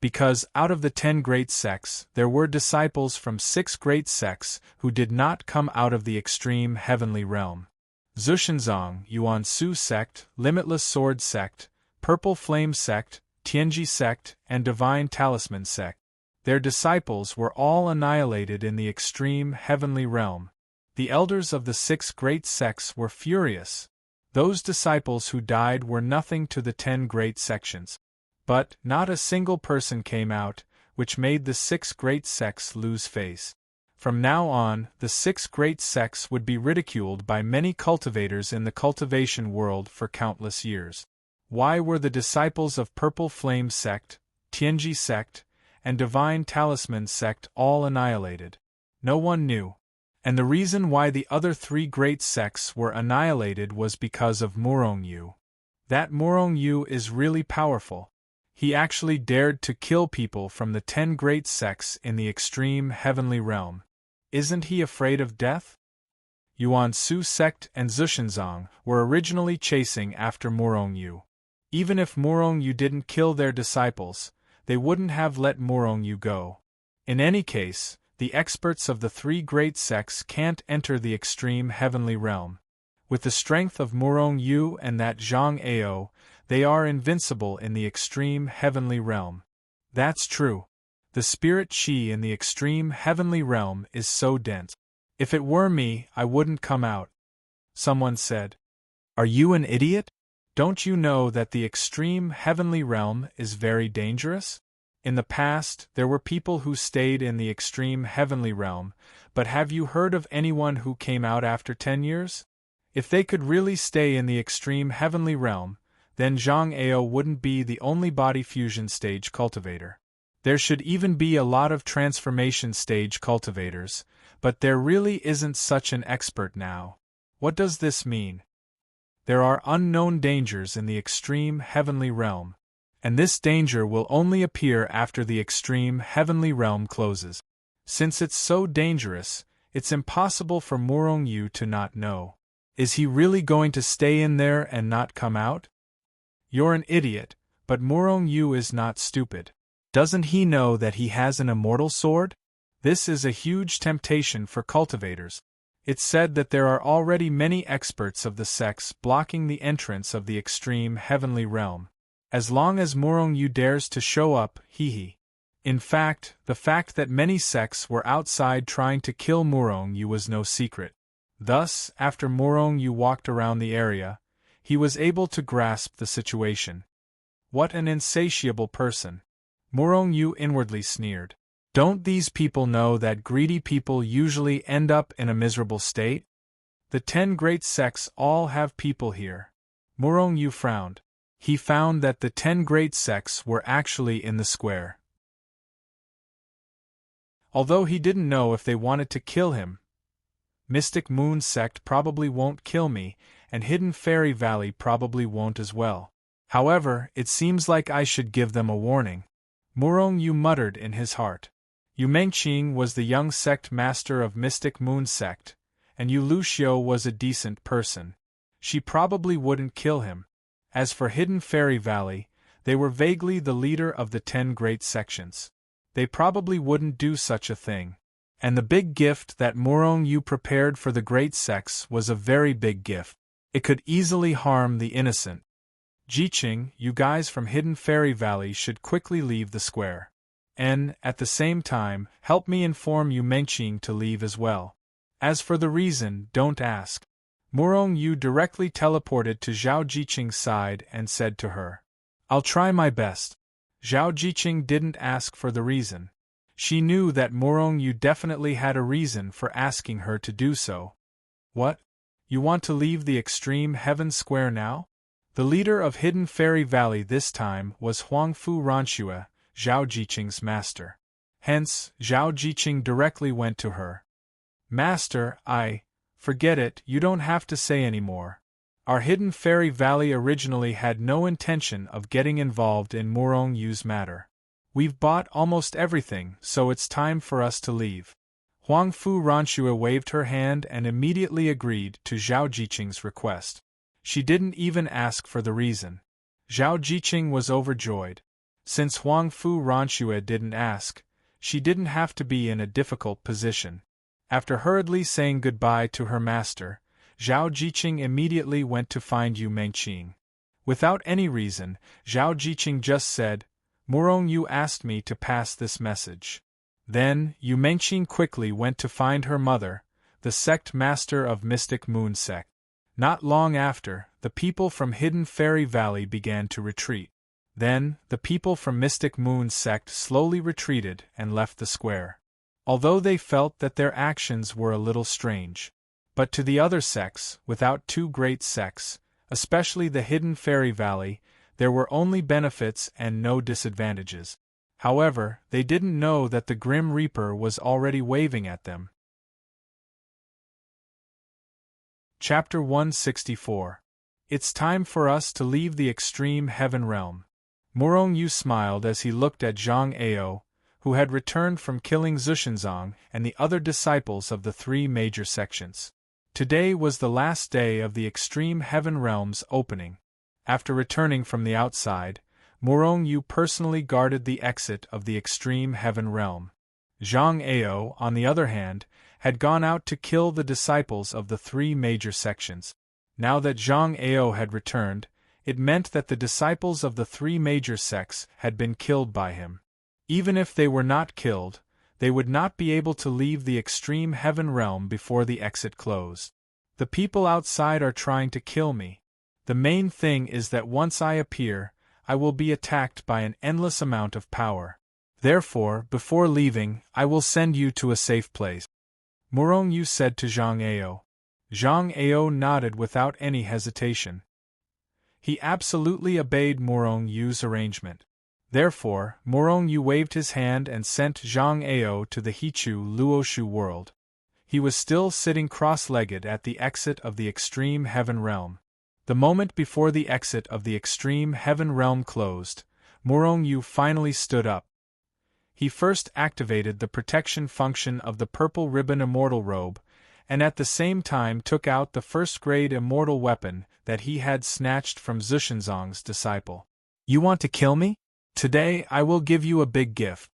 Because out of the 10 great sects, there were disciples from 6 great sects who did not come out of the extreme heavenly realm. Zhushenzong, Yuan Su sect, Limitless Sword sect, Purple Flame sect, Tianji sect, and Divine Talisman sect. Their disciples were all annihilated in the extreme heavenly realm. The elders of the 6 great sects were furious. Those disciples who died were nothing to the 10 great sections. But not a single person came out, which made the 6 great sects lose face. From now on, the 6 great sects would be ridiculed by many cultivators in the cultivation world for countless years. Why were the disciples of Purple Flame sect, Tianji sect, and Divine Talisman sect all annihilated? No one knew. And the reason why the other 3 great sects were annihilated was because of Murong Yu. That Murong Yu is really powerful. He actually dared to kill people from the 10 great sects in the extreme heavenly realm. Isn't he afraid of death? Yuan Su sect and Zhushenzong were originally chasing after Murong Yu. Even if Murong Yu didn't kill their disciples, they wouldn't have let Murong Yu go. In any case, the experts of the 3 great sects can't enter the extreme heavenly realm. With the strength of Murong Yu and that Zhang Ao, they are invincible in the extreme heavenly realm. That's true. The spirit qi in the extreme heavenly realm is so dense. If it were me, I wouldn't come out. Someone said. Are you an idiot? Don't you know that the extreme heavenly realm is very dangerous? In the past, there were people who stayed in the extreme heavenly realm, but have you heard of anyone who came out after 10 years? If they could really stay in the extreme heavenly realm, then Zhang Ao wouldn't be the only body fusion stage cultivator. There should even be a lot of transformation stage cultivators, but there really isn't such an expert now. What does this mean? There are unknown dangers in the extreme heavenly realm, and this danger will only appear after the extreme heavenly realm closes. Since it's so dangerous, it's impossible for Murong Yu to not know. Is he really going to stay in there and not come out? You're an idiot, but Murong Yu is not stupid. Doesn't he know that he has an immortal sword? This is a huge temptation for cultivators. It's said that there are already many experts of the sects blocking the entrance of the extreme heavenly realm. As long as Murong Yu dares to show up, he. In fact, the fact that many sects were outside trying to kill Murong Yu was no secret. Thus, after Murong Yu walked around the area, he was able to grasp the situation. What an insatiable person! Murong Yu inwardly sneered. Don't these people know that greedy people usually end up in a miserable state? The 10 great sects all have people here. Murong Yu frowned. He found that the 10 great sects were actually in the square. Although he didn't know if they wanted to kill him. Mystic Moon sect probably won't kill me, and Hidden Fairy Valley probably won't as well. However, it seems like I should give them a warning. Murong Yu muttered in his heart. Yu Mengqing was the young sect master of Mystic Moon sect, and Yu Luxiu was a decent person. She probably wouldn't kill him. As for Hidden Fairy Valley, they were vaguely the leader of the 10 great sections. They probably wouldn't do such a thing. And the big gift that Murong Yu prepared for the great sects was a very big gift. It could easily harm the innocent. Jiqing, you guys from Hidden Fairy Valley should quickly leave the square. And, at the same time, help me inform Yu Mengqing to leave as well. As for the reason, don't ask. Murong Yu directly teleported to Zhao Jiqing's side and said to her, I'll try my best. Zhao Jiqing didn't ask for the reason. She knew that Murong Yu definitely had a reason for asking her to do so. What? You want to leave the extreme heaven square now? The leader of Hidden Fairy Valley this time was Huangfu Ranxue, Zhao Jiqing's master. Hence, Zhao Jiqing directly went to her. Master, forget it, you don't have to say any more. Our Hidden Fairy Valley originally had no intention of getting involved in Murong Yu's matter. We've bought almost everything, so it's time for us to leave. Huangfu Ranxue waved her hand and immediately agreed to Zhao Jiqing's request. She didn't even ask for the reason. Zhao Jiqing was overjoyed. Since Huangfu Ranxue didn't ask, she didn't have to be in a difficult position. After hurriedly saying goodbye to her master, Zhao Jiqing immediately went to find Yu Mengqing. Without any reason, Zhao Jiqing just said, Murong Yu asked me to pass this message. Then, Yu Mengqing quickly went to find her mother, the sect master of Mystic Moon sect. Not long after, the people from Hidden Fairy Valley began to retreat. Then, the people from Mystic Moon sect slowly retreated and left the square. Although they felt that their actions were a little strange. But to the other sects, without 2 great sects, especially the Hidden Fairy Valley, there were only benefits and no disadvantages. However, they didn't know that the Grim Reaper was already waving at them. Chapter 164. It's time for us to leave the extreme heaven realm. Murong Yu smiled as he looked at Zhang Ao, who had returned from killing Zushenzong and the other disciples of the 3 major sections. Today was the last day of the extreme heaven realm's opening. After returning from the outside, Murong Yu personally guarded the exit of the extreme heaven realm. Zhang Ao, on the other hand, had gone out to kill the disciples of the 3 major sections. Now that Zhang Ao had returned, it meant that the disciples of the 3 major sects had been killed by him. Even if they were not killed, they would not be able to leave the extreme heaven realm before the exit closed. The people outside are trying to kill me. The main thing is that once I appear, I will be attacked by an endless amount of power. Therefore, before leaving, I will send you to a safe place. Murong Yu said to Zhang Ao. Zhang Ao nodded without any hesitation. He absolutely obeyed Murong Yu's arrangement. Therefore, Murong Yu waved his hand and sent Zhang Ao to the Hichu Luoshu world. He was still sitting cross-legged at the exit of the extreme heaven realm. The moment before the exit of the extreme heaven realm closed, Murong Yu finally stood up. He first activated the protection function of the purple ribbon immortal robe, and at the same time took out the first-grade immortal weapon that he had snatched from Zushenzong's disciple. You want to kill me? Today I will give you a big gift.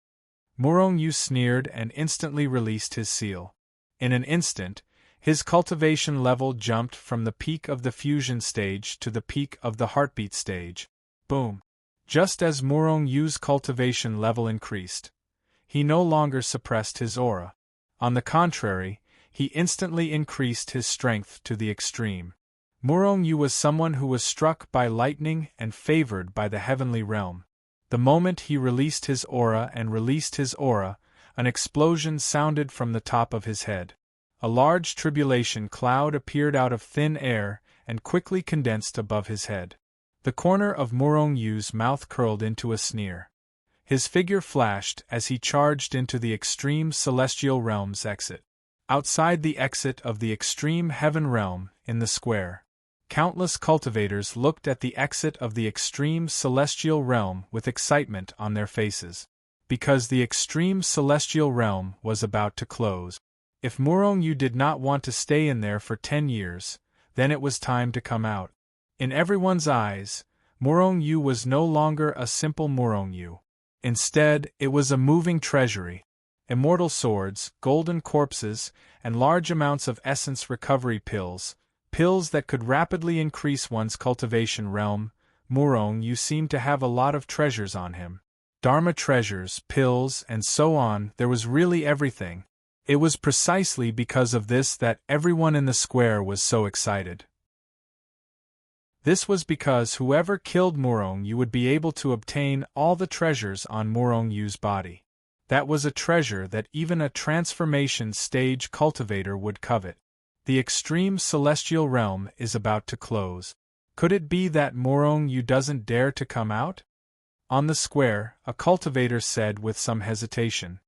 Murong Yu sneered and instantly released his seal. In an instant, his cultivation level jumped from the peak of the fusion stage to the peak of the heartbeat stage. Boom! Just as Murong Yu's cultivation level increased, he no longer suppressed his aura. On the contrary, he instantly increased his strength to the extreme. Murong Yu was someone who was struck by lightning and favored by the heavenly realm. The moment he released his aura, an explosion sounded from the top of his head. A large tribulation cloud appeared out of thin air and quickly condensed above his head. The corner of Morong Yu's mouth curled into a sneer. His figure flashed as he charged into the extreme celestial realm's exit. Outside the exit of the extreme heaven realm, in the square, countless cultivators looked at the exit of the extreme celestial realm with excitement on their faces. Because the extreme celestial realm was about to close. If Morong Yu did not want to stay in there for 10 years, then it was time to come out. In everyone's eyes, Morong Yu was no longer a simple Morong Yu. Instead, it was a moving treasury. Immortal swords, golden corpses, and large amounts of essence recovery pills that could rapidly increase one's cultivation realm. Morong Yu seemed to have a lot of treasures on him. Dharma treasures, pills, and so on. There was really everything. It was precisely because of this that everyone in the square was so excited. This was because whoever killed Morong Yu would be able to obtain all the treasures on Morong Yu's body. That was a treasure that even a transformation stage cultivator would covet. The extreme celestial realm is about to close. Could it be that Morong Yu doesn't dare to come out? On the square, a cultivator said with some hesitation.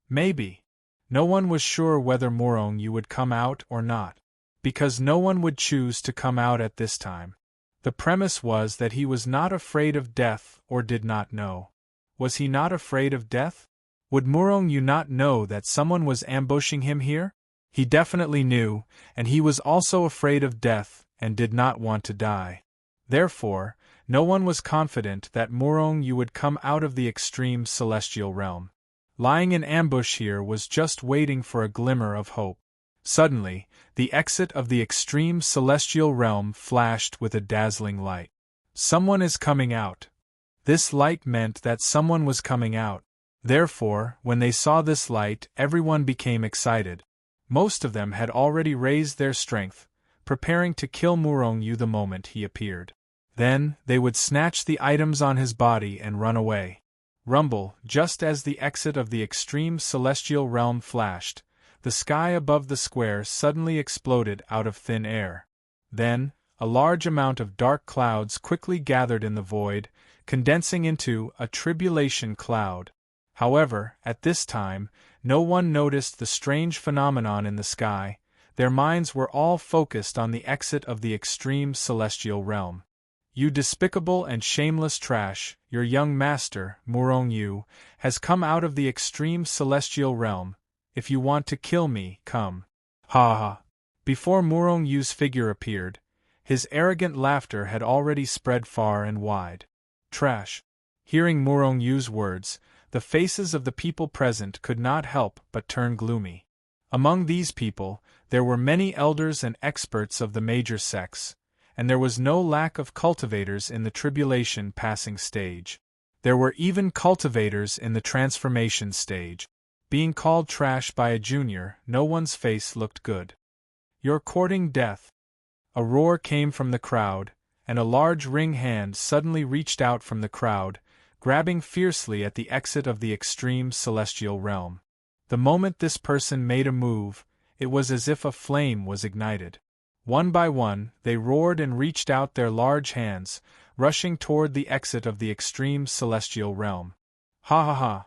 Maybe. No one was sure whether Morong Yu would come out or not. Because no one would choose to come out at this time. The premise was that he was not afraid of death or did not know. Was he not afraid of death? Would Morong Yu not know that someone was ambushing him here? He definitely knew, and he was also afraid of death and did not want to die. Therefore, no one was confident that Morong Yu would come out of the extreme celestial realm. Lying in ambush here was just waiting for a glimmer of hope. Suddenly, the exit of the extreme celestial realm flashed with a dazzling light. Someone is coming out. This light meant that someone was coming out. Therefore, when they saw this light, everyone became excited. Most of them had already raised their strength, preparing to kill Morong Yu the moment he appeared. Then, they would snatch the items on his body and run away. Rumble, just as the exit of the extreme celestial realm flashed, the sky above the square suddenly exploded out of thin air. Then, a large amount of dark clouds quickly gathered in the void, condensing into a tribulation cloud. However, at this time, no one noticed the strange phenomenon in the sky. Their minds were all focused on the exit of the extreme celestial realm. You despicable and shameless trash, your young master, Morong Yu, has come out of the extreme celestial realm. If you want to kill me, come. Ha ha. Before Morong Yu's figure appeared, his arrogant laughter had already spread far and wide. Trash. Hearing Morong Yu's words, the faces of the people present could not help but turn gloomy. Among these people, there were many elders and experts of the major sects, and there was no lack of cultivators in the tribulation passing stage. There were even cultivators in the transformation stage. Being called trash by a junior, no one's face looked good. You're courting death. A roar came from the crowd, and a large ring hand suddenly reached out from the crowd, grabbing fiercely at the exit of the extreme celestial realm. The moment this person made a move, it was as if a flame was ignited. One by one, they roared and reached out their large hands, rushing toward the exit of the extreme celestial realm. Ha ha ha!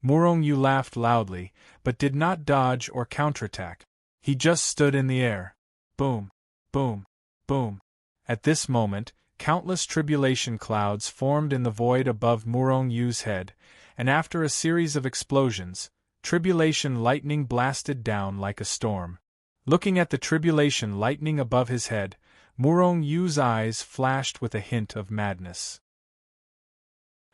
Morong Yu laughed loudly, but did not dodge or counterattack. He just stood in the air. Boom! Boom! Boom! At this moment, countless tribulation clouds formed in the void above Morong Yu's head, and after a series of explosions, tribulation lightning blasted down like a storm. Looking at the tribulation lightning above his head, Morong Yu's eyes flashed with a hint of madness.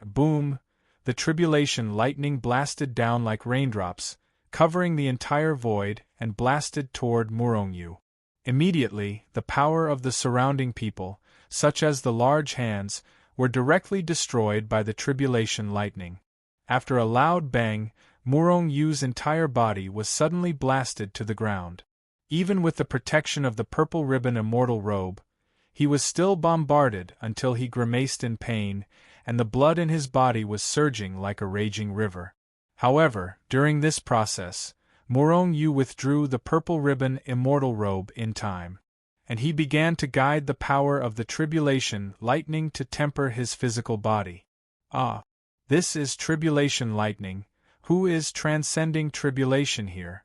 Boom! The tribulation lightning blasted down like raindrops, covering the entire void, and blasted toward Morong Yu. Immediately, the power of the surrounding people, such as the large hands, were directly destroyed by the tribulation lightning. After a loud bang, Morong Yu's entire body was suddenly blasted to the ground. Even with the protection of the purple ribbon immortal robe, he was still bombarded until he grimaced in pain, and the blood in his body was surging like a raging river. However, during this process, Murong Yu withdrew the purple ribbon immortal robe in time, and he began to guide the power of the tribulation lightning to temper his physical body. Ah! This is tribulation lightning. Who is transcending tribulation here?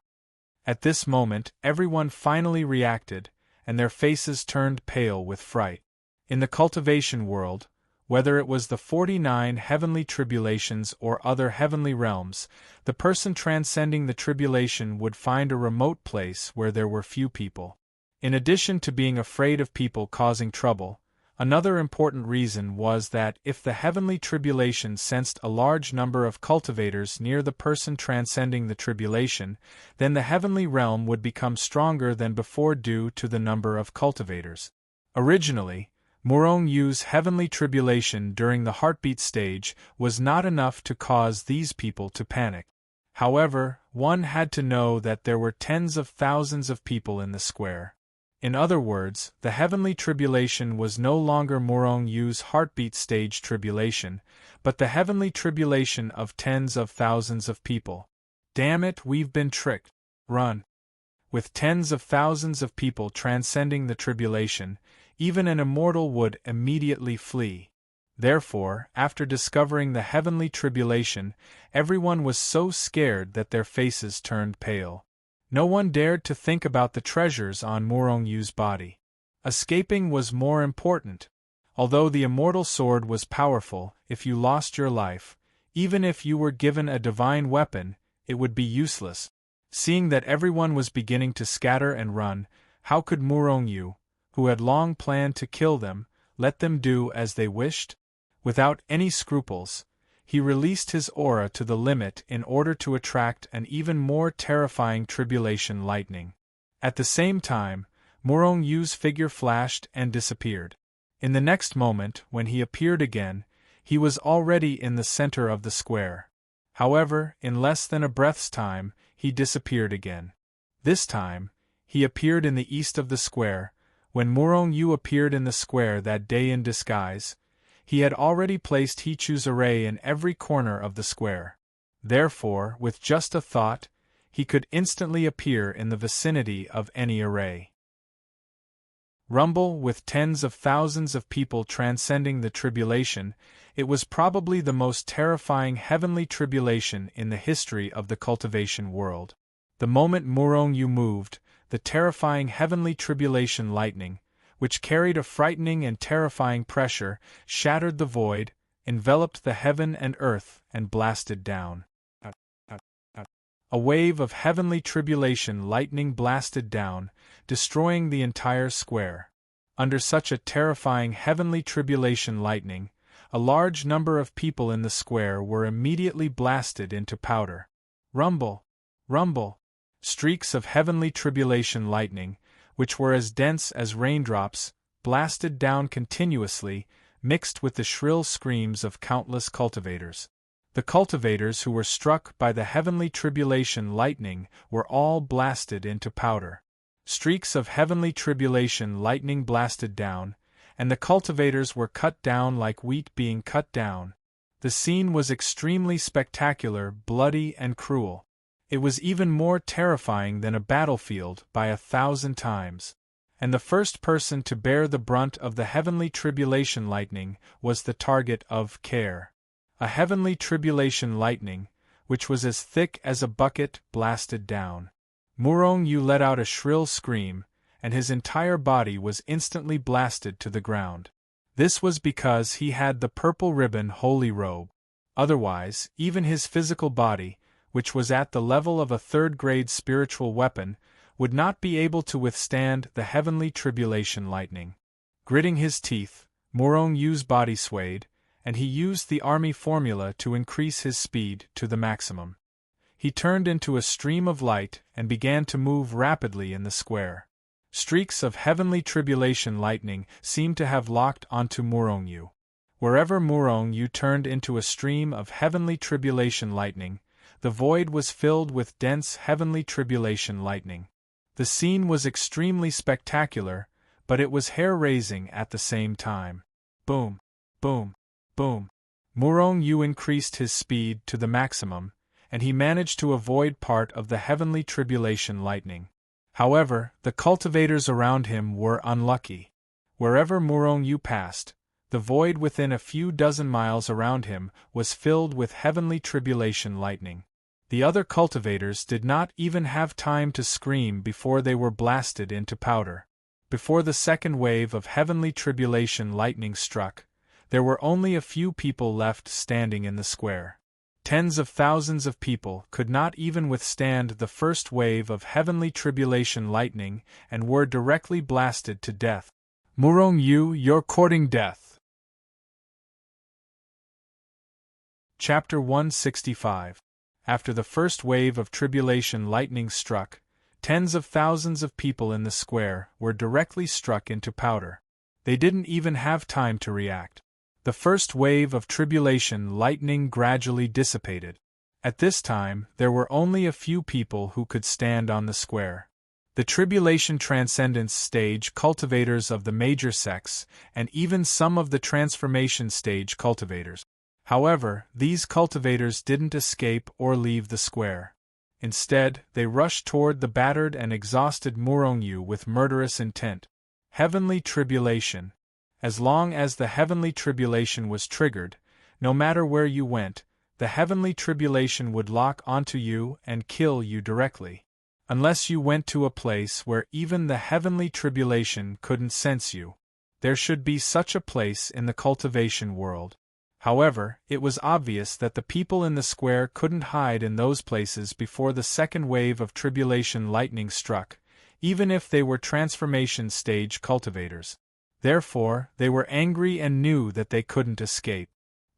At this moment, everyone finally reacted, and their faces turned pale with fright. In the cultivation world, whether it was the 49 heavenly tribulations or other heavenly realms, the person transcending the tribulation would find a remote place where there were few people. In addition to being afraid of people causing trouble, another important reason was that if the heavenly tribulation sensed a large number of cultivators near the person transcending the tribulation, then the heavenly realm would become stronger than before due to the number of cultivators. Originally, Murong Yu's heavenly tribulation during the heartbeat stage was not enough to cause these people to panic. However, one had to know that there were tens of thousands of people in the square. In other words, the heavenly tribulation was no longer Murong Yu's heartbeat stage tribulation, but the heavenly tribulation of tens of thousands of people. Damn it, we've been tricked. Run. With tens of thousands of people transcending the tribulation, even an immortal would immediately flee. Therefore, after discovering the heavenly tribulation, everyone was so scared that their faces turned pale. No one dared to think about the treasures on Murong Yu's body. Escaping was more important. Although the immortal sword was powerful, if you lost your life, even if you were given a divine weapon, it would be useless. Seeing that everyone was beginning to scatter and run, how could Murong Yu, who had long planned to kill them, let them do as they wished? Without any scruples, he released his aura to the limit in order to attract an even more terrifying tribulation lightning. At the same time, Murong Yu's figure flashed and disappeared. In the next moment, when he appeared again, he was already in the center of the square. However, in less than a breath's time, he disappeared again. This time, he appeared in the east of the square. When Murong Yu appeared in the square that day in disguise, he had already placed Hichu's array in every corner of the square. Therefore, with just a thought, he could instantly appear in the vicinity of any array. Rumble with tens of thousands of people transcending the tribulation, it was probably the most terrifying heavenly tribulation in the history of the cultivation world. The moment Murong Yu moved, the terrifying heavenly tribulation lightning, which carried a frightening and terrifying pressure, shattered the void, enveloped the heaven and earth, and blasted down. A wave of heavenly tribulation lightning blasted down, destroying the entire square. Under such a terrifying heavenly tribulation lightning, a large number of people in the square were immediately blasted into powder. Rumble! Rumble! Streaks of heavenly tribulation lightning, which were as dense as raindrops, blasted down continuously, mixed with the shrill screams of countless cultivators. The cultivators who were struck by the heavenly tribulation lightning were all blasted into powder. Streaks of heavenly tribulation lightning blasted down, and the cultivators were cut down like wheat being cut down. The scene was extremely spectacular, bloody, and cruel. It was even more terrifying than a battlefield by 1,000 times. And the first person to bear the brunt of the heavenly tribulation lightning was the target of care. A heavenly tribulation lightning, which was as thick as a bucket, blasted down. Murong Yu let out a shrill scream, and his entire body was instantly blasted to the ground. This was because he had the purple ribbon holy robe. Otherwise, even his physical body, which was at the level of a third-grade spiritual weapon, would not be able to withstand the heavenly tribulation lightning. Gritting his teeth, Murong Yu's body swayed, and he used the army formula to increase his speed to the maximum. He turned into a stream of light and began to move rapidly in the square. Streaks of heavenly tribulation lightning seemed to have locked onto Murong Yu. Wherever Murong Yu turned into a stream of heavenly tribulation lightning, the void was filled with dense heavenly tribulation lightning. The scene was extremely spectacular, but it was hair-raising at the same time. Boom! Boom! Boom! Murong Yu increased his speed to the maximum, and he managed to avoid part of the heavenly tribulation lightning. However, the cultivators around him were unlucky. Wherever Murong Yu passed, the void within a few dozen miles around him was filled with heavenly tribulation lightning. The other cultivators did not even have time to scream before they were blasted into powder. Before the second wave of heavenly tribulation lightning struck, there were only a few people left standing in the square. Tens of thousands of people could not even withstand the first wave of heavenly tribulation lightning and were directly blasted to death. Murong Yu, you're courting death. Chapter 165. After the first wave of tribulation lightning struck, tens of thousands of people in the square were directly struck into powder. They didn't even have time to react. The first wave of tribulation lightning gradually dissipated. At this time, there were only a few people who could stand on the square. The tribulation transcendence stage cultivators of the major sects, and even some of the transformation stage cultivators. However, these cultivators didn't escape or leave the square. Instead, they rushed toward the battered and exhausted Murong Yu with murderous intent. Heavenly tribulation. As long as the heavenly tribulation was triggered, no matter where you went, the heavenly tribulation would lock onto you and kill you directly. Unless you went to a place where even the heavenly tribulation couldn't sense you. There should be such a place in the cultivation world. However, it was obvious that the people in the square couldn't hide in those places before the second wave of tribulation lightning struck, even if they were transformation stage cultivators. Therefore, they were angry and knew that they couldn't escape.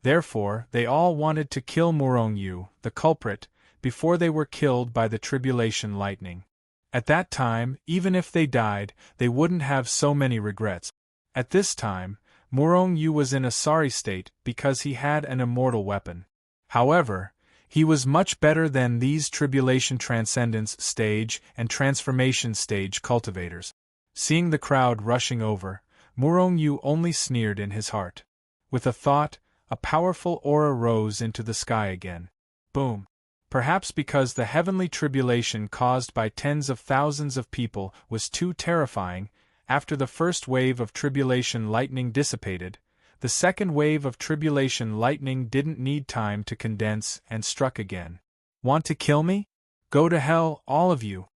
Therefore, they all wanted to kill Murong Yu, the culprit, before they were killed by the tribulation lightning. At that time, even if they died, they wouldn't have so many regrets. At this time, Murong Yu was in a sorry state because he had an immortal weapon. However, he was much better than these tribulation transcendence stage and transformation stage cultivators. Seeing the crowd rushing over, Murong Yu only sneered in his heart. With a thought, a powerful aura rose into the sky again. Boom! Perhaps because the heavenly tribulation caused by tens of thousands of people was too terrifying, after the first wave of tribulation lightning dissipated, the second wave of tribulation lightning didn't need time to condense and struck again. Want to kill me? Go to hell, all of you!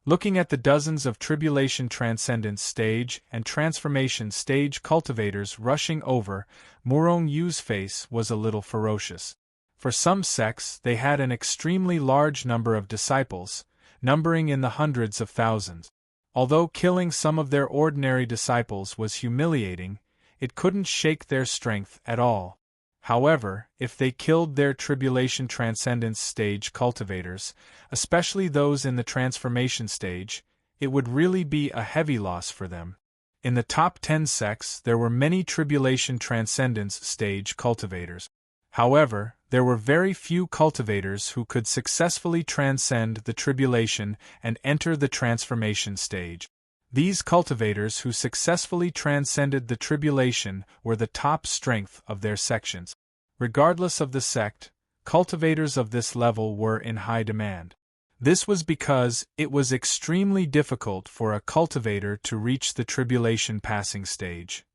Looking at the dozens of tribulation transcendence stage and transformation stage cultivators rushing over, Murong Yu's face was a little ferocious. For some sects, they had an extremely large number of disciples, numbering in the hundreds of thousands. Although killing some of their ordinary disciples was humiliating, it couldn't shake their strength at all. However, if they killed their tribulation transcendence stage cultivators, especially those in the transformation stage, it would really be a heavy loss for them. In the top 10 sects, there were many tribulation transcendence stage cultivators. However, there were very few cultivators who could successfully transcend the tribulation and enter the transformation stage. These cultivators who successfully transcended the tribulation were the top strength of their sections. Regardless of the sect, cultivators of this level were in high demand. This was because it was extremely difficult for a cultivator to reach the tribulation passing stage.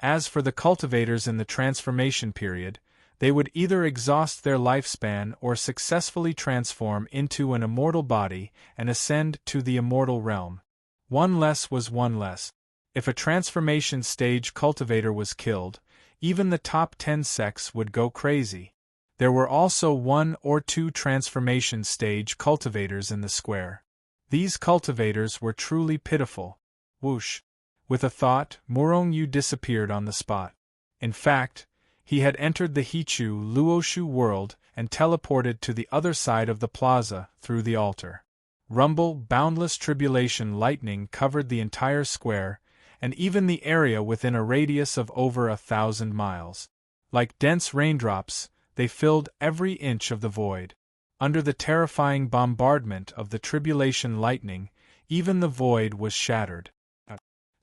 As for the cultivators in the transformation period, they would either exhaust their lifespan or successfully transform into an immortal body and ascend to the immortal realm. One less was one less. If a transformation stage cultivator was killed, even the top 10 sects would go crazy. There were also 1 or 2 transformation stage cultivators in the square. These cultivators were truly pitiful. Whoosh! With a thought, Murong Yu disappeared on the spot. In fact, he had entered the Hichu Luoshu world and teleported to the other side of the plaza through the altar. Rumble, boundless tribulation lightning covered the entire square, and even the area within a radius of over 1,000 miles. Like dense raindrops, they filled every inch of the void. Under the terrifying bombardment of the tribulation lightning, even the void was shattered.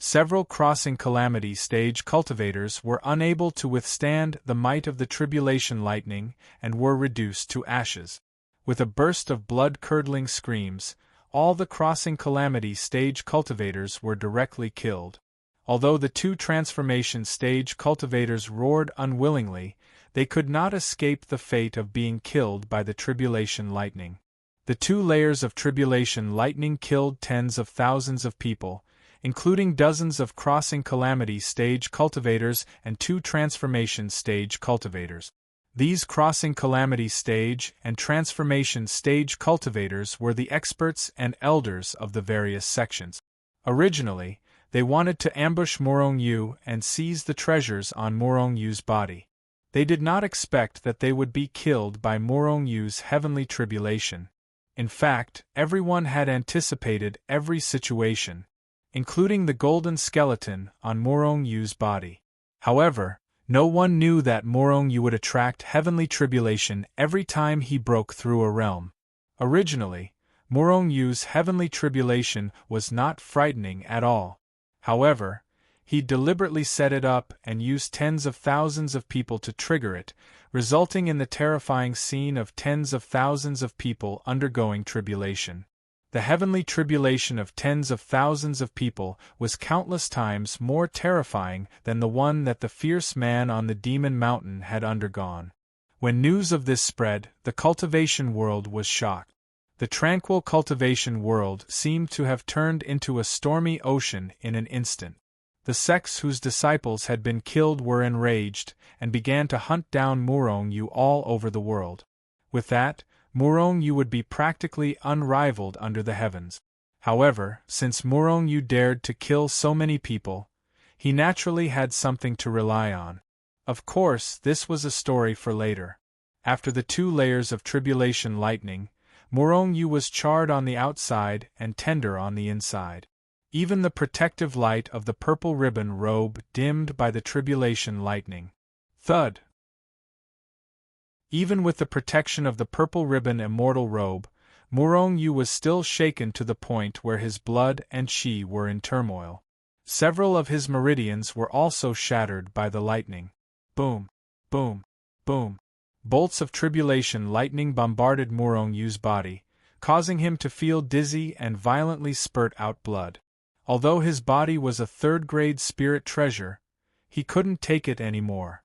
Several crossing calamity stage cultivators were unable to withstand the might of the tribulation lightning and were reduced to ashes. With a burst of blood-curdling screams, all the crossing calamity stage cultivators were directly killed. Although the two transformation stage cultivators roared unwillingly, they could not escape the fate of being killed by the tribulation lightning. The 2 layers of tribulation lightning killed tens of thousands of people, including dozens of crossing calamity stage cultivators and 2 transformation stage cultivators. These crossing calamity stage and transformation stage cultivators were the experts and elders of the various sections. Originally, they wanted to ambush Morong Yu and seize the treasures on Morong Yu's body. They did not expect that they would be killed by Morong Yu's heavenly tribulation. In fact, everyone had anticipated every situation, including the golden skeleton on Morong Yu's body. However, no one knew that Morong Yu would attract heavenly tribulation every time he broke through a realm. Originally, Morong Yu's heavenly tribulation was not frightening at all. However, he deliberately set it up and used tens of thousands of people to trigger it, resulting in the terrifying scene of tens of thousands of people undergoing tribulation. The heavenly tribulation of tens of thousands of people was countless times more terrifying than the one that the fierce man on the Demon Mountain had undergone. When news of this spread, the cultivation world was shocked. The tranquil cultivation world seemed to have turned into a stormy ocean in an instant. The sects whose disciples had been killed were enraged and began to hunt down Morong Yu all over the world. With that, Morong Yu would be practically unrivaled under the heavens. However, since Morong Yu dared to kill so many people, he naturally had something to rely on. Of course, this was a story for later. After the 2 layers of tribulation lightning, Morong Yu was charred on the outside and tender on the inside. Even the protective light of the purple ribbon robe dimmed by the tribulation lightning. Thud! Even with the protection of the purple ribbon immortal robe, Morong Yu was still shaken to the point where his blood and chi were in turmoil. Several of his meridians were also shattered by the lightning. Boom! Boom! Boom! Bolts of tribulation lightning bombarded Morong Yu's body, causing him to feel dizzy and violently spurt out blood. Although his body was a 3rd-grade spirit treasure, he couldn't take it anymore.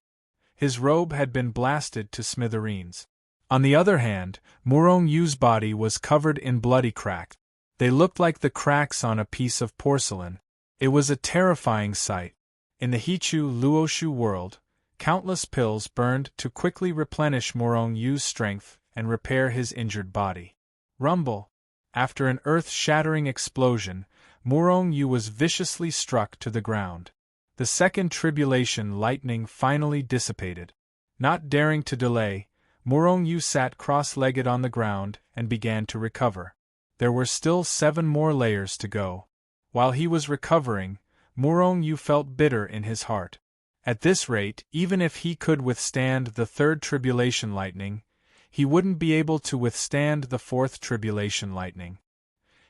His robe had been blasted to smithereens. On the other hand, Morong Yu's body was covered in bloody cracks. They looked like the cracks on a piece of porcelain. It was a terrifying sight. In the Hichu Luoshu world, countless pills burned to quickly replenish Morong Yu's strength and repair his injured body. Rumble! After an earth-shattering explosion, Morong Yu was viciously struck to the ground. The 2nd tribulation lightning finally dissipated. Not daring to delay, Morong Yu sat cross-legged on the ground and began to recover. There were still 7 more layers to go. While he was recovering, Morong Yu felt bitter in his heart. At this rate, even if he could withstand the 3rd tribulation lightning, he wouldn't be able to withstand the 4th tribulation lightning.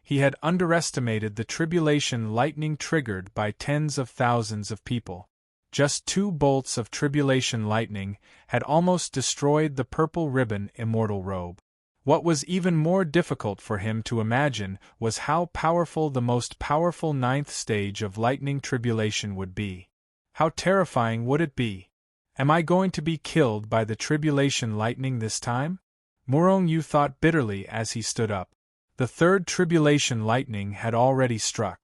He had underestimated the tribulation lightning triggered by tens of thousands of people. Just 2 bolts of tribulation lightning had almost destroyed the purple ribbon immortal robe. What was even more difficult for him to imagine was how powerful the most powerful 9th stage of lightning tribulation would be. How terrifying would it be? Am I going to be killed by the tribulation lightning this time? Morong Yu thought bitterly as he stood up. The 3rd tribulation lightning had already struck.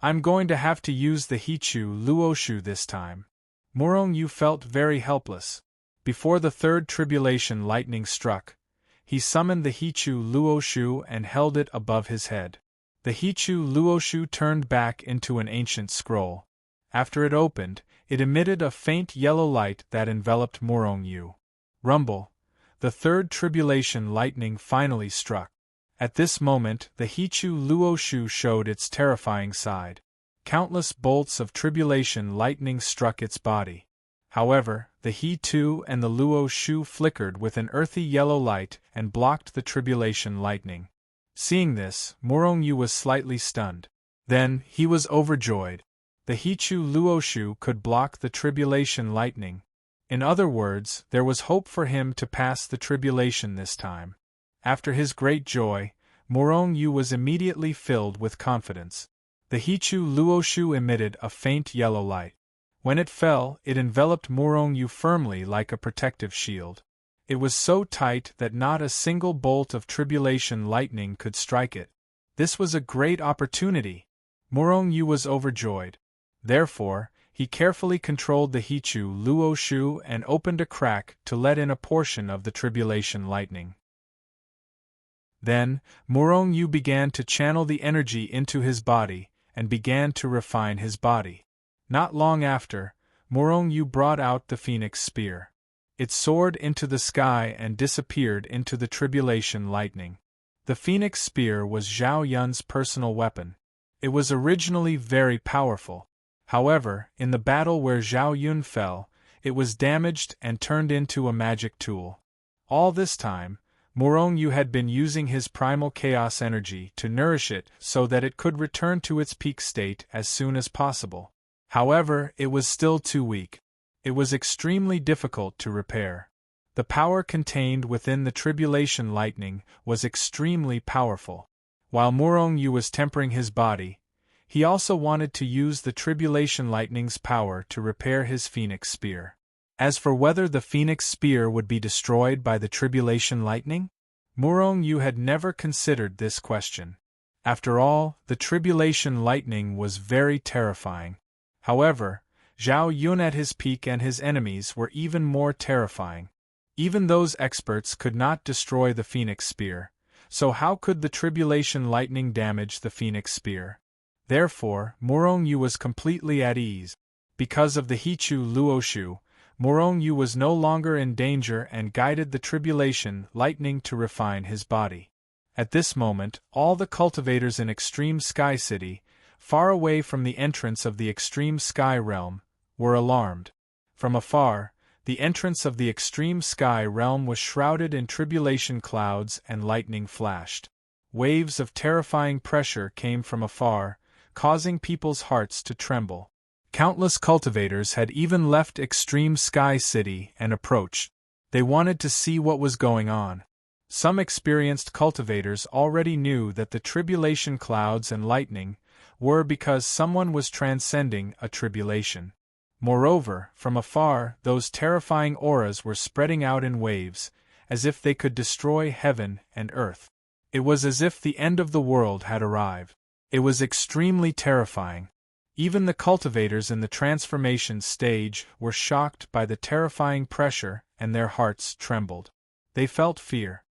I'm going to have to use the Hichu Luoshu this time. Morong Yu felt very helpless. Before the 3rd tribulation lightning struck, he summoned the Hichu Luoshu and held it above his head. The Hichu Luoshu turned back into an ancient scroll. After it opened, it emitted a faint yellow light that enveloped Morong Yu. Rumble! The 3rd tribulation lightning finally struck. At this moment, the Hichu Luoshu showed its terrifying side. Countless bolts of tribulation lightning struck its body. However, the He-Tu and the Luoshu flickered with an earthy yellow light and blocked the tribulation lightning. Seeing this, Morong Yu was slightly stunned. Then, he was overjoyed. The Hichu Luoshu could block the tribulation lightning. In other words, there was hope for him to pass the tribulation this time. After his great joy, Morong Yu was immediately filled with confidence. The Hichu Luoshu emitted a faint yellow light. When it fell, it enveloped Morong Yu firmly like a protective shield. It was so tight that not a single bolt of tribulation lightning could strike it. This was a great opportunity. Morong Yu was overjoyed. Therefore, he carefully controlled the Hichu Luoshu and opened a crack to let in a portion of the tribulation lightning. Then, Morong Yu began to channel the energy into his body, and began to refine his body. Not long after, Morong Yu brought out the phoenix spear. It soared into the sky and disappeared into the tribulation lightning. The phoenix spear was Zhao Yun's personal weapon. It was originally very powerful. However, in the battle where Zhao Yun fell, it was damaged and turned into a magic tool. All this time, Morong Yu had been using his primal chaos energy to nourish it so that it could return to its peak state as soon as possible. However, it was still too weak. It was extremely difficult to repair. The power contained within the tribulation lightning was extremely powerful. While Morong Yu was tempering his body, he also wanted to use the tribulation lightning's power to repair his phoenix spear. As for whether the phoenix spear would be destroyed by the tribulation lightning, Morong Yu had never considered this question. After all, the tribulation lightning was very terrifying. However, Zhao Yun at his peak and his enemies were even more terrifying. Even those experts could not destroy the phoenix spear, so how could the tribulation lightning damage the phoenix spear? Therefore, Morong Yu was completely at ease. Because of the Hichu Luoshu, Morong Yu was no longer in danger and guided the tribulation lightning to refine his body. At this moment, all the cultivators in Extreme Sky City, far away from the entrance of the Extreme Sky Realm, were alarmed. From afar, the entrance of the Extreme Sky Realm was shrouded in tribulation clouds and lightning flashed. Waves of terrifying pressure came from afar, causing people's hearts to tremble. Countless cultivators had even left Extreme Sky City and approached. They wanted to see what was going on. Some experienced cultivators already knew that the tribulation clouds and lightning were because someone was transcending a tribulation. Moreover, from afar, those terrifying auras were spreading out in waves, as if they could destroy heaven and earth. It was as if the end of the world had arrived. It was extremely terrifying. Even the cultivators in the transformation stage were shocked by the terrifying pressure, and their hearts trembled. They felt fear.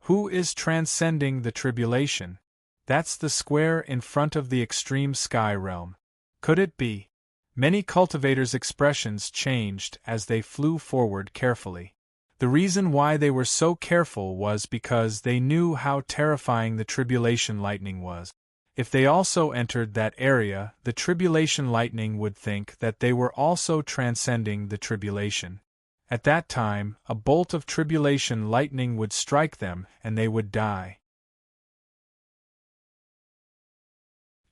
Who is transcending the tribulation? That's the square in front of the Extreme Sky Realm. Could it be? Many cultivators' expressions changed as they flew forward carefully. The reason why they were so careful was because they knew how terrifying the tribulation lightning was. If they also entered that area, the tribulation lightning would think that they were also transcending the tribulation. At that time, a bolt of tribulation lightning would strike them and they would die.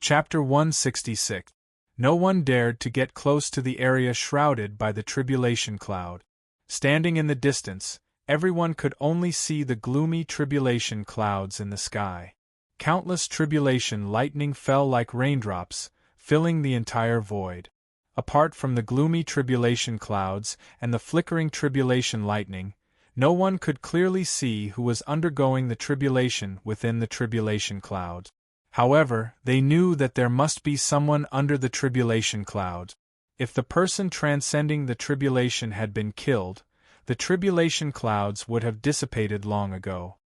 Chapter 166. No one dared to get close to the area shrouded by the tribulation cloud. Standing in the distance, everyone could only see the gloomy tribulation clouds in the sky. Countless tribulation lightning fell like raindrops, filling the entire void. Apart from the gloomy tribulation clouds and the flickering tribulation lightning, no one could clearly see who was undergoing the tribulation within the tribulation clouds. However, they knew that there must be someone under the tribulation clouds. If the person transcending the tribulation had been killed, the tribulation clouds would have dissipated long ago.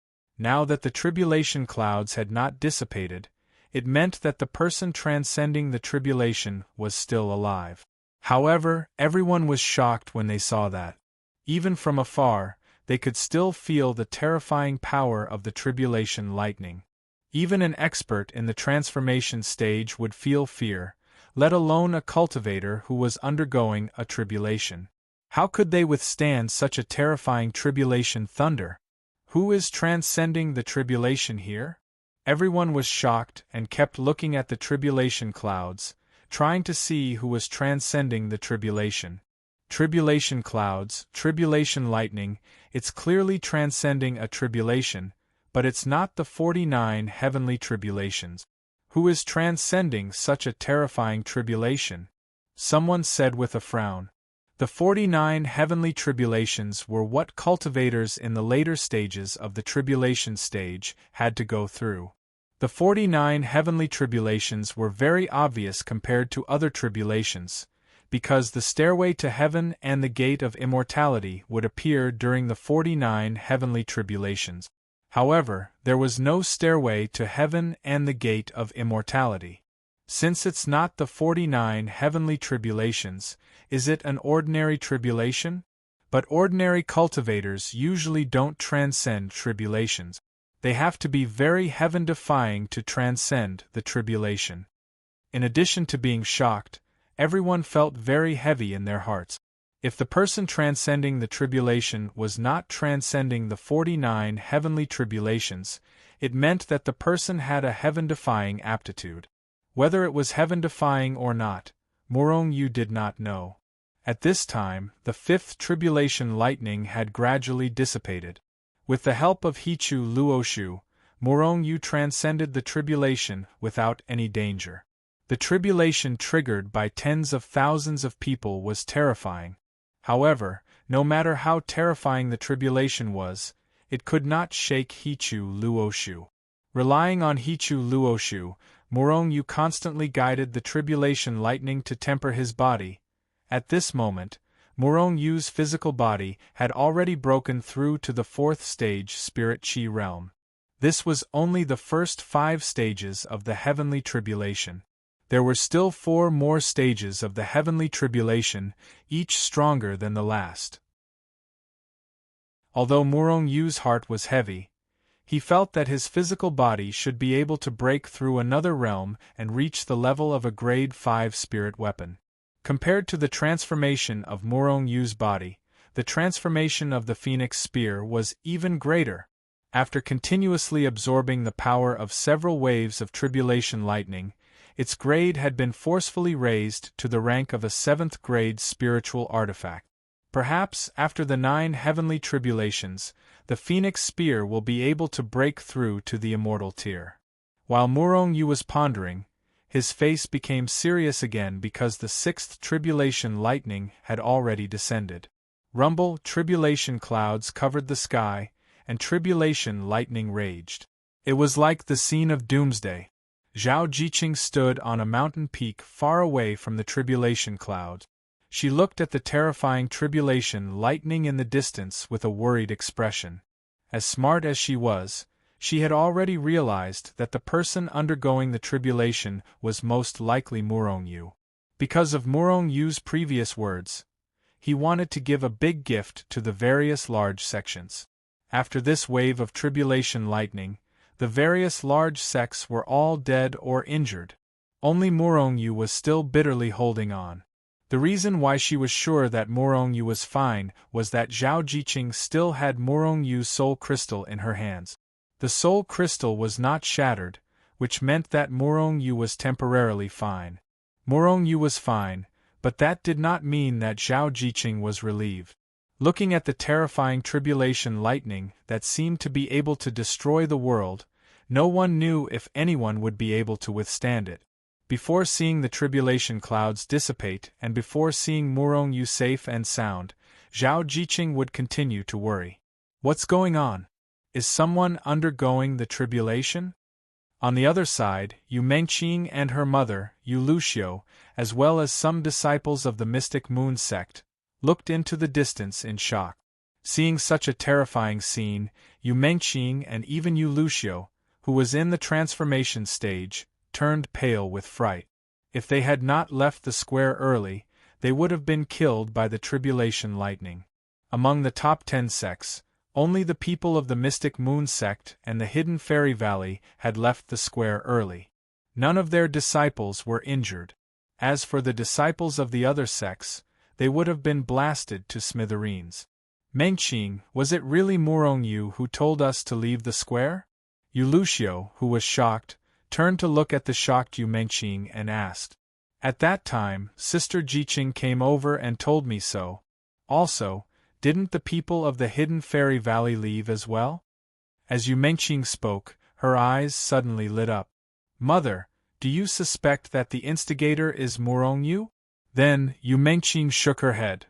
Now that the tribulation clouds had not dissipated, it meant that the person transcending the tribulation was still alive. However, everyone was shocked when they saw that. Even from afar, they could still feel the terrifying power of the tribulation lightning. Even an expert in the transformation stage would feel fear, let alone a cultivator who was undergoing a tribulation. How could they withstand such a terrifying tribulation thunder? Who is transcending the tribulation here? Everyone was shocked and kept looking at the tribulation clouds, trying to see who was transcending the tribulation. Tribulation clouds, tribulation lightning, it's clearly transcending a tribulation, but it's not the 49 heavenly tribulations. Who is transcending such a terrifying tribulation? Someone said with a frown. The 49 heavenly tribulations were what cultivators in the later stages of the tribulation stage had to go through. The 49 heavenly tribulations were very obvious compared to other tribulations, because the stairway to heaven and the gate of immortality would appear during the 49 heavenly tribulations. However, there was no stairway to heaven and the gate of immortality. Since it's not the 49 heavenly tribulations, is it an ordinary tribulation? But ordinary cultivators usually don't transcend tribulations. They have to be very heaven-defying to transcend the tribulation. In addition to being shocked, everyone felt very heavy in their hearts. If the person transcending the tribulation was not transcending the 49 heavenly tribulations, it meant that the person had a heaven-defying aptitude. Whether it was heaven-defying or not, Morong Yu did not know. At this time, the fifth tribulation lightning had gradually dissipated. With the help of Hichu Luoshu, Morong Yu transcended the tribulation without any danger. The tribulation triggered by tens of thousands of people was terrifying. However, no matter how terrifying the tribulation was, it could not shake Hichu Luoshu. Relying on Hichu Luoshu, Morong Yu constantly guided the tribulation lightning to temper his body. At this moment, Morong Yu's physical body had already broken through to the fourth stage spirit chi realm. This was only the first 5 stages of the heavenly tribulation. There were still 4 more stages of the heavenly tribulation, each stronger than the last. Although Morong Yu's heart was heavy, he felt that his physical body should be able to break through another realm and reach the level of a grade 5 spirit weapon. Compared to the transformation of Morong Yu's body, the transformation of the Phoenix Spear was even greater. After continuously absorbing the power of several waves of tribulation lightning, its grade had been forcefully raised to the rank of a 7th grade spiritual artifact. Perhaps, after the 9 heavenly tribulations, the Phoenix Spear will be able to break through to the immortal tier. While Morong Yu was pondering, his face became serious again because the 6th tribulation lightning had already descended. Rumble, tribulation clouds covered the sky, and tribulation lightning raged. It was like the scene of doomsday. Zhao Jiqing stood on a mountain peak far away from the tribulation clouds. She looked at the terrifying tribulation lightning in the distance with a worried expression. As smart as she was, she had already realized that the person undergoing the tribulation was most likely Morong Yu. Because of Morong Yu's previous words, he wanted to give a big gift to the various large sections. After this wave of tribulation lightning, the various large sects were all dead or injured. Only Morong Yu was still bitterly holding on. The reason why she was sure that Morong Yu was fine was that Zhao Jiqing still had Morong Yu's soul crystal in her hands. The soul crystal was not shattered, which meant that Morong Yu was temporarily fine. Morong Yu was fine, but that did not mean that Zhao Jiqing was relieved. Looking at the terrifying tribulation lightning that seemed to be able to destroy the world, no one knew if anyone would be able to withstand it. Before seeing the tribulation clouds dissipate and before seeing Morong Yu safe and sound, Zhao Jiqing would continue to worry. What's going on? Is someone undergoing the tribulation? On the other side, Yu Mengqing and her mother, Yu Luxiu, as well as some disciples of the mystic moon sect, looked into the distance in shock. Seeing such a terrifying scene, Yu Mengqing and even Yu Luxiu, who was in the transformation stage, turned pale with fright. If they had not left the square early, they would have been killed by the tribulation lightning. Among the top 10 sects, only the people of the Mystic Moon sect and the Hidden Fairy Valley had left the square early. None of their disciples were injured. As for the disciples of the other sects, they would have been blasted to smithereens. Mengqing, was it really Morong Yu who told us to leave the square? Yu Luxiu, who was shocked, turned to look at the shocked Yu Mengqing and asked. At that time, Sister Jiqing came over and told me so. Also, didn't the people of the Hidden Fairy Valley leave as well? As Yu Mengqing spoke, her eyes suddenly lit up. Mother, do you suspect that the instigator is Murong Yu? Then, Yu Mengqing shook her head.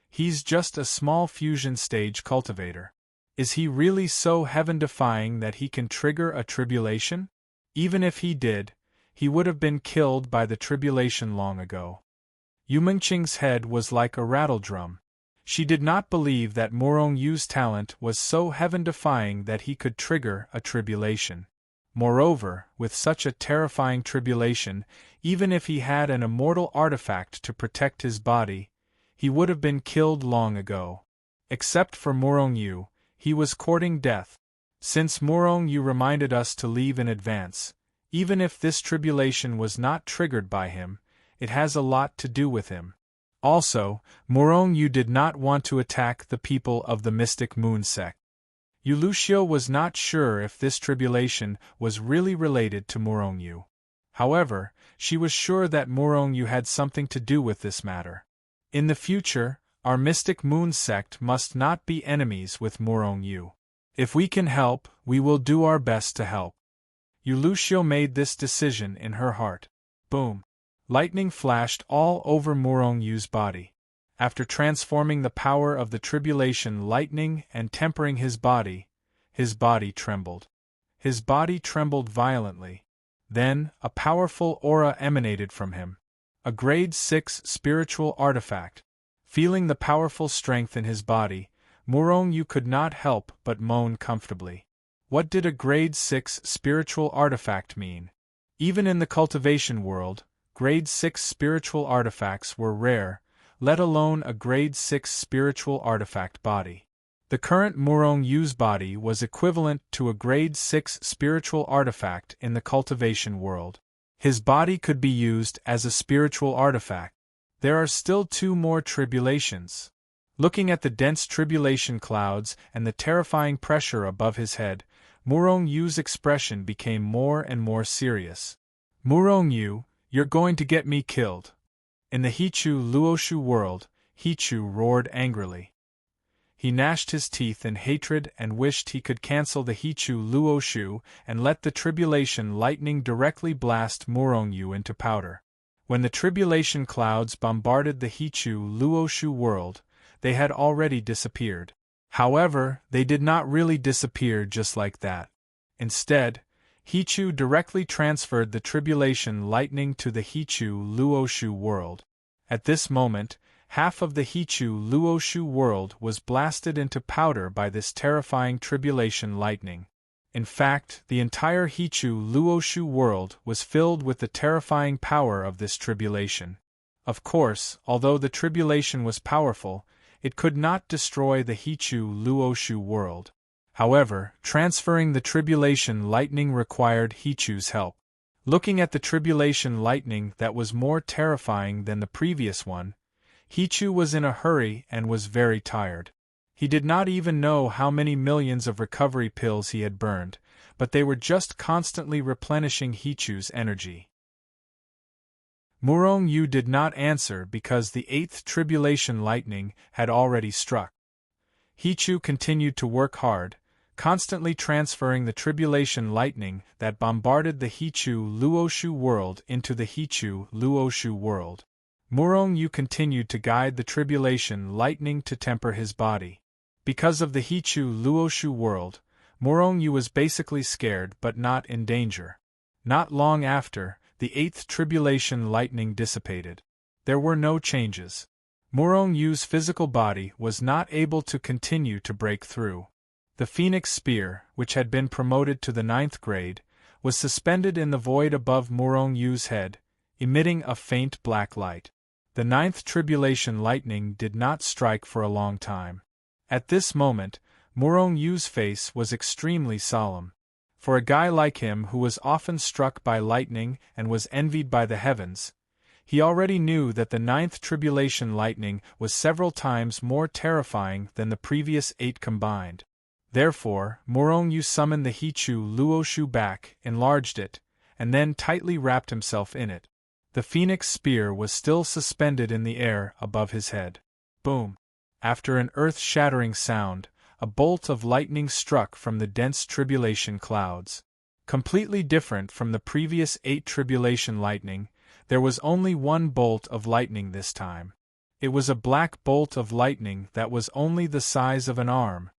He's just a small fusion stage cultivator. Is he really so heaven-defying that he can trigger a tribulation? Even if he did, he would have been killed by the tribulation long ago. Yu Mengqing's head was like a rattledrum. She did not believe that Murong Yu's talent was so heaven-defying that he could trigger a tribulation. Moreover, with such a terrifying tribulation, even if he had an immortal artifact to protect his body, he would have been killed long ago. Except for Murong Yu, he was courting death. Since Murong Yu reminded us to leave in advance, even if this tribulation was not triggered by him, it has a lot to do with him. Also, Murong Yu did not want to attack the people of the Mystic Moon sect. Yu Luxiu was not sure if this tribulation was really related to Murong Yu. However, she was sure that Murong Yu had something to do with this matter. In the future, our Mystic Moon sect must not be enemies with Murong Yu. If we can help, we will do our best to help. Yu Luxiu made this decision in her heart. Boom! Lightning flashed all over Murong Yu's body. After transforming the power of the tribulation lightning and tempering his body trembled. His body trembled violently. Then, a powerful aura emanated from him. A grade 6 spiritual artifact. Feeling the powerful strength in his body, Murong Yu could not help but moan comfortably. What did a grade 6 spiritual artifact mean? Even in the cultivation world, grade 6 spiritual artifacts were rare, let alone a grade 6 spiritual artifact body. The current Murong Yu's body was equivalent to a grade 6 spiritual artifact in the cultivation world. His body could be used as a spiritual artifact. There are still 2 more tribulations. Looking at the dense tribulation clouds and the terrifying pressure above his head, Murong Yu's expression became more and more serious. Murong Yu, you're going to get me killed. In the Hichu Luoshu world, Hichu roared angrily. He gnashed his teeth in hatred and wished he could cancel the Hichu Luoshu and let the tribulation lightning directly blast Murong Yu into powder. When the tribulation clouds bombarded the Hichu Luoshu world, they had already disappeared. However, they did not really disappear just like that. Instead, Hichu directly transferred the tribulation lightning to the Hichu Luoshu world. At this moment, half of the Hichu Luoshu world was blasted into powder by this terrifying tribulation lightning. In fact, the entire Hichu Luoshu world was filled with the terrifying power of this tribulation. Of course, although the tribulation was powerful, it could not destroy the Hichu Luoshu world. However, transferring the tribulation lightning required Hichu's help. Looking at the tribulation lightning that was more terrifying than the previous one, Hichu was in a hurry and was very tired. He did not even know how many millions of recovery pills he had burned, but they were just constantly replenishing Hichu's energy. Murong Yu did not answer because the 8th tribulation lightning had already struck. Hichu continued to work hard, constantly transferring the tribulation lightning that bombarded the Hichu Luoshu world into the Hichu Luoshu world. Murong Yu continued to guide the tribulation lightning to temper his body. Because of the Hichu Luoshu world, Murong Yu was basically scared but not in danger. Not long after, the 8th tribulation lightning dissipated. There were no changes. Murong Yu's physical body was not able to continue to break through. The Phoenix Spear, which had been promoted to the 9th grade, was suspended in the void above Murong Yu's head, emitting a faint black light. The 9th tribulation lightning did not strike for a long time. At this moment, Murong Yu's face was extremely solemn. For a guy like him who was often struck by lightning and was envied by the heavens, he already knew that the 9th tribulation lightning was several times more terrifying than the previous 8 combined. Therefore, Murong Yu summoned the Hichu Luoshu back, enlarged it, and then tightly wrapped himself in it. The phoenix spear was still suspended in the air above his head. Boom! After an earth-shattering sound, a bolt of lightning struck from the dense tribulation clouds. Completely different from the previous 8 tribulation lightning, there was only one bolt of lightning this time. It was a black bolt of lightning that was only the size of an arm.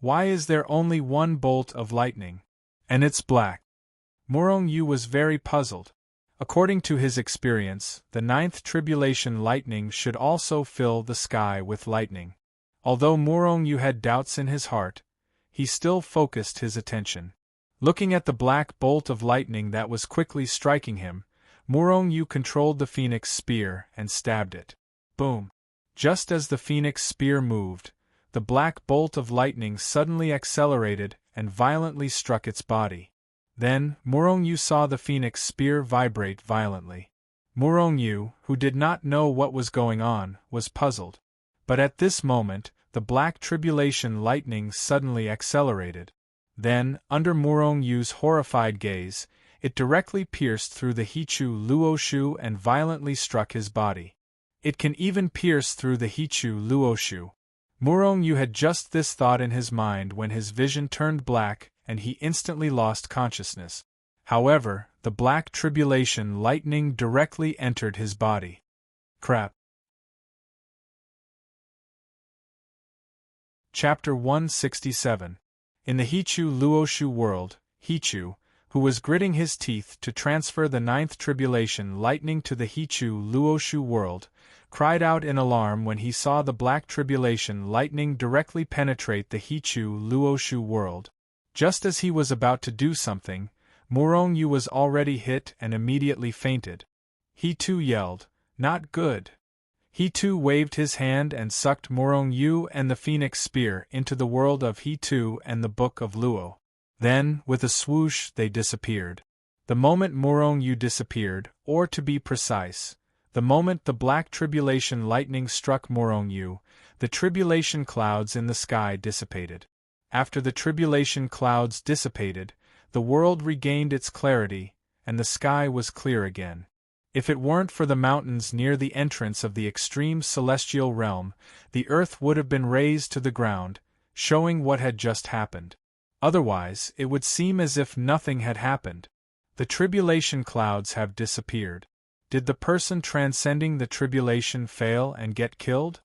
Why is there only one bolt of lightning? And it's black. Morong Yu was very puzzled. According to his experience, the 9th tribulation lightning should also fill the sky with lightning. Although Morong Yu had doubts in his heart, he still focused his attention. Looking at the black bolt of lightning that was quickly striking him, Morong Yu controlled the phoenix spear and stabbed it. Boom! Just as the phoenix spear moved, the black bolt of lightning suddenly accelerated and violently struck its body. Then, Morong Yu saw the phoenix spear vibrate violently. Morong Yu, who did not know what was going on, was puzzled. But at this moment, the black tribulation lightning suddenly accelerated. Then, under Morong Yu's horrified gaze, it directly pierced through the Hichu Luoshu and violently struck his body. It can even pierce through the Hichu Luoshu. Morong Yu had just this thought in his mind when his vision turned black and he instantly lost consciousness. However, the black tribulation lightning directly entered his body. Crap. Chapter 167. In the Hichu Luoshu world, Hichu, who was gritting his teeth to transfer the 9th tribulation lightning to the Hichu Luoshu world, cried out in alarm when he saw the black tribulation lightning directly penetrate the Hichu Luoshu world. Just as he was about to do something, Morong Yu was already hit and immediately fainted. He too yelled, "Not good!" He too waved his hand and sucked Morong Yu and the phoenix spear into the world of He too and the Book of Luo. Then, with a swoosh, they disappeared. The moment Morong Yu disappeared, or to be precise, the moment the black tribulation lightning struck Morong Yu, the tribulation clouds in the sky dissipated. After the tribulation clouds dissipated, the world regained its clarity, and the sky was clear again. If it weren't for the mountains near the entrance of the extreme celestial realm, the earth would have been razed to the ground, showing what had just happened. Otherwise, it would seem as if nothing had happened. The tribulation clouds have disappeared. Did the person transcending the tribulation fail and get killed?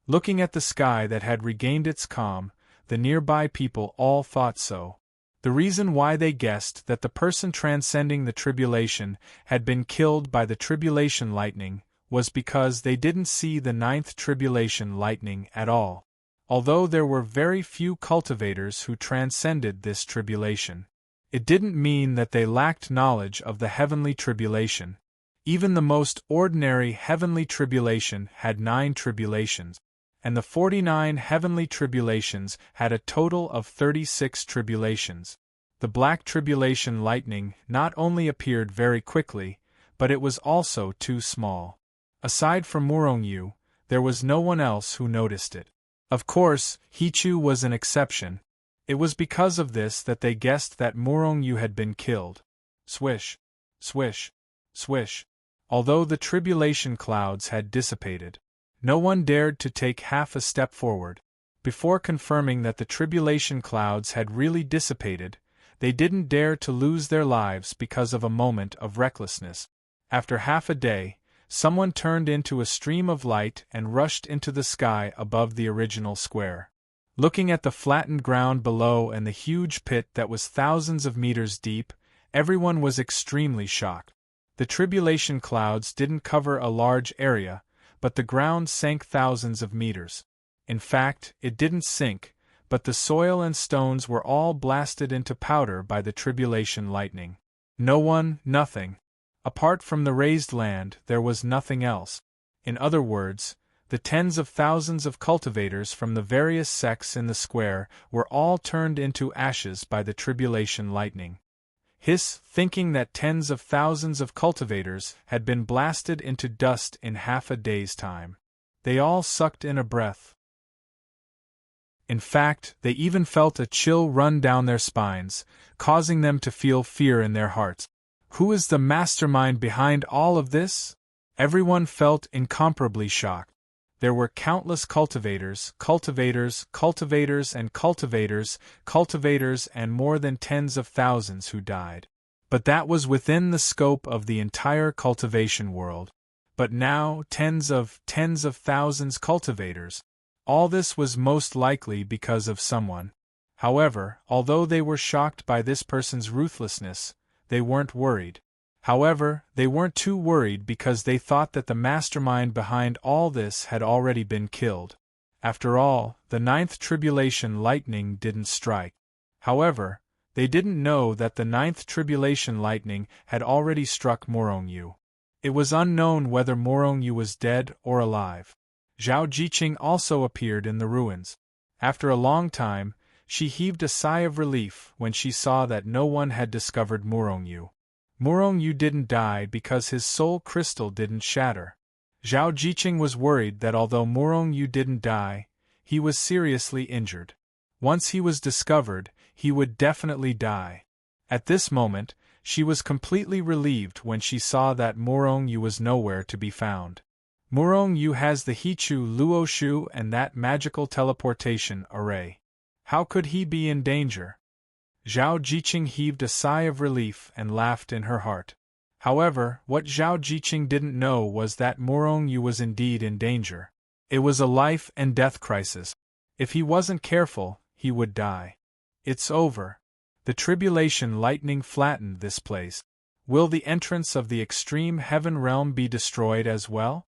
Looking at the sky that had regained its calm, the nearby people all thought so. The reason why they guessed that the person transcending the tribulation had been killed by the tribulation lightning was because they didn't see the 9th tribulation lightning at all. Although there were very few cultivators who transcended this tribulation, it didn't mean that they lacked knowledge of the heavenly tribulation. Even the most ordinary heavenly tribulation had 9 tribulations, and the 49 heavenly tribulations had a total of 36 tribulations. The black tribulation lightning not only appeared very quickly, but it was also too small. Aside from Morong Yu, there was no one else who noticed it. Of course, Hichu was an exception. It was because of this that they guessed that Morong Yu had been killed. Swish, swish, swish. Although the tribulation clouds had dissipated, no one dared to take half a step forward. Before confirming that the tribulation clouds had really dissipated, they didn't dare to lose their lives because of a moment of recklessness. After half a day, someone turned into a stream of light and rushed into the sky above the original square. Looking at the flattened ground below and the huge pit that was thousands of meters deep, everyone was extremely shocked. The tribulation clouds didn't cover a large area, but the ground sank thousands of meters. In fact, it didn't sink, but the soil and stones were all blasted into powder by the tribulation lightning. No one, nothing. Apart from the raised land, there was nothing else. In other words, the tens of thousands of cultivators from the various sects in the square were all turned into ashes by the tribulation lightning. Hiss, thinking that tens of thousands of cultivators had been blasted into dust in half a day's time. They all sucked in a breath. In fact, they even felt a chill run down their spines, causing them to feel fear in their hearts. Who is the mastermind behind all of this? Everyone felt incomparably shocked. There were countless cultivators, and more than tens of thousands who died. But that was within the scope of the entire cultivation world. But now tens of thousands cultivators. All this was most likely because of someone. However, although they were shocked by this person's ruthlessness, they weren't worried. However, they weren't too worried because they thought that the mastermind behind all this had already been killed. After all, the ninth tribulation lightning didn't strike. However, they didn't know that the ninth tribulation lightning had already struck Morongyu. It was unknown whether Morongyu was dead or alive. Zhao Jiqing also appeared in the ruins. After a long time, she heaved a sigh of relief when she saw that no one had discovered Morongyu. Morongyu didn't die because his soul crystal didn't shatter. Zhao Jiqing was worried that although Morongyu didn't die, he was seriously injured. Once he was discovered, he would definitely die. At this moment, she was completely relieved when she saw that Morongyu was nowhere to be found. Morongyu has the Hichu Luoshu and that magical teleportation array. How could he be in danger? Zhao Jiqing heaved a sigh of relief and laughed in her heart. However, what Zhao Jiqing didn't know was that Morongyu was indeed in danger. It was a life and death crisis. If he wasn't careful, he would die. It's over. The tribulation lightning flattened this place. Will the entrance of the extreme heaven realm be destroyed as well?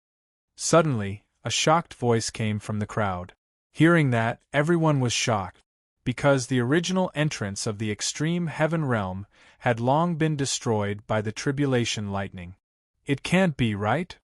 Suddenly, a shocked voice came from the crowd. Hearing that, everyone was shocked, because the original entrance of the extreme heaven realm had long been destroyed by the tribulation lightning. It can't be, right?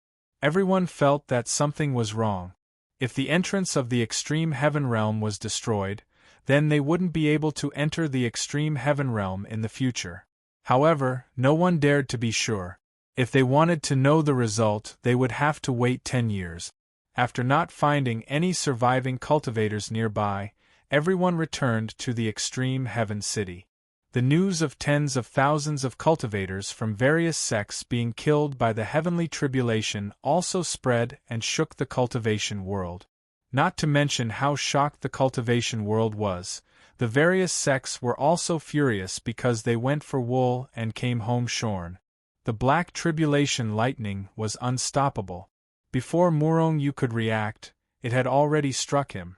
Everyone felt that something was wrong. If the entrance of the extreme heaven realm was destroyed, then they wouldn't be able to enter the extreme heaven realm in the future. However, no one dared to be sure. If they wanted to know the result, they would have to wait 10 years. After not finding any surviving cultivators nearby, everyone returned to the extreme heaven city. The news of tens of thousands of cultivators from various sects being killed by the heavenly tribulation also spread and shook the cultivation world. Not to mention how shocked the cultivation world was, the various sects were also furious because they went for wool and came home shorn. The black tribulation lightning was unstoppable. Before Morongyu could react, it had already struck him.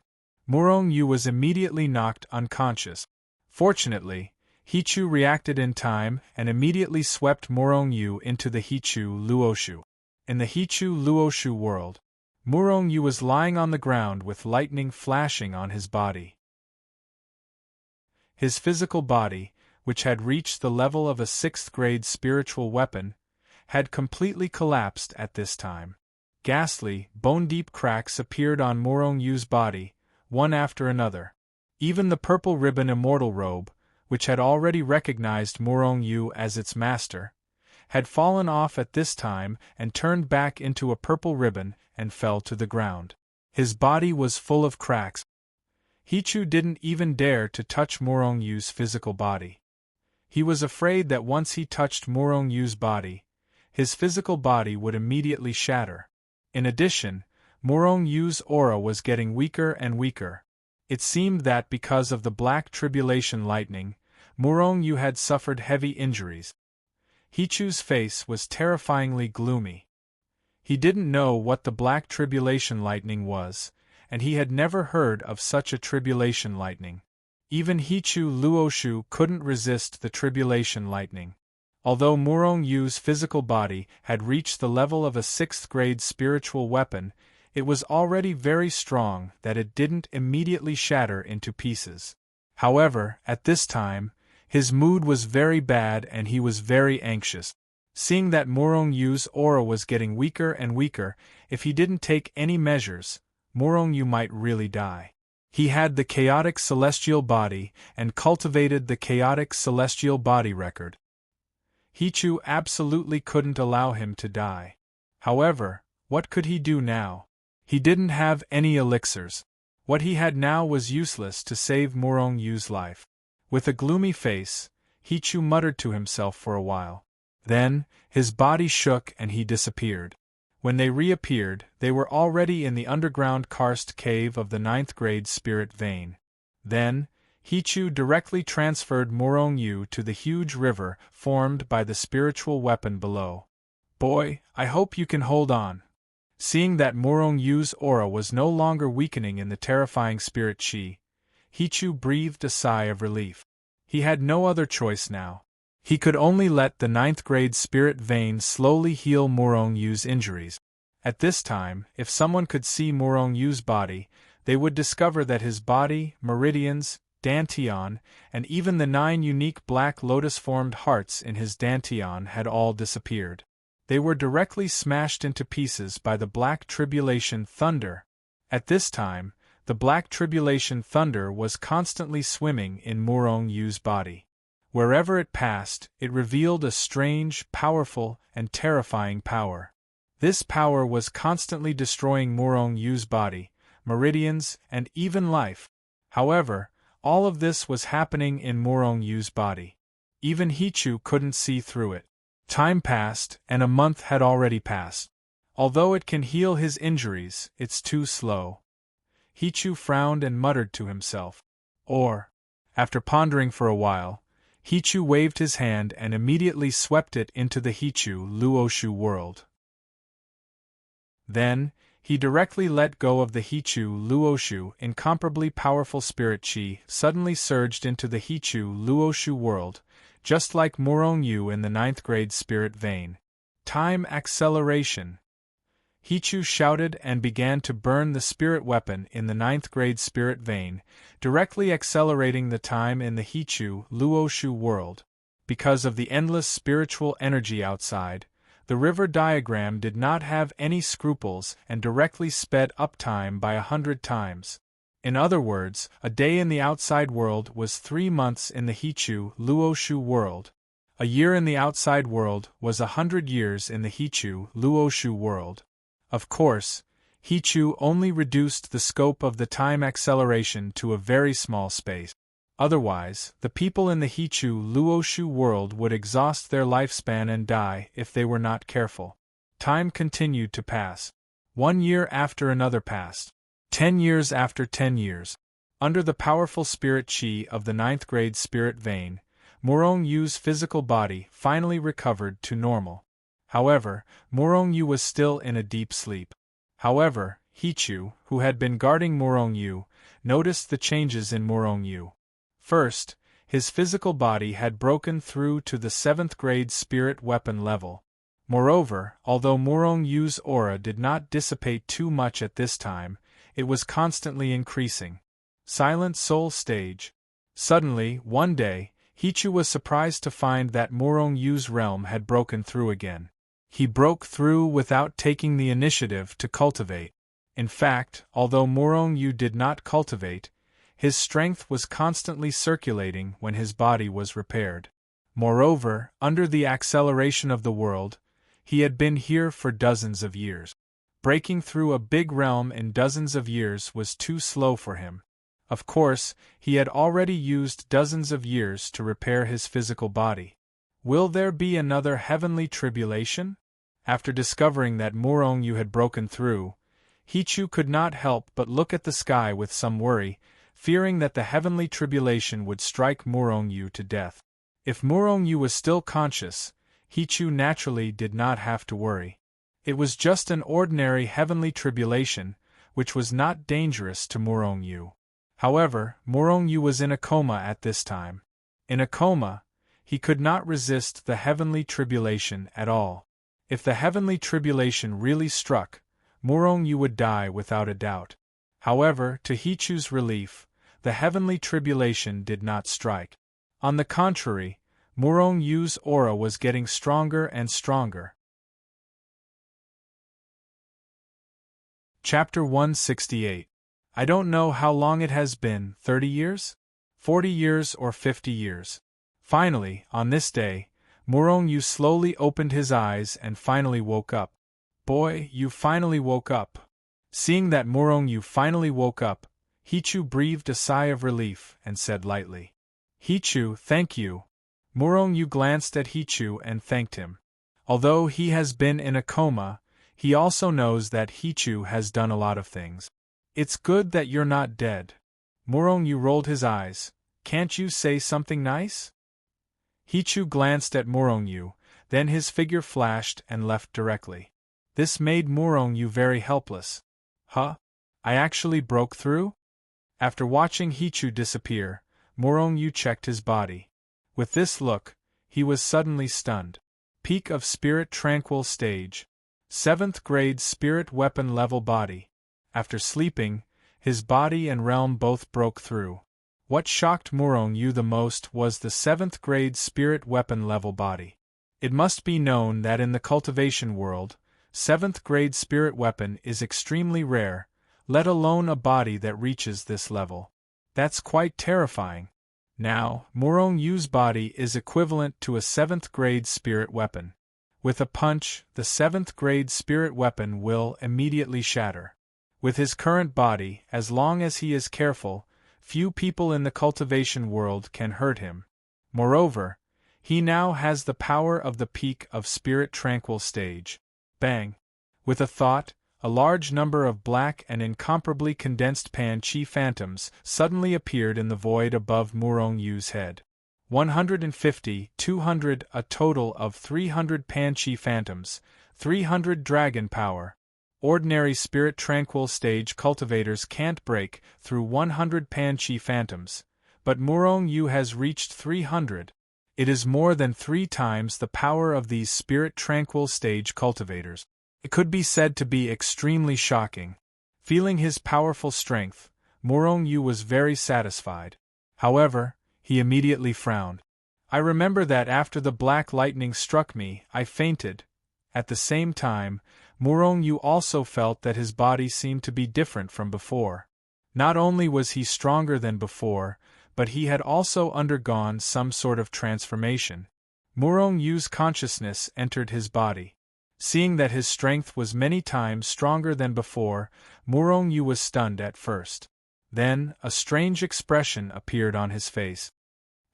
Morongyu was immediately knocked unconscious. Fortunately, Hichu reacted in time and immediately swept Morongyu into the Hichu Luoshu. In the Hichu Luoshu world, Morongyu was lying on the ground with lightning flashing on his body. His physical body, which had reached the level of a 6th-grade spiritual weapon, had completely collapsed at this time. Ghastly, bone-deep cracks appeared on Morongyu's body, one after another. Even the purple ribbon immortal robe, which had already recognized Morongyu as its master, had fallen off at this time and turned back into a purple ribbon and fell to the ground. His body was full of cracks. Hichu didn't even dare to touch Morongyu's physical body. He was afraid that once he touched Morongyu's body, his physical body would immediately shatter. In addition, Morongyu's aura was getting weaker and weaker. It seemed that because of the black tribulation lightning, Morongyu had suffered heavy injuries. Hichu's face was terrifyingly gloomy. He didn't know what the black tribulation lightning was, and he had never heard of such a tribulation lightning. Even Hichu Luoshu couldn't resist the tribulation lightning. Although Morongyu's physical body had reached the level of a 6th-grade spiritual weapon, it was already very strong that it didn't immediately shatter into pieces. However, at this time, his mood was very bad and he was very anxious. Seeing that Morongyu's aura was getting weaker and weaker, if he didn't take any measures, Morongyu might really die. He had the chaotic celestial body and cultivated the chaotic celestial body record. Hichu absolutely couldn't allow him to die. However, what could he do now? He didn't have any elixirs. What he had now was useless to save Morongyu's life. With a gloomy face, Hichu muttered to himself for a while. Then, his body shook and he disappeared. When they reappeared, they were already in the underground karst cave of the 9th grade spirit vein. Then, Hichu directly transferred Morong Yu to the huge river formed by the spiritual weapon below. Boy, I hope you can hold on. Seeing that Morong Yu's aura was no longer weakening in the terrifying spirit chi, Hichu breathed a sigh of relief. He had no other choice now. He could only let the 9th grade spirit vein slowly heal Morong Yu's injuries. At this time, if someone could see Morong Yu's body, they would discover that his body, meridians, dantian, and even the 9 unique black lotus-formed hearts in his dantian had all disappeared. They were directly smashed into pieces by the Black Tribulation Thunder. At this time, the Black Tribulation Thunder was constantly swimming in Morong Yu's body. Wherever it passed, it revealed a strange, powerful, and terrifying power. This power was constantly destroying Morong Yu's body, meridians, and even life. However, all of this was happening in Morong Yu's body. Even Hichu couldn't see through it. Time passed, and a month had already passed. Although it can heal his injuries, it's too slow. Hichu frowned and muttered to himself. After pondering for a while, Hichu waved his hand and immediately swept it into the Hichu Luoshu world. Then, he directly let go of the Hichu Luoshu. Incomparably powerful spirit chi suddenly surged into the Hichu Luoshu world, just like Morong Yu in the 9th grade spirit vein. Time acceleration! Hichu shouted and began to burn the spirit weapon in the 9th grade spirit vein, directly accelerating the time in the Hichu Luoshu world. Because of the endless spiritual energy outside, the river diagram did not have any scruples and directly sped up time by 100 times. In other words, a day in the outside world was 3 months in the Hichu Luoshu world. A year in the outside world was 100 years in the Hichu Luoshu world. Of course, Hichu only reduced the scope of the time acceleration to a very small space. Otherwise, the people in the Hichu Luoshu world would exhaust their lifespan and die if they were not careful. Time continued to pass. 1 year after another passed. 10 years after 10 years. Under the powerful spirit chi of the 9th grade spirit vein, Morong Yu's physical body finally recovered to normal. However, Morong Yu was still in a deep sleep. However, Hichu, who had been guarding Morong Yu, noticed the changes in Morong Yu. First, his physical body had broken through to the 7th grade spirit weapon level. Moreover, although Morong Yu's aura did not dissipate too much at this time, it was constantly increasing. Silent Soul Stage. Suddenly, one day, Hichu was surprised to find that Morong Yu's realm had broken through again. He broke through without taking the initiative to cultivate. In fact, although Morong Yu did not cultivate, his strength was constantly circulating when his body was repaired. Moreover, under the acceleration of the world, he had been here for dozens of years. Breaking through a big realm in dozens of years was too slow for him. Of course, he had already used dozens of years to repair his physical body. Will there be another heavenly tribulation? After discovering that Morong Yu had broken through, Hichu could not help but look at the sky with some worry, fearing that the heavenly tribulation would strike Morong Yu to death. If Morong Yu was still conscious, Hichu naturally did not have to worry. It was just an ordinary heavenly tribulation, which was not dangerous to Morong Yu. However, Morong Yu was in a coma at this time. In a coma, he could not resist the heavenly tribulation at all. If the heavenly tribulation really struck, Morong Yu would die without a doubt. However, to Hichu's relief, the heavenly tribulation did not strike. On the contrary, Morong Yu's aura was getting stronger and stronger. Chapter 168. I don't know how long it has been, 30 years? 40 years or 50 years. Finally, on this day, Morong Yu slowly opened his eyes and finally woke up. Boy, you finally woke up. Seeing that Morong Yu finally woke up, Hichu breathed a sigh of relief and said lightly, Hichu, thank you. Murong Yu glanced at Hichu and thanked him. Although he has been in a coma, he also knows that Hichu has done a lot of things. It's good that you're not dead. Murong Yu rolled his eyes. Can't you say something nice? Hichu glanced at Murong Yu, then his figure flashed and left directly. This made Murong Yu very helpless. Huh? I actually broke through? After watching Hichu disappear, Murong Yu checked his body. With this look, he was suddenly stunned. Peak of Spirit Tranquil Stage. 7th grade Spirit Weapon Level Body. After sleeping, his body and realm both broke through. What shocked Murong Yu the most was the 7th grade Spirit Weapon Level Body. It must be known that in the cultivation world, 7th grade Spirit Weapon is extremely rare, let alone a body that reaches this level. That's quite terrifying. Now, Murong Yu's body is equivalent to a 7th grade Spirit Weapon. With a punch, the 7th grade Spirit Weapon will immediately shatter. With his current body, as long as he is careful, few people in the cultivation world can hurt him. Moreover, he now has the power of the peak of Spirit Tranquil Stage. Bang! With a thought, a large number of black and incomparably condensed Pan-Chi phantoms suddenly appeared in the void above Murong Yu's head. 150, 200, a total of 300 Pan-Chi phantoms, 300 dragon power. Ordinary Spirit Tranquil Stage cultivators can't break through 100 Pan-Chi phantoms, but Murong Yu has reached 300. It is more than 3 times the power of these Spirit Tranquil Stage cultivators. It could be said to be extremely shocking. Feeling his powerful strength, Murong Yu was very satisfied. However, he immediately frowned. I remember that after the black lightning struck me, I fainted. At the same time, Murong Yu also felt that his body seemed to be different from before. Not only was he stronger than before, but he had also undergone some sort of transformation. Murong Yu's consciousness entered his body. Seeing that his strength was many times stronger than before, Murong Yu was stunned at first. Then, a strange expression appeared on his face.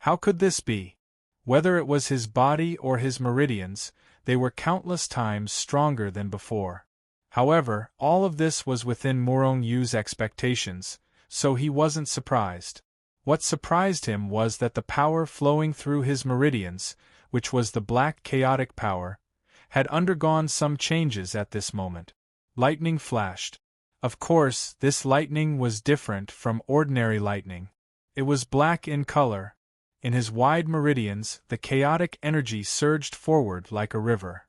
How could this be? Whether it was his body or his meridians, they were countless times stronger than before. However, all of this was within Murong Yu's expectations, so he wasn't surprised. What surprised him was that the power flowing through his meridians, which was the black chaotic power, had undergone some changes at this moment. Lightning flashed. Of course, this lightning was different from ordinary lightning. It was black in color. In his wide meridians, the chaotic energy surged forward like a river.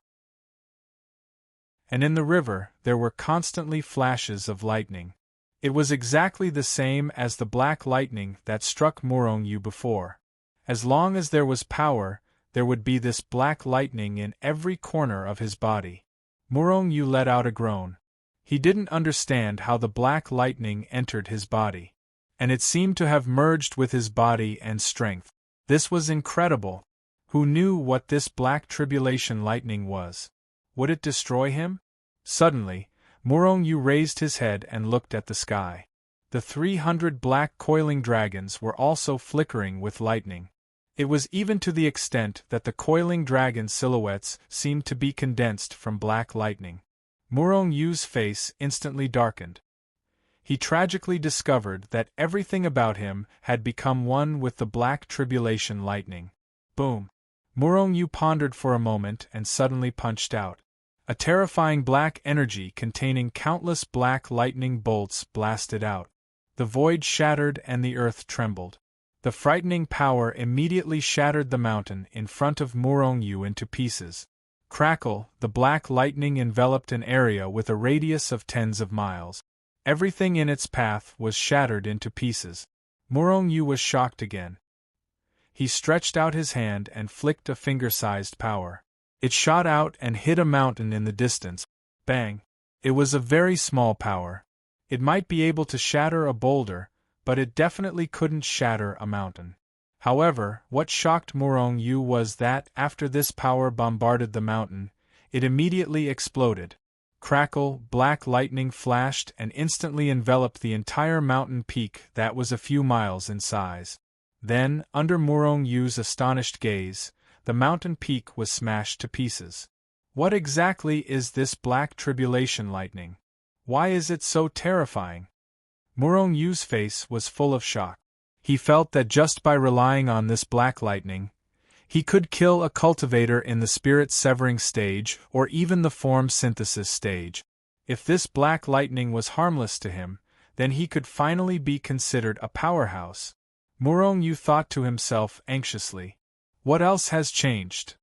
And in the river, there were constantly flashes of lightning. It was exactly the same as the black lightning that struck Murong Yu before. As long as there was power, there would be this black lightning in every corner of his body. Murong Yu let out a groan. He didn't understand how the black lightning entered his body. And it seemed to have merged with his body and strength. This was incredible. Who knew what this black tribulation lightning was? Would it destroy him? Suddenly, Murong Yu raised his head and looked at the sky. The 300 black coiling dragons were also flickering with lightning. It was even to the extent that the coiling dragon silhouettes seemed to be condensed from black lightning. Murong Yu's face instantly darkened. He tragically discovered that everything about him had become one with the black tribulation lightning. Boom! Murong Yu pondered for a moment and suddenly punched out. A terrifying black energy containing countless black lightning bolts blasted out. The void shattered and the earth trembled. The frightening power immediately shattered the mountain in front of Murong Yu into pieces. Crackle, the black lightning enveloped an area with a radius of tens of miles. Everything in its path was shattered into pieces. Murong Yu was shocked again. He stretched out his hand and flicked a finger-sized power. It shot out and hit a mountain in the distance. Bang! It was a very small power. It might be able to shatter a boulder, but it definitely couldn't shatter a mountain. However, what shocked Murong Yu was that, after this power bombarded the mountain, it immediately exploded. Crackle, black lightning flashed and instantly enveloped the entire mountain peak that was a few miles in size. Then, under Murong Yu's astonished gaze, the mountain peak was smashed to pieces. What exactly is this black tribulation lightning? Why is it so terrifying? Murong Yu's face was full of shock. He felt that just by relying on this black lightning, he could kill a cultivator in the spirit-severing stage or even the form synthesis stage. If this black lightning was harmless to him, then he could finally be considered a powerhouse. Murong Yu thought to himself anxiously. What else has changed?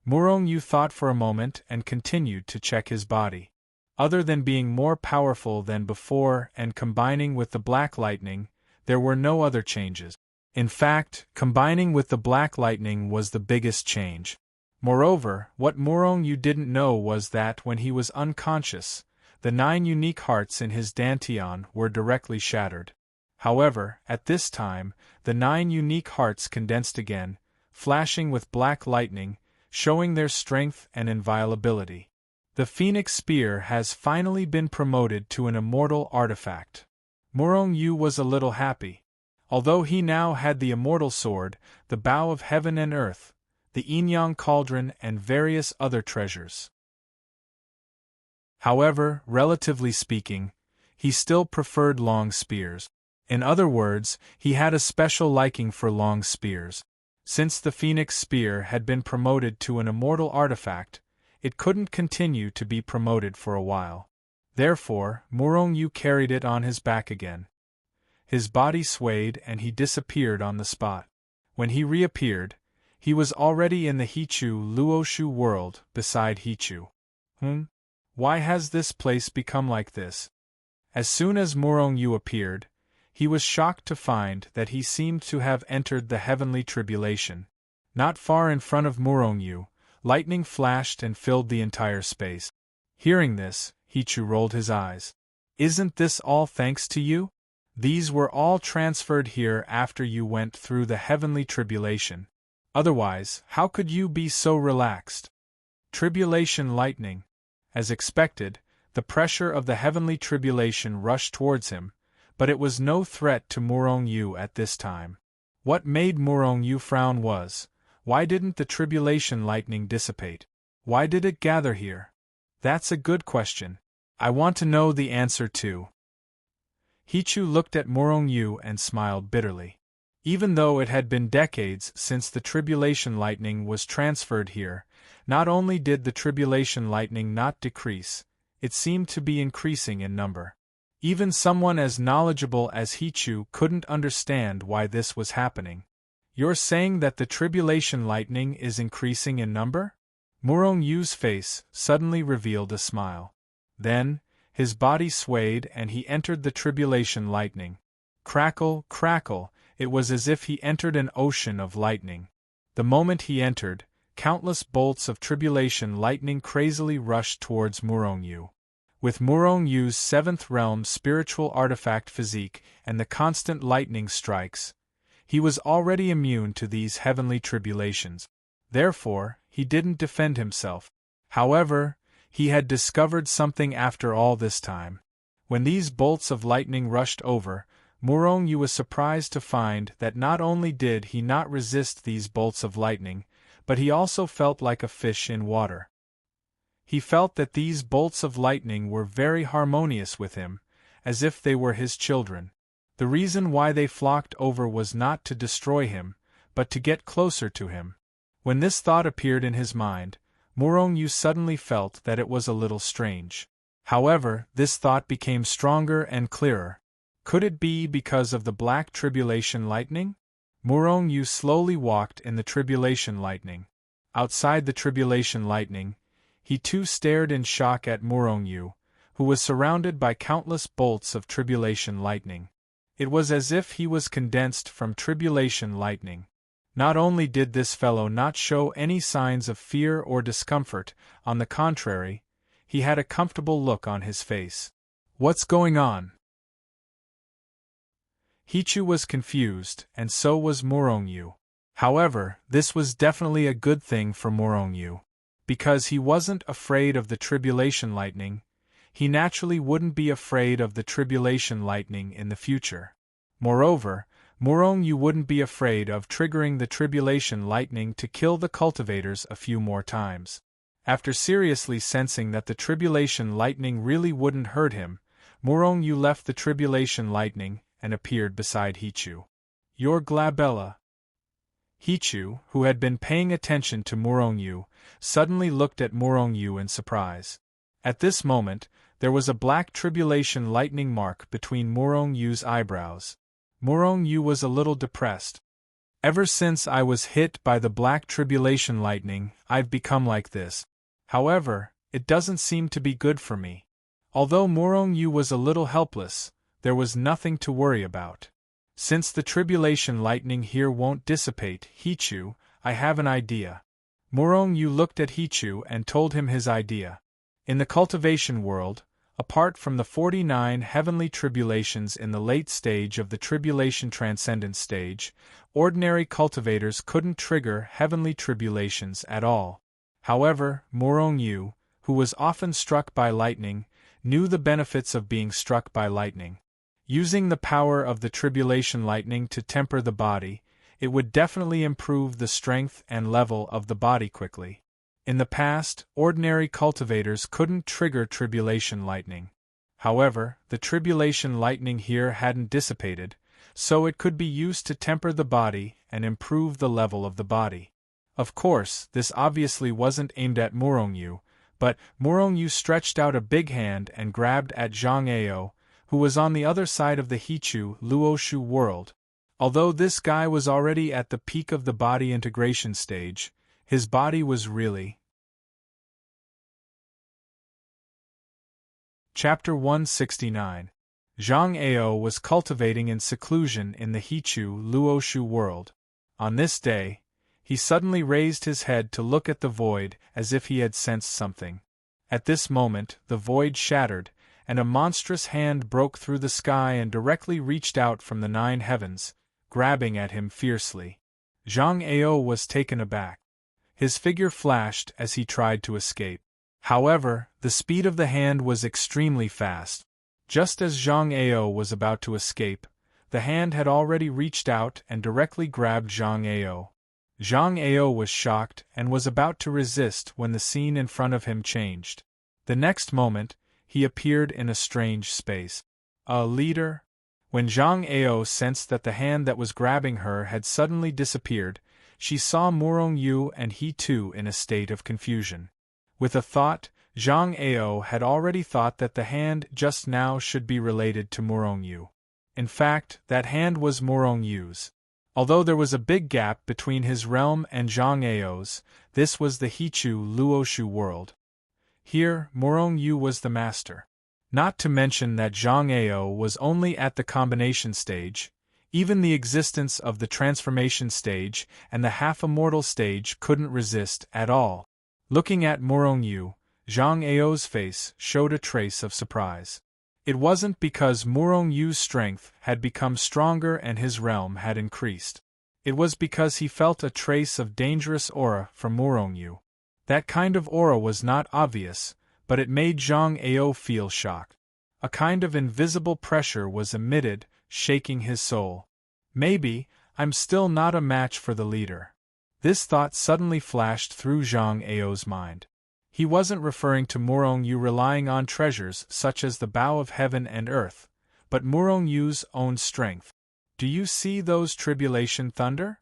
Murong Yu thought for a moment and continued to check his body. Other than being more powerful than before and combining with the black lightning, there were no other changes. In fact, combining with the black lightning was the biggest change. Moreover, what Murong Yu didn't know was that when he was unconscious, the 9 unique hearts in his dantian were directly shattered. However, at this time, the 9 unique hearts condensed again, flashing with black lightning, showing their strength and inviolability. The Phoenix Spear has finally been promoted to an immortal artifact. Murong Yu was a little happy. Although he now had the immortal sword, the bow of heaven and earth, the yin-yang cauldron and various other treasures. However, relatively speaking, he still preferred long spears. In other words, he had a special liking for long spears. Since the Phoenix Spear had been promoted to an immortal artifact, it couldn't continue to be promoted for a while. Therefore, Murong Yu carried it on his back again. His body swayed and he disappeared on the spot. When he reappeared, he was already in the Hichu Luoshu world beside Hichu. Why has this place become like this? As soon as Murong Yu appeared, he was shocked to find that he seemed to have entered the heavenly tribulation. Not far in front of Murong Yu, lightning flashed and filled the entire space. Hearing this, Hichu rolled his eyes. Isn't this all thanks to you? These were all transferred here after you went through the heavenly tribulation. Otherwise, how could you be so relaxed? Tribulation lightning. As expected, the pressure of the heavenly tribulation rushed towards him, but it was no threat to Murong Yu at this time. What made Murong Yu frown was, why didn't the tribulation lightning dissipate? Why did it gather here? That's a good question. I want to know the answer too. Hichu looked at Murong Yu and smiled bitterly. Even though it had been decades since the tribulation lightning was transferred here, not only did the tribulation lightning not decrease, it seemed to be increasing in number. Even someone as knowledgeable as Hichu couldn't understand why this was happening. You're saying that the tribulation lightning is increasing in number? Murong Yu's face suddenly revealed a smile. Then, his body swayed and he entered the tribulation lightning. Crackle, crackle, it was as if he entered an ocean of lightning. The moment he entered, countless bolts of tribulation lightning crazily rushed towards Murong Yu. With Murong Yu's 7th realm spiritual artifact physique and the constant lightning strikes, he was already immune to these heavenly tribulations. Therefore, he didn't defend himself. However, he had discovered something after all this time. When these bolts of lightning rushed over, Murong Yu was surprised to find that not only did he not resist these bolts of lightning, but he also felt like a fish in water. He felt that these bolts of lightning were very harmonious with him, as if they were his children. The reason why they flocked over was not to destroy him, but to get closer to him. When this thought appeared in his mind, Murong Yu suddenly felt that it was a little strange. However, this thought became stronger and clearer. Could it be because of the black tribulation lightning? Murong Yu slowly walked in the tribulation lightning. Outside the tribulation lightning, he too stared in shock at Murong Yu, who was surrounded by countless bolts of tribulation lightning. It was as if he was condensed from tribulation lightning. Not only did this fellow not show any signs of fear or discomfort, on the contrary, he had a comfortable look on his face. What's going on? Hichu was confused, and so was Murong Yu. However, this was definitely a good thing for Murong Yu. Because he wasn't afraid of the tribulation lightning, he naturally wouldn't be afraid of the tribulation lightning in the future. Moreover, Morong you wouldn't be afraid of triggering the tribulation lightning to kill the cultivators a few more times. After seriously sensing that the tribulation lightning really wouldn't hurt him, Morong you left the tribulation lightning and appeared beside Hichu. Your Glabella. Hichu, who had been paying attention to Morong Yu, suddenly looked at Morong Yu in surprise. At this moment, there was a black tribulation lightning mark between Morong Yu's eyebrows. Morong Yu was a little depressed. Ever since I was hit by the black tribulation lightning, I've become like this. However, it doesn't seem to be good for me. Although Morong Yu was a little helpless, there was nothing to worry about. Since the tribulation lightning here won't dissipate, Hichu, I have an idea. Morong Yu looked at Hichu and told him his idea. In the cultivation world, apart from the 49 heavenly tribulations in the late stage of the tribulation transcendent stage, ordinary cultivators couldn't trigger heavenly tribulations at all. However, Morong Yu, who was often struck by lightning, knew the benefits of being struck by lightning. Using the power of the tribulation lightning to temper the body, it would definitely improve the strength and level of the body quickly. In the past, ordinary cultivators couldn't trigger tribulation lightning. However, the tribulation lightning here hadn't dissipated, so it could be used to temper the body and improve the level of the body. Of course, this obviously wasn't aimed at Morong Yu, but Morong Yu stretched out a big hand and grabbed at Zhang Ao, who was on the other side of the Hichu Luoshu world. Although this guy was already at the peak of the body integration stage, his body was really... Chapter 169. Zhang Ao was cultivating in seclusion in the Hichu Luoshu world. On this day, he suddenly raised his head to look at the void as if he had sensed something. At this moment, the void shattered, and a monstrous hand broke through the sky and directly reached out from the 9 heavens, grabbing at him fiercely. Zhang Ao was taken aback. His figure flashed as he tried to escape. However, the speed of the hand was extremely fast. Just as Zhang Ao was about to escape, the hand had already reached out and directly grabbed Zhang Ao. Zhang Ao was shocked and was about to resist when the scene in front of him changed. The next moment, he appeared in a strange space. A leader? When Zhang Ao sensed that the hand that was grabbing her had suddenly disappeared, she saw Morong Yu and he too in a state of confusion. With a thought, Zhang Ao had already thought that the hand just now should be related to Morong Yu. In fact, that hand was Morong Yu's. Although there was a big gap between his realm and Zhang Ao's, this was the Hichu Luoshu world. Here, Morong Yu was the master. Not to mention that Zhang Ao was only at the combination stage, even the existence of the transformation stage and the half-immortal stage couldn't resist at all. Looking at Morong Yu, Zhang Ao's face showed a trace of surprise. It wasn't because Morong Yu's strength had become stronger and his realm had increased. It was because he felt a trace of dangerous aura from Morong Yu. That kind of aura was not obvious, but it made Zhang Ao feel shocked. A kind of invisible pressure was emitted, shaking his soul. Maybe, I'm still not a match for the leader. This thought suddenly flashed through Zhang Ao's mind. He wasn't referring to Morong Yu relying on treasures such as the bow of heaven and earth, but Morong Yu's own strength. Do you see those tribulation thunder?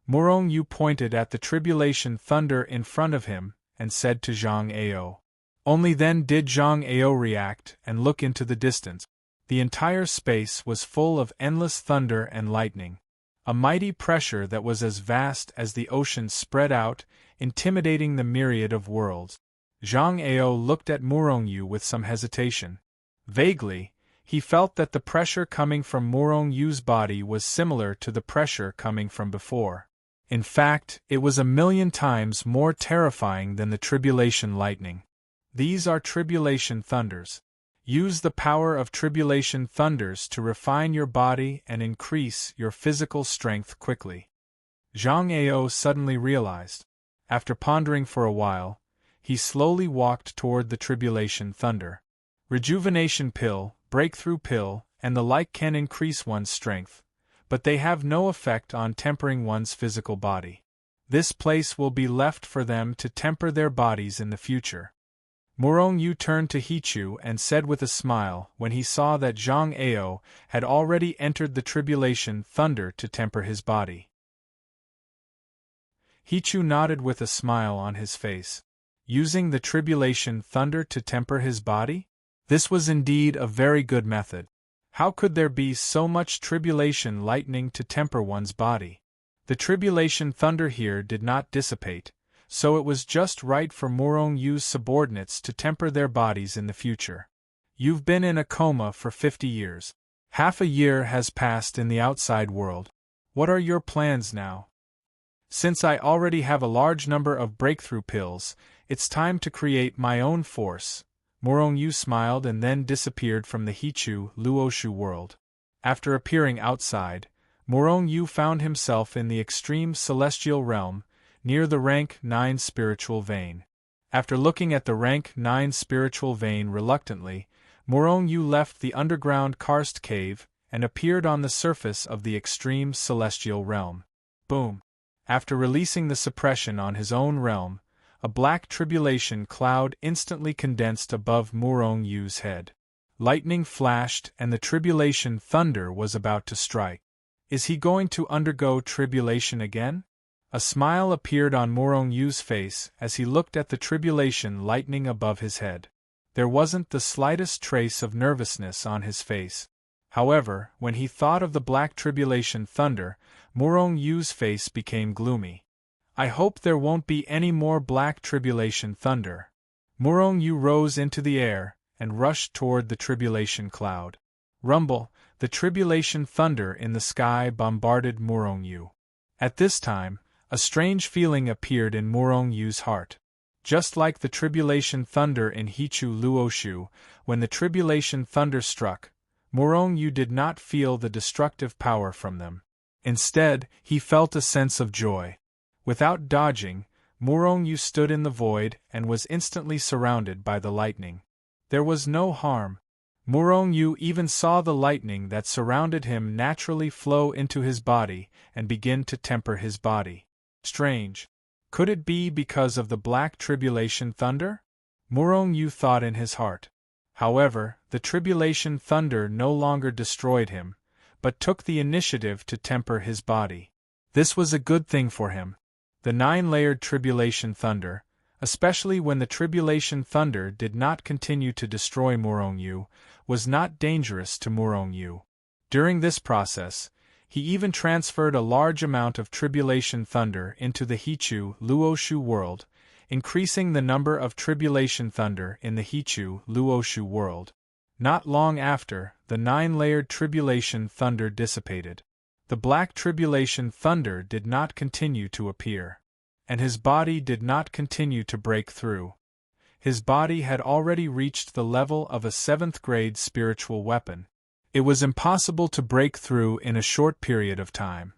Morong Yu pointed at the tribulation thunder in front of him and said to Zhang Ao. Only then did Zhang Ao react and look into the distance. The entire space was full of endless thunder and lightning. A mighty pressure that was as vast as the ocean spread out, intimidating the myriad of worlds. Zhang Ao looked at Morong Yu with some hesitation. Vaguely, he felt that the pressure coming from Morong Yu's body was similar to the pressure coming from before. In fact, it was 1,000,000 times more terrifying than the tribulation lightning. These are tribulation thunders. Use the power of tribulation thunders to refine your body and increase your physical strength quickly. Zhang Ao suddenly realized. After pondering for a while, he slowly walked toward the tribulation thunder. Rejuvenation pill, breakthrough pill, and the like can increase one's strength, but they have no effect on tempering one's physical body. This place will be left for them to temper their bodies in the future. Morong Yu turned to Hichu and said with a smile when he saw that Zhang Ao had already entered the tribulation thunder to temper his body. Hichu nodded with a smile on his face. Using the tribulation thunder to temper his body? This was indeed a very good method. How could there be so much tribulation lightning to temper one's body? The tribulation thunder here did not dissipate, so it was just right for Morong Yu's subordinates to temper their bodies in the future. You've been in a coma for 50 years. Half a year has passed in the outside world. What are your plans now? Since I already have a large number of breakthrough pills, it's time to create my own force. Morong Yu smiled and then disappeared from the Hichu Luoshu world. After appearing outside, Morong Yu found himself in the extreme celestial realm, near the rank 9 spiritual vein. After looking at the rank 9 spiritual vein reluctantly, Morong Yu left the underground karst cave and appeared on the surface of the extreme celestial realm. Boom! After releasing the suppression on his own realm, a black tribulation cloud instantly condensed above Morong Yu's head. Lightning flashed and the tribulation thunder was about to strike. Is he going to undergo tribulation again? A smile appeared on Morong Yu's face as he looked at the tribulation lightning above his head. There wasn't the slightest trace of nervousness on his face. However, when he thought of the black tribulation thunder, Morong Yu's face became gloomy. I hope there won't be any more black tribulation thunder. Morong Yu rose into the air and rushed toward the tribulation cloud. Rumble, the tribulation thunder in the sky bombarded Morong Yu. At this time, a strange feeling appeared in Morong Yu's heart. Just like the tribulation thunder in Hichu Luoshu, when the tribulation thunder struck, Morong Yu did not feel the destructive power from them. Instead, he felt a sense of joy. Without dodging, Morong Yu stood in the void and was instantly surrounded by the lightning. There was no harm. Morong Yu even saw the lightning that surrounded him naturally flow into his body and begin to temper his body. Strange. Could it be because of the black tribulation thunder? Morong Yu thought in his heart. However, the tribulation thunder no longer destroyed him, but took the initiative to temper his body. This was a good thing for him. The 9-layered tribulation thunder, especially when the tribulation thunder did not continue to destroy Morong Yu, was not dangerous to Morong Yu. During this process, he even transferred a large amount of tribulation thunder into the Hichu Luoshu world, increasing the number of tribulation thunder in the Hichu Luoshu world. Not long after, the 9-layered tribulation thunder dissipated. The black tribulation thunder did not continue to appear. And his body did not continue to break through. His body had already reached the level of a 7th-grade spiritual weapon. It was impossible to break through in a short period of time.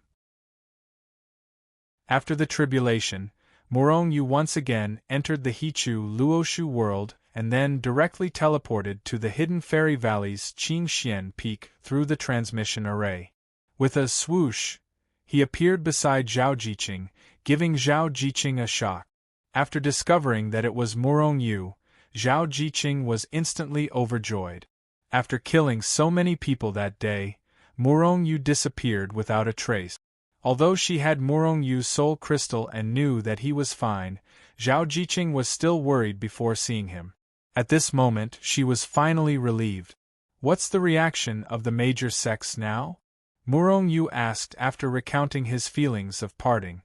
After the tribulation, Morong Yu once again entered the Hichu Luoshu world and then directly teleported to the hidden fairy valley's Qingxian Peak through the transmission array. With a swoosh, he appeared beside Zhao Jiqing, giving Zhao Jiqing a shock. After discovering that it was Morong Yu, Zhao Jiqing was instantly overjoyed. After killing so many people that day, Morong Yu disappeared without a trace. Although she had Morong Yu's soul crystal and knew that he was fine, Zhao Jiqing was still worried before seeing him. At this moment, she was finally relieved. What's the reaction of the major sects now? Morong Yu asked after recounting his feelings of parting.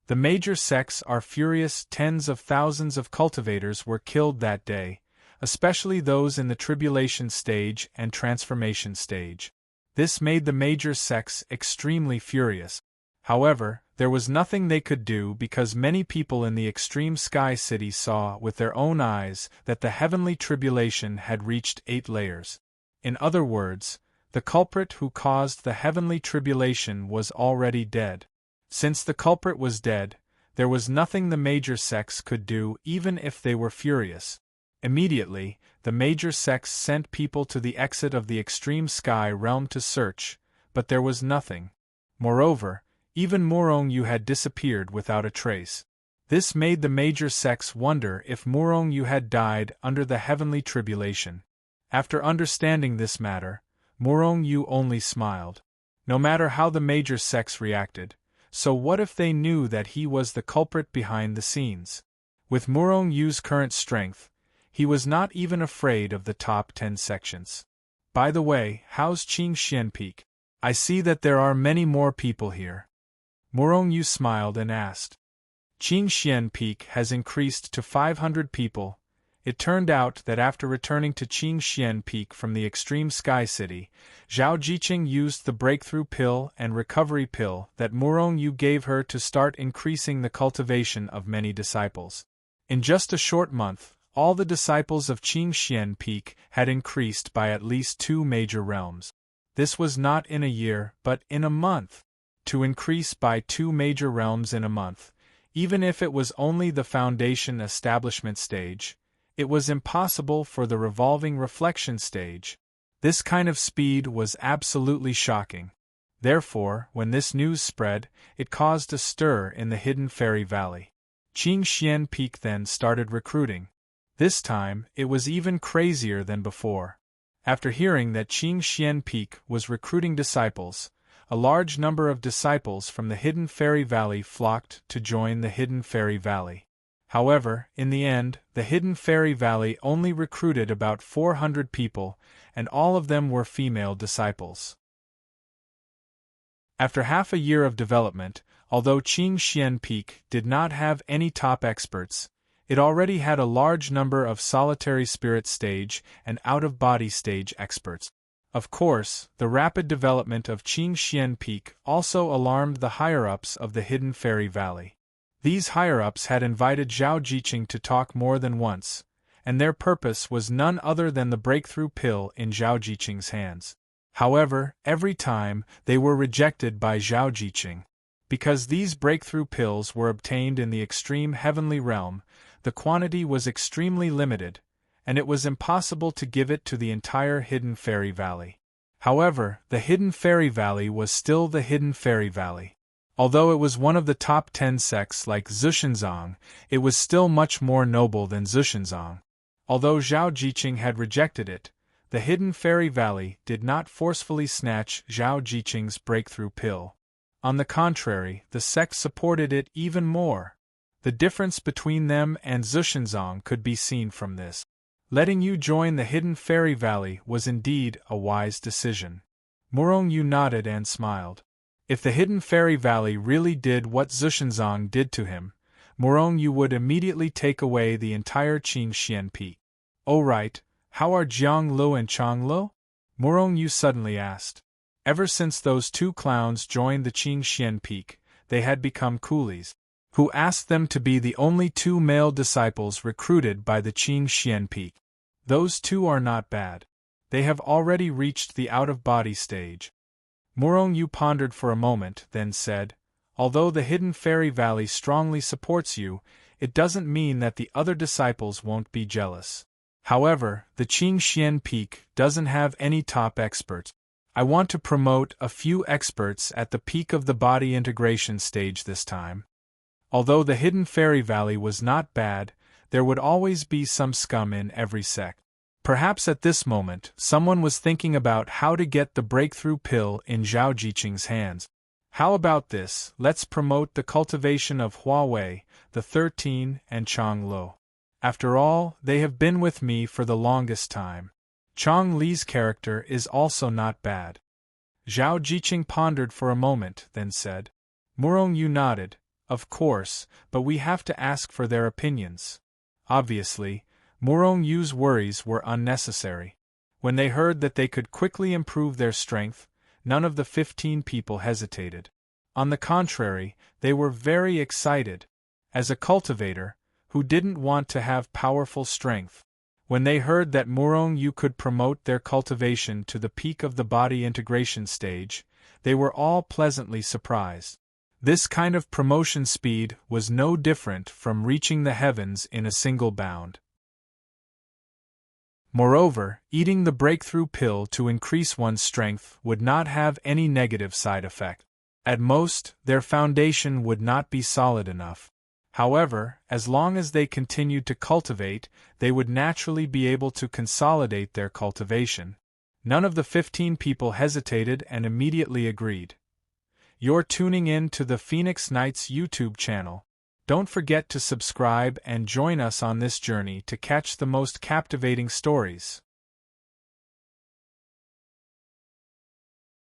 The major sects are furious. Tens of thousands of cultivators were killed that day, especially those in the tribulation stage and transformation stage. This made the major sects extremely furious. However, there was nothing they could do because many people in the extreme sky city saw with their own eyes that the heavenly tribulation had reached 8 layers. In other words, the culprit who caused the heavenly tribulation was already dead. Since the culprit was dead, there was nothing the major sects could do even if they were furious. Immediately, the major sects sent people to the exit of the extreme sky realm to search, but there was nothing. Moreover, even Murong Yu had disappeared without a trace. This made the major sects wonder if Murong Yu had died under the heavenly tribulation. After understanding this matter, Murong Yu only smiled. No matter how the major sects reacted, so what if they knew that he was the culprit behind the scenes? With Murong Yu's current strength, he was not even afraid of the top 10 sections. By the way, how's Qingxian Peak? I see that there are many more people here. Murong Yu smiled and asked. Qingxian Peak has increased to 500 people. It turned out that after returning to Qingxian Peak from the extreme Sky City, Zhao Jiqing used the breakthrough pill and recovery pill that Murong Yu gave her to start increasing the cultivation of many disciples. In just a short month, all the disciples of Qingxian Peak had increased by at least 2 major realms. This was not in a year, but in a month. To increase by 2 major realms in a month, even if it was only the foundation establishment stage, it was impossible for the revolving reflection stage. This kind of speed was absolutely shocking. Therefore, when this news spread, it caused a stir in the hidden fairy valley. Qingxian Peak then started recruiting. This time, it was even crazier than before. After hearing that Qingxian Peak was recruiting disciples, a large number of disciples from the Hidden Fairy Valley flocked to join the Hidden Fairy Valley. However, in the end, the Hidden Fairy Valley only recruited about 400 people, and all of them were female disciples. After half a year of development, although Qingxian Peak did not have any top experts, it already had a large number of solitary spirit stage and out-of-body stage experts. Of course, the rapid development of Qingxian Peak also alarmed the higher-ups of the Hidden Fairy Valley. These higher-ups had invited Zhao Jiqing to talk more than once, and their purpose was none other than the breakthrough pill in Zhao Jiqing's hands. However, every time, they were rejected by Zhao Jiqing. Because these breakthrough pills were obtained in the extreme heavenly realm, the quantity was extremely limited, and it was impossible to give it to the entire Hidden Fairy Valley. However, the Hidden Fairy Valley was still the Hidden Fairy Valley. Although it was one of the top 10 sects like Zhushenzong, it was still much more noble than Zhushenzong. Although Zhao Jiqing had rejected it, the Hidden Fairy Valley did not forcefully snatch Zhao Jiqing's breakthrough pill. On the contrary, the sect supported it even more. The difference between them and Zhushenzong could be seen from this. Letting you join the Hidden Fairy Valley was indeed a wise decision. Murong Yu nodded and smiled. If the Hidden Fairy Valley really did what Zhushenzong did to him, Murong Yu would immediately take away the entire Qingxian Peak. Oh right, how are Jianglu and Changlu? Murong Yu suddenly asked. Ever since those 2 clowns joined the Qingxian Peak, they had become coolies, who asked them to be the only 2 male disciples recruited by the Qingxian Peak. Those 2 are not bad. They have already reached the out-of-body stage. Murong Yu pondered for a moment, then said, although the Hidden Fairy Valley strongly supports you, it doesn't mean that the other disciples won't be jealous. However, the Qingxian Peak doesn't have any top experts. I want to promote a few experts at the peak of the body integration stage this time. Although the Hidden Fairy Valley was not bad, there would always be some scum in every sect. Perhaps at this moment, someone was thinking about how to get the breakthrough pill in Zhao Jiqing's hands. How about this? Let's promote the cultivation of Huawei, the 13, and Changlu. After all, they have been with me for the longest time. Chang Li's character is also not bad. Zhao Jiqing pondered for a moment, then said. Murong Yu nodded. Of course, but we have to ask for their opinions. Obviously, Murong Yu's worries were unnecessary. When they heard that they could quickly improve their strength, none of the 15 people hesitated. On the contrary, they were very excited. As a cultivator, who didn't want to have powerful strength, when they heard that Murong Yu could promote their cultivation to the peak of the body integration stage, they were all pleasantly surprised. This kind of promotion speed was no different from reaching the heavens in a single bound. Moreover, eating the breakthrough pill to increase one's strength would not have any negative side effect. At most, their foundation would not be solid enough. However, as long as they continued to cultivate, they would naturally be able to consolidate their cultivation. None of the 15 people hesitated and immediately agreed. You're tuning in to the Phoenix Knights YouTube channel. Don't forget to subscribe and join us on this journey to catch the most captivating stories.